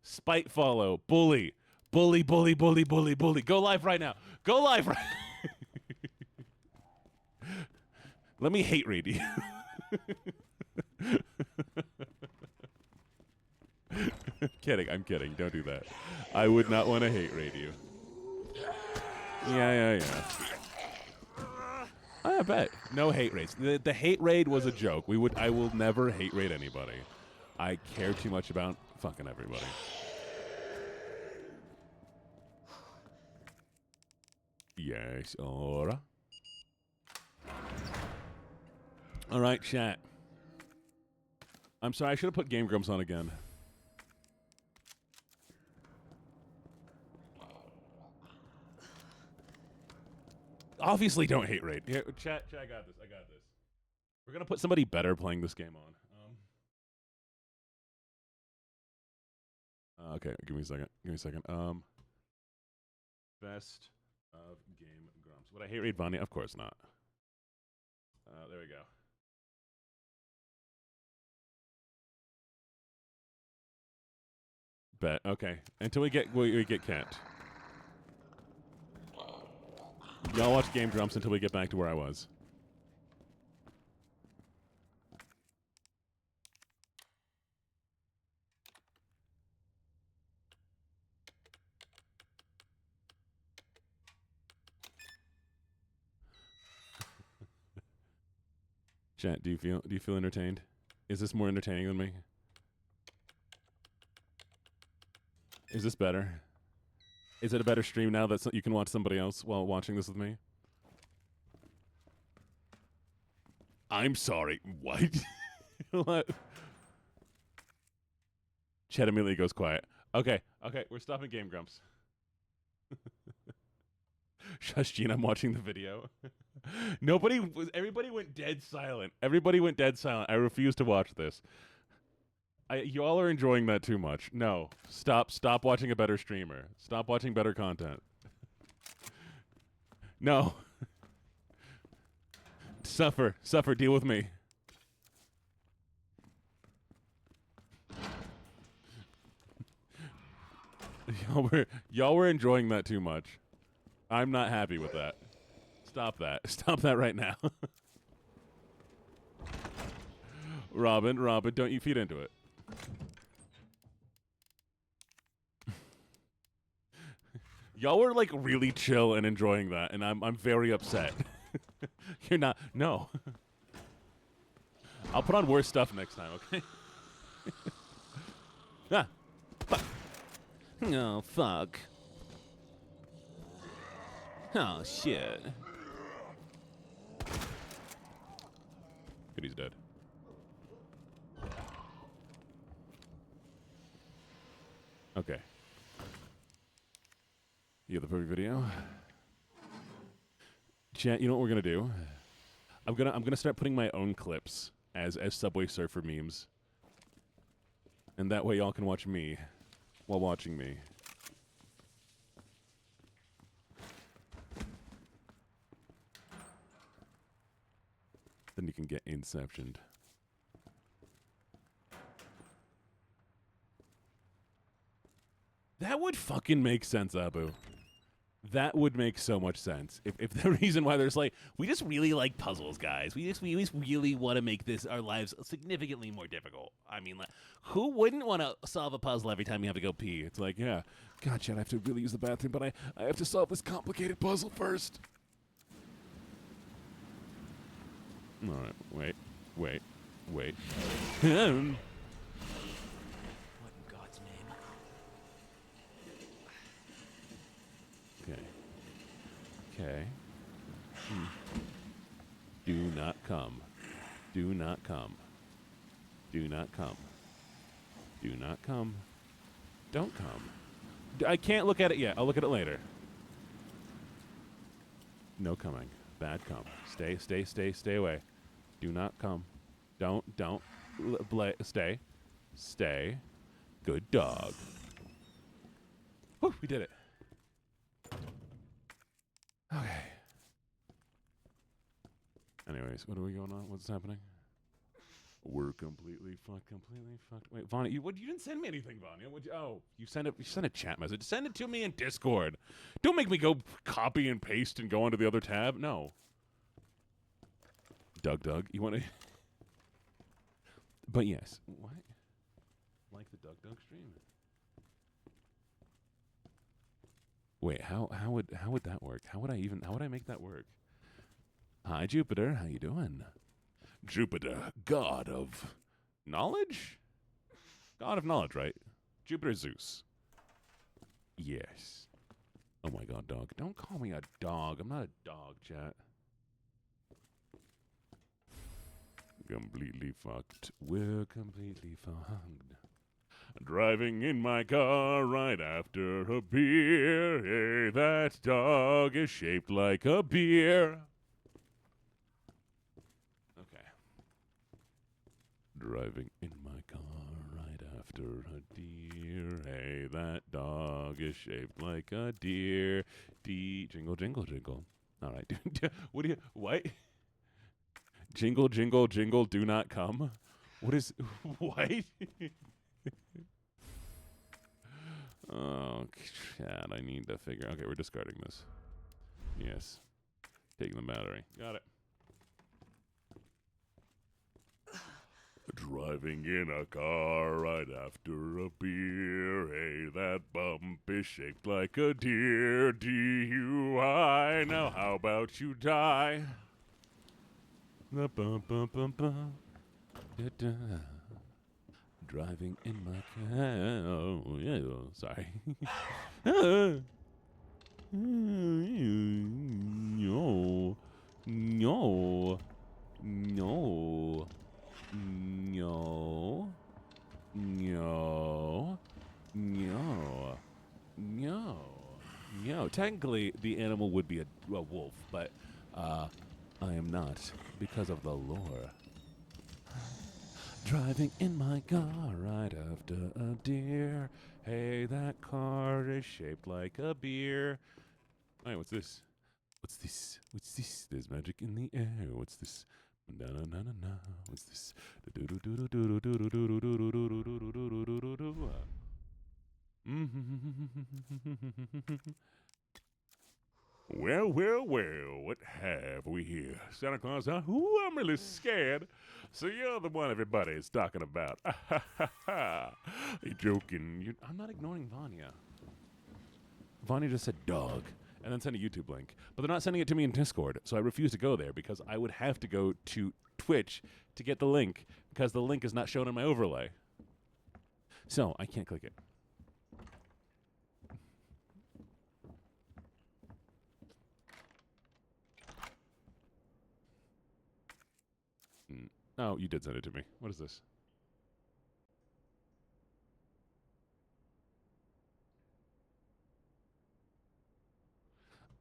Spite follow. Bully. Bully. Go live right now. Go live right Let me hate raid you. I'm kidding. Don't do that. I would not want to hate raid you. Yeah. I bet. No hate raids. The hate raid was a joke. I will never hate raid anybody. I care too much about fucking everybody. Yes, ora. All right, chat. I'm sorry, I should have put Game Grumps on again. Obviously, don't hate raid. Here, chat, I got this. We're gonna put somebody better playing this game on. Okay, give me a second. Best of Game Grumps. Would I hate raid Bonnie? Of course not. There we go. Bet. Okay. Until we get Kent. Y'all watch Game Grumps until we get back to where I was. Chat, do you feel entertained? Is this more entertaining than me? Is this better? Is it a better stream now that you can watch somebody else while watching this with me? I'm sorry. What? What? Chat immediately goes quiet. Okay, we're stopping Game Grumps. Shush, Gene, I'm watching the video. Everybody went dead silent. I refuse to watch this. You all are enjoying that too much. No, stop watching a better streamer. Stop watching better content. No. Suffer, deal with me. Y'all were enjoying that too much. I'm not happy with that. Stop that right now. Robin, don't you feed into it. Y'all were like really chill and enjoying that, and I'm very upset. You're not. No. I'll put on worse stuff next time, okay? Fuck. Oh, fuck. Oh, shit. Good, he's dead. Okay. You have the perfect video. Chat, you know what we're gonna do? I'm gonna start putting my own clips as Subway Surfer memes. And that way y'all can watch me while watching me. Then you can get inceptioned. That would fucking make sense, Abu. That would make so much sense. If the reason why there's like, we just really like puzzles, guys. We just really want to make our lives significantly more difficult. I mean, like, who wouldn't want to solve a puzzle every time you have to go pee? It's like, yeah, God, Chad, I have to really use the bathroom, but I have to solve this complicated puzzle first. All right, wait. What in God's name? Okay. Do not come. Do not come. Do not come. Do not come. Don't come. I can't look at it yet. I'll look at it later. No coming. Bad come. Stay away. Do not come. Don't. Stay. Stay. Good dog. Whew, we did it. Okay. Anyways, what are we going on? What's happening? We're completely fucked. Wait, Vanya, you didn't send me anything, Vanya. You sent a chat message. Send it to me in Discord. Don't make me go copy and paste and go onto the other tab. No. Doug, you want to? But yes. What? Like the Doug stream? Wait, how would that work? How would I make that work? Hi, Jupiter. How you doing? Jupiter, god of knowledge? God of knowledge, right? Jupiter Zeus. Yes. Oh my god, dog. Don't call me a dog. I'm not a dog, chat. Completely fucked. We're completely fucked. Driving in my car right after a beer. Hey, that dog is shaped like a beer. Okay. Driving in my car right after a deer. Hey, that dog is shaped like a deer. Jingle, jingle, jingle. All right. What? Jingle, jingle, jingle, do not come. What? Oh, Chad, I need to figure. Okay, we're discarding this. Yes. Taking the battery. Got it. Driving in a car right after a beer. Hey, that bump is shaped like a deer. DUI. Now how about you die? The bum bum bum bum. Da-da. Driving in my car. Oh, yeah. Sorry. No. No. No. No. No. No. No. Technically, the animal would be a wolf, but I am not because of the lore. Driving in my car right after a deer. Hey, that car is shaped like a beer. Hey, what's this? What's this? What's this? There's magic in the air. What's this? Na na na na na. What's this? Well, what have we here? Santa Claus, huh? Ooh, I'm really scared. So you're the one everybody's talking about. You joking? I'm not ignoring Vanya. Vanya just said dog and then sent a YouTube link. But they're not sending it to me in Discord, so I refuse to go there because I would have to go to Twitch to get the link because the link is not shown in my overlay. So I can't click it. Oh, you did send it to me. What is this?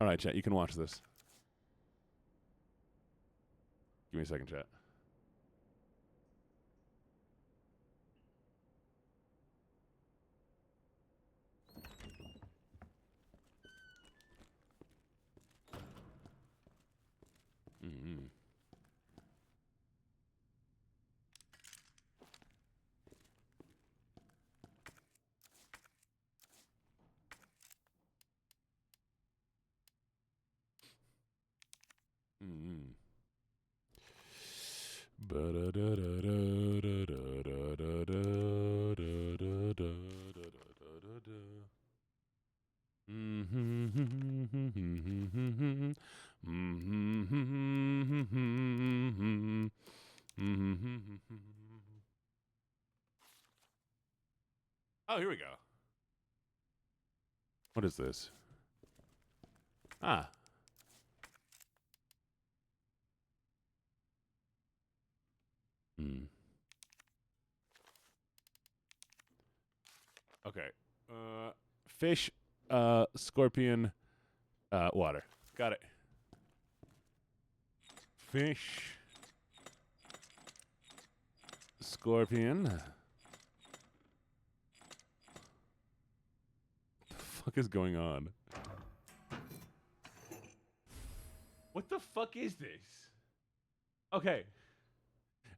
All right, chat. You can watch this. Give me a second, chat. Mm-hmm. Mm-hmm. Oh, here we go. What is this? Ah. Hmm. Okay. Fish, scorpion, water. Got it. Fish, scorpion. The fuck is going on? What the fuck is this? Okay.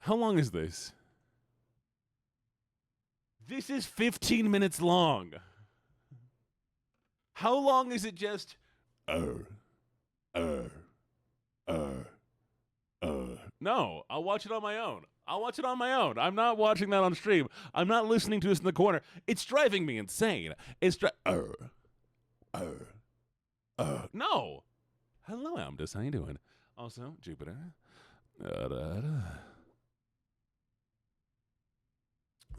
How long is this? This is 15 minutes long. How long is it just? No, I'll watch it on my own. I'll watch it on my own. I'm not watching that on stream. I'm not listening to this in the corner. It's driving me insane. It's no. Hello, Amdus. How you doing? Also, Jupiter.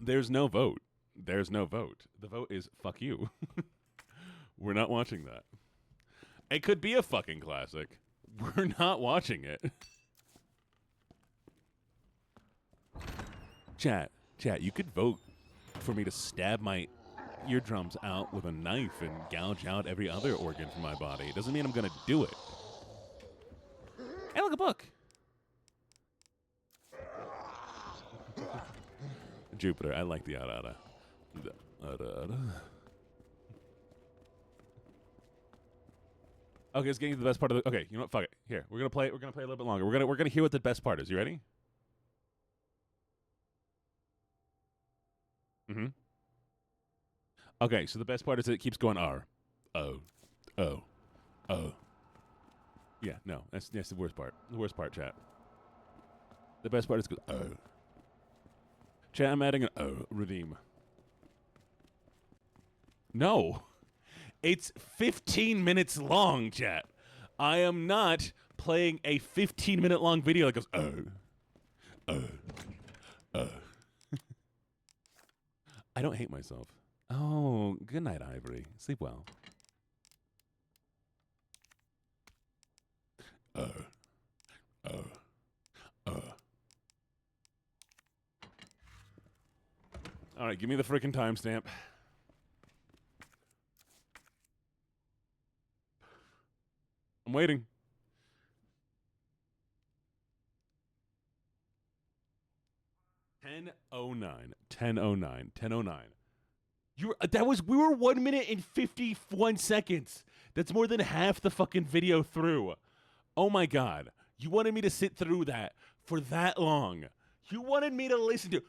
There's no vote. There's no vote. The vote is fuck you. We're not watching that. It could be a fucking classic. We're not watching it. Chat, you could vote for me to stab my eardrums out with a knife and gouge out every other organ from my body. It doesn't mean I'm gonna do it. Hey, look, a book. Jupiter, I like the arada. Okay, it's getting to the best part of the. Okay, you know what? Fuck it. Here, we're gonna play. We're gonna play a little bit longer. We're gonna hear what the best part is. You ready? Mm-hmm. Okay, so the best part is that it keeps going R. Oh. Yeah, no, that's the worst part. The worst part, chat. The best part is good. Oh. Chat, I'm adding an redeem. No. It's 15 minutes long, chat. I am not playing a 15-minute long video that goes, I don't hate myself. Oh, good night, Ivory. Sleep well. All right, give me the freaking timestamp. I'm waiting. Ten oh nine. We were 1 minute and 51 seconds. That's more than half the fucking video through. Oh my god. You wanted me to sit through that for that long. You wanted me to listen to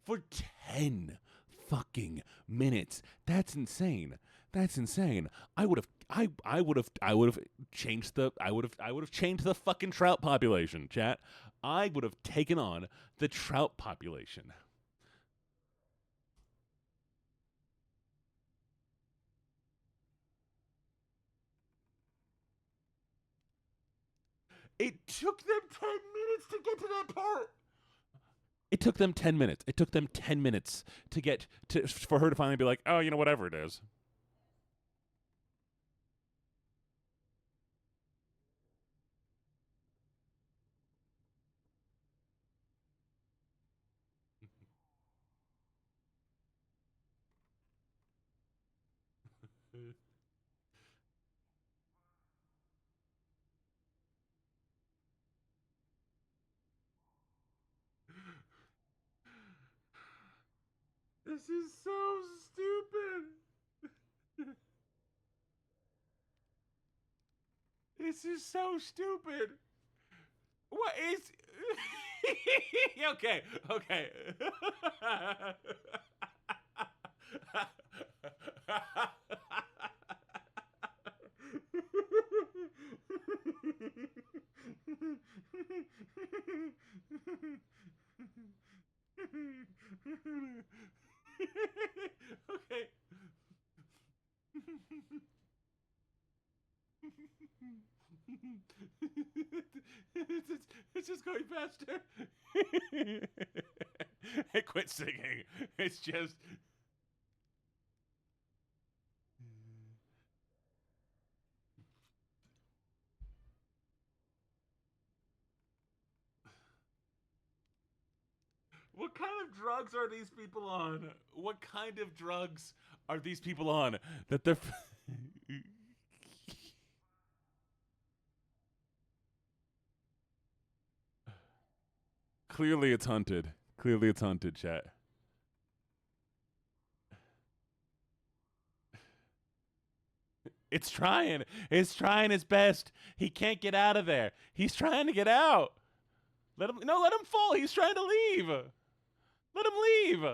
for 10 fucking minutes. That's insane. I would have changed the fucking trout population, chat. I would have taken on the trout population. It took them 10 minutes to get to that part. It took them 10 minutes. It took them 10 minutes to get for her to finally be like, oh, you know, whatever it is. This is so stupid. This is so stupid. What is? Okay, okay. Okay. it's just going faster. Hey, quit singing. It's just. What kind of drugs are these people on? What kind of drugs are these people on that they're. Clearly it's hunted. Clearly it's hunted, chat. It's trying. It's trying its best. He can't get out of there. He's trying to get out. Let him fall. He's trying to leave. Let him leave.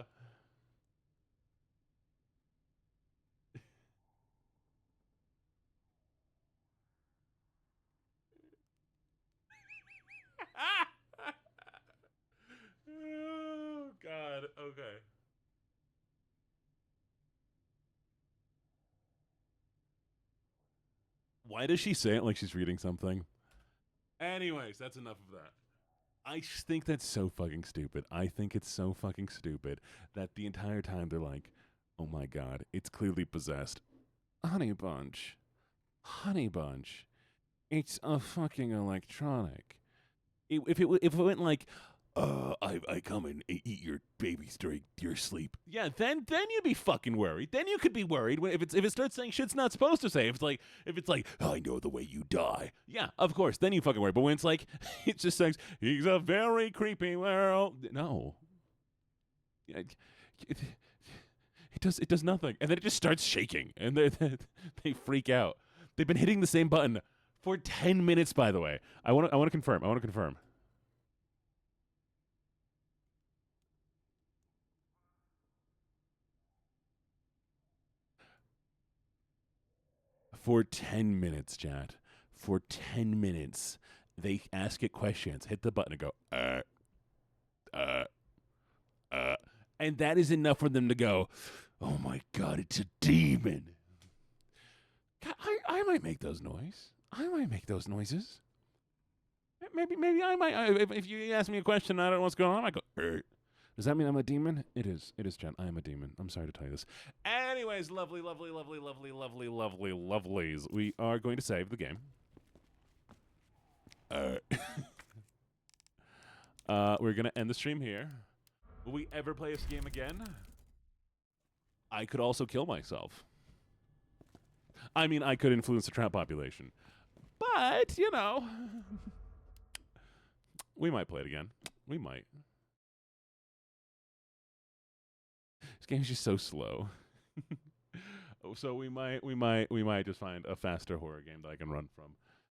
Oh God. Okay. Why does she say it like she's reading something? Anyways, that's enough of that. I just think that's so fucking stupid. I think it's so fucking stupid that the entire time they're like, oh my God, it's clearly possessed. Honey Bunch. Honey Bunch. It's a fucking electronic. If it went like, I come and eat your babies during your sleep. Yeah, then you'd be fucking worried. Then you could be worried if it starts saying shit's not supposed to say. If it's like I know the way you die. Yeah, of course. Then you fucking worry. But when it's like it just says he's a very creepy world. No. It does nothing, and then it just starts shaking, and they freak out. They've been hitting the same button for 10 minutes. By the way, I want to confirm. For 10 minutes, chat. For 10 minutes, they ask it questions, hit the button, and go, and that is enough for them to go, oh my God, it's a demon. God, I might make those noises. Maybe I might. If you ask me a question, I don't know what's going on, I might go, Does that mean I'm a demon? It is, Jen. I am a demon. I'm sorry to tell you this. Anyways, lovely, lovelies. We are going to save the game. We're going to end the stream here. Will we ever play this game again? I could also kill myself. I mean, I could influence the trap population. But, we might play it again. We might. This game's just so slow. So we might just find a faster horror game that I can run from,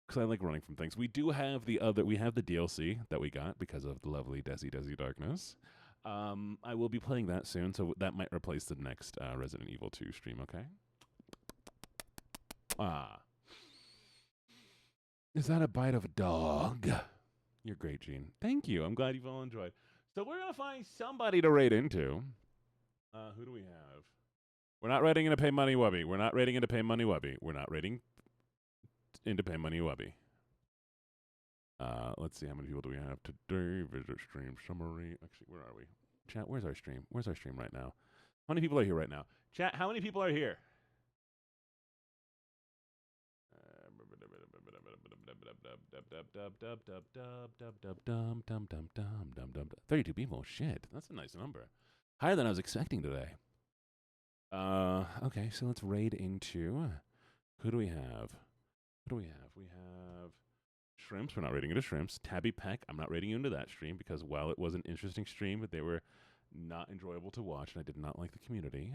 because I like running from things. We do have the DLC that we got because of the lovely Desi Darkness. I will be playing that soon, so that might replace the next Resident Evil 2 stream. Okay. Is that a bite of a dog? You're great, Gene. Thank you. I'm glad you've all enjoyed. So we're gonna find somebody to raid into. Who do we have? We're not raiding into Pay Money Wubby. We're not raiding into Pay Money Wubby. Let's see, how many people do we have today? Visit stream summary. Actually, where are we? Chat, where's our stream? Where's our stream right now? How many people are here right now? Chat, how many people are here? 32 people. Shit, that's a nice number. Higher than I was expecting today. Okay, so let's raid into. Who do we have? We have Shrimps. We're not raiding into Shrimps. Tabby Peck. I'm not raiding into that stream because while it was an interesting stream, but they were not enjoyable to watch, and I did not like the community.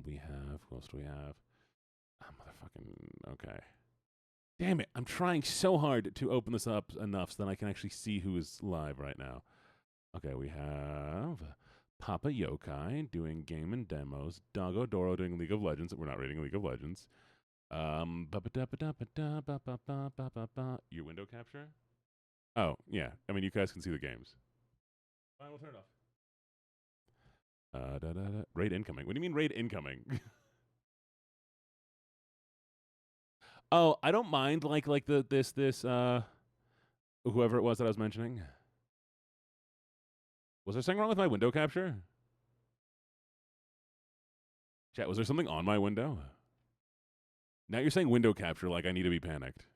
We have. Who else do we have? Motherfucking. Okay. Damn it! I'm trying so hard to open this up enough so that I can actually see who is live right now. Okay, we have Papa Yokai doing game and demos. Doggo Doro doing League of Legends. We're not raiding League of Legends. Your window capture? Oh, yeah. I mean, you guys can see the games. Fine, we'll turn it off. Raid incoming. What do you mean raid incoming? Oh, I don't mind like this whoever it was that I was mentioning. Was there something wrong with my window capture? Chat, was there something on my window? Now you're saying window capture like I need to be panicked.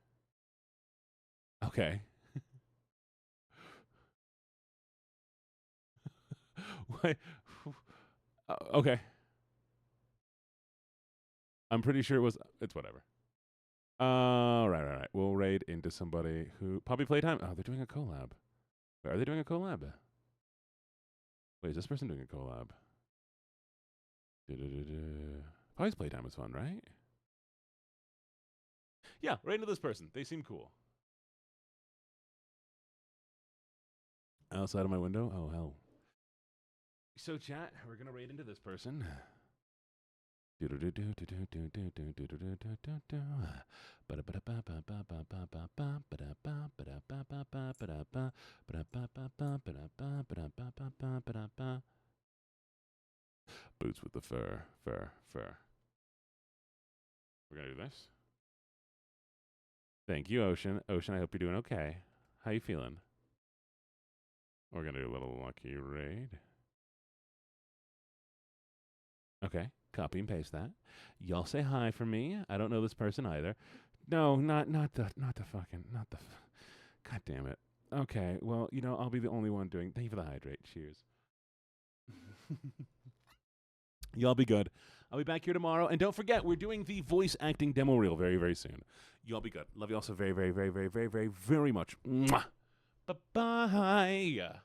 Okay. Why? Okay. I'm pretty sure it was. It's whatever. Right. We'll raid into somebody who Poppy Playtime. Oh, they're doing a collab. Wait, are they doing a collab? Wait, is this person doing a collab? Poppy's Playtime is fun, right? Yeah, right into this person. They seem cool. Outside of my window? Oh, hell. So, chat, we're going to raid into this person. Boots with the fur. We're going to do this. Thank you, Ocean. Ocean, I hope you're doing okay. How you feeling? We're going to do a little lucky raid. Okay, copy and paste that. Y'all say hi for me. I don't know this person either. No, not the fucking. God damn it. Okay, well, I'll be the only one doing. Thank you for the hydrate. Cheers. Y'all be good. I'll be back here tomorrow. And don't forget, we're doing the voice acting demo reel very, very soon. Y'all be good. Love you all so very, very, very, very, very, very, very much. Mwah. Bye-bye.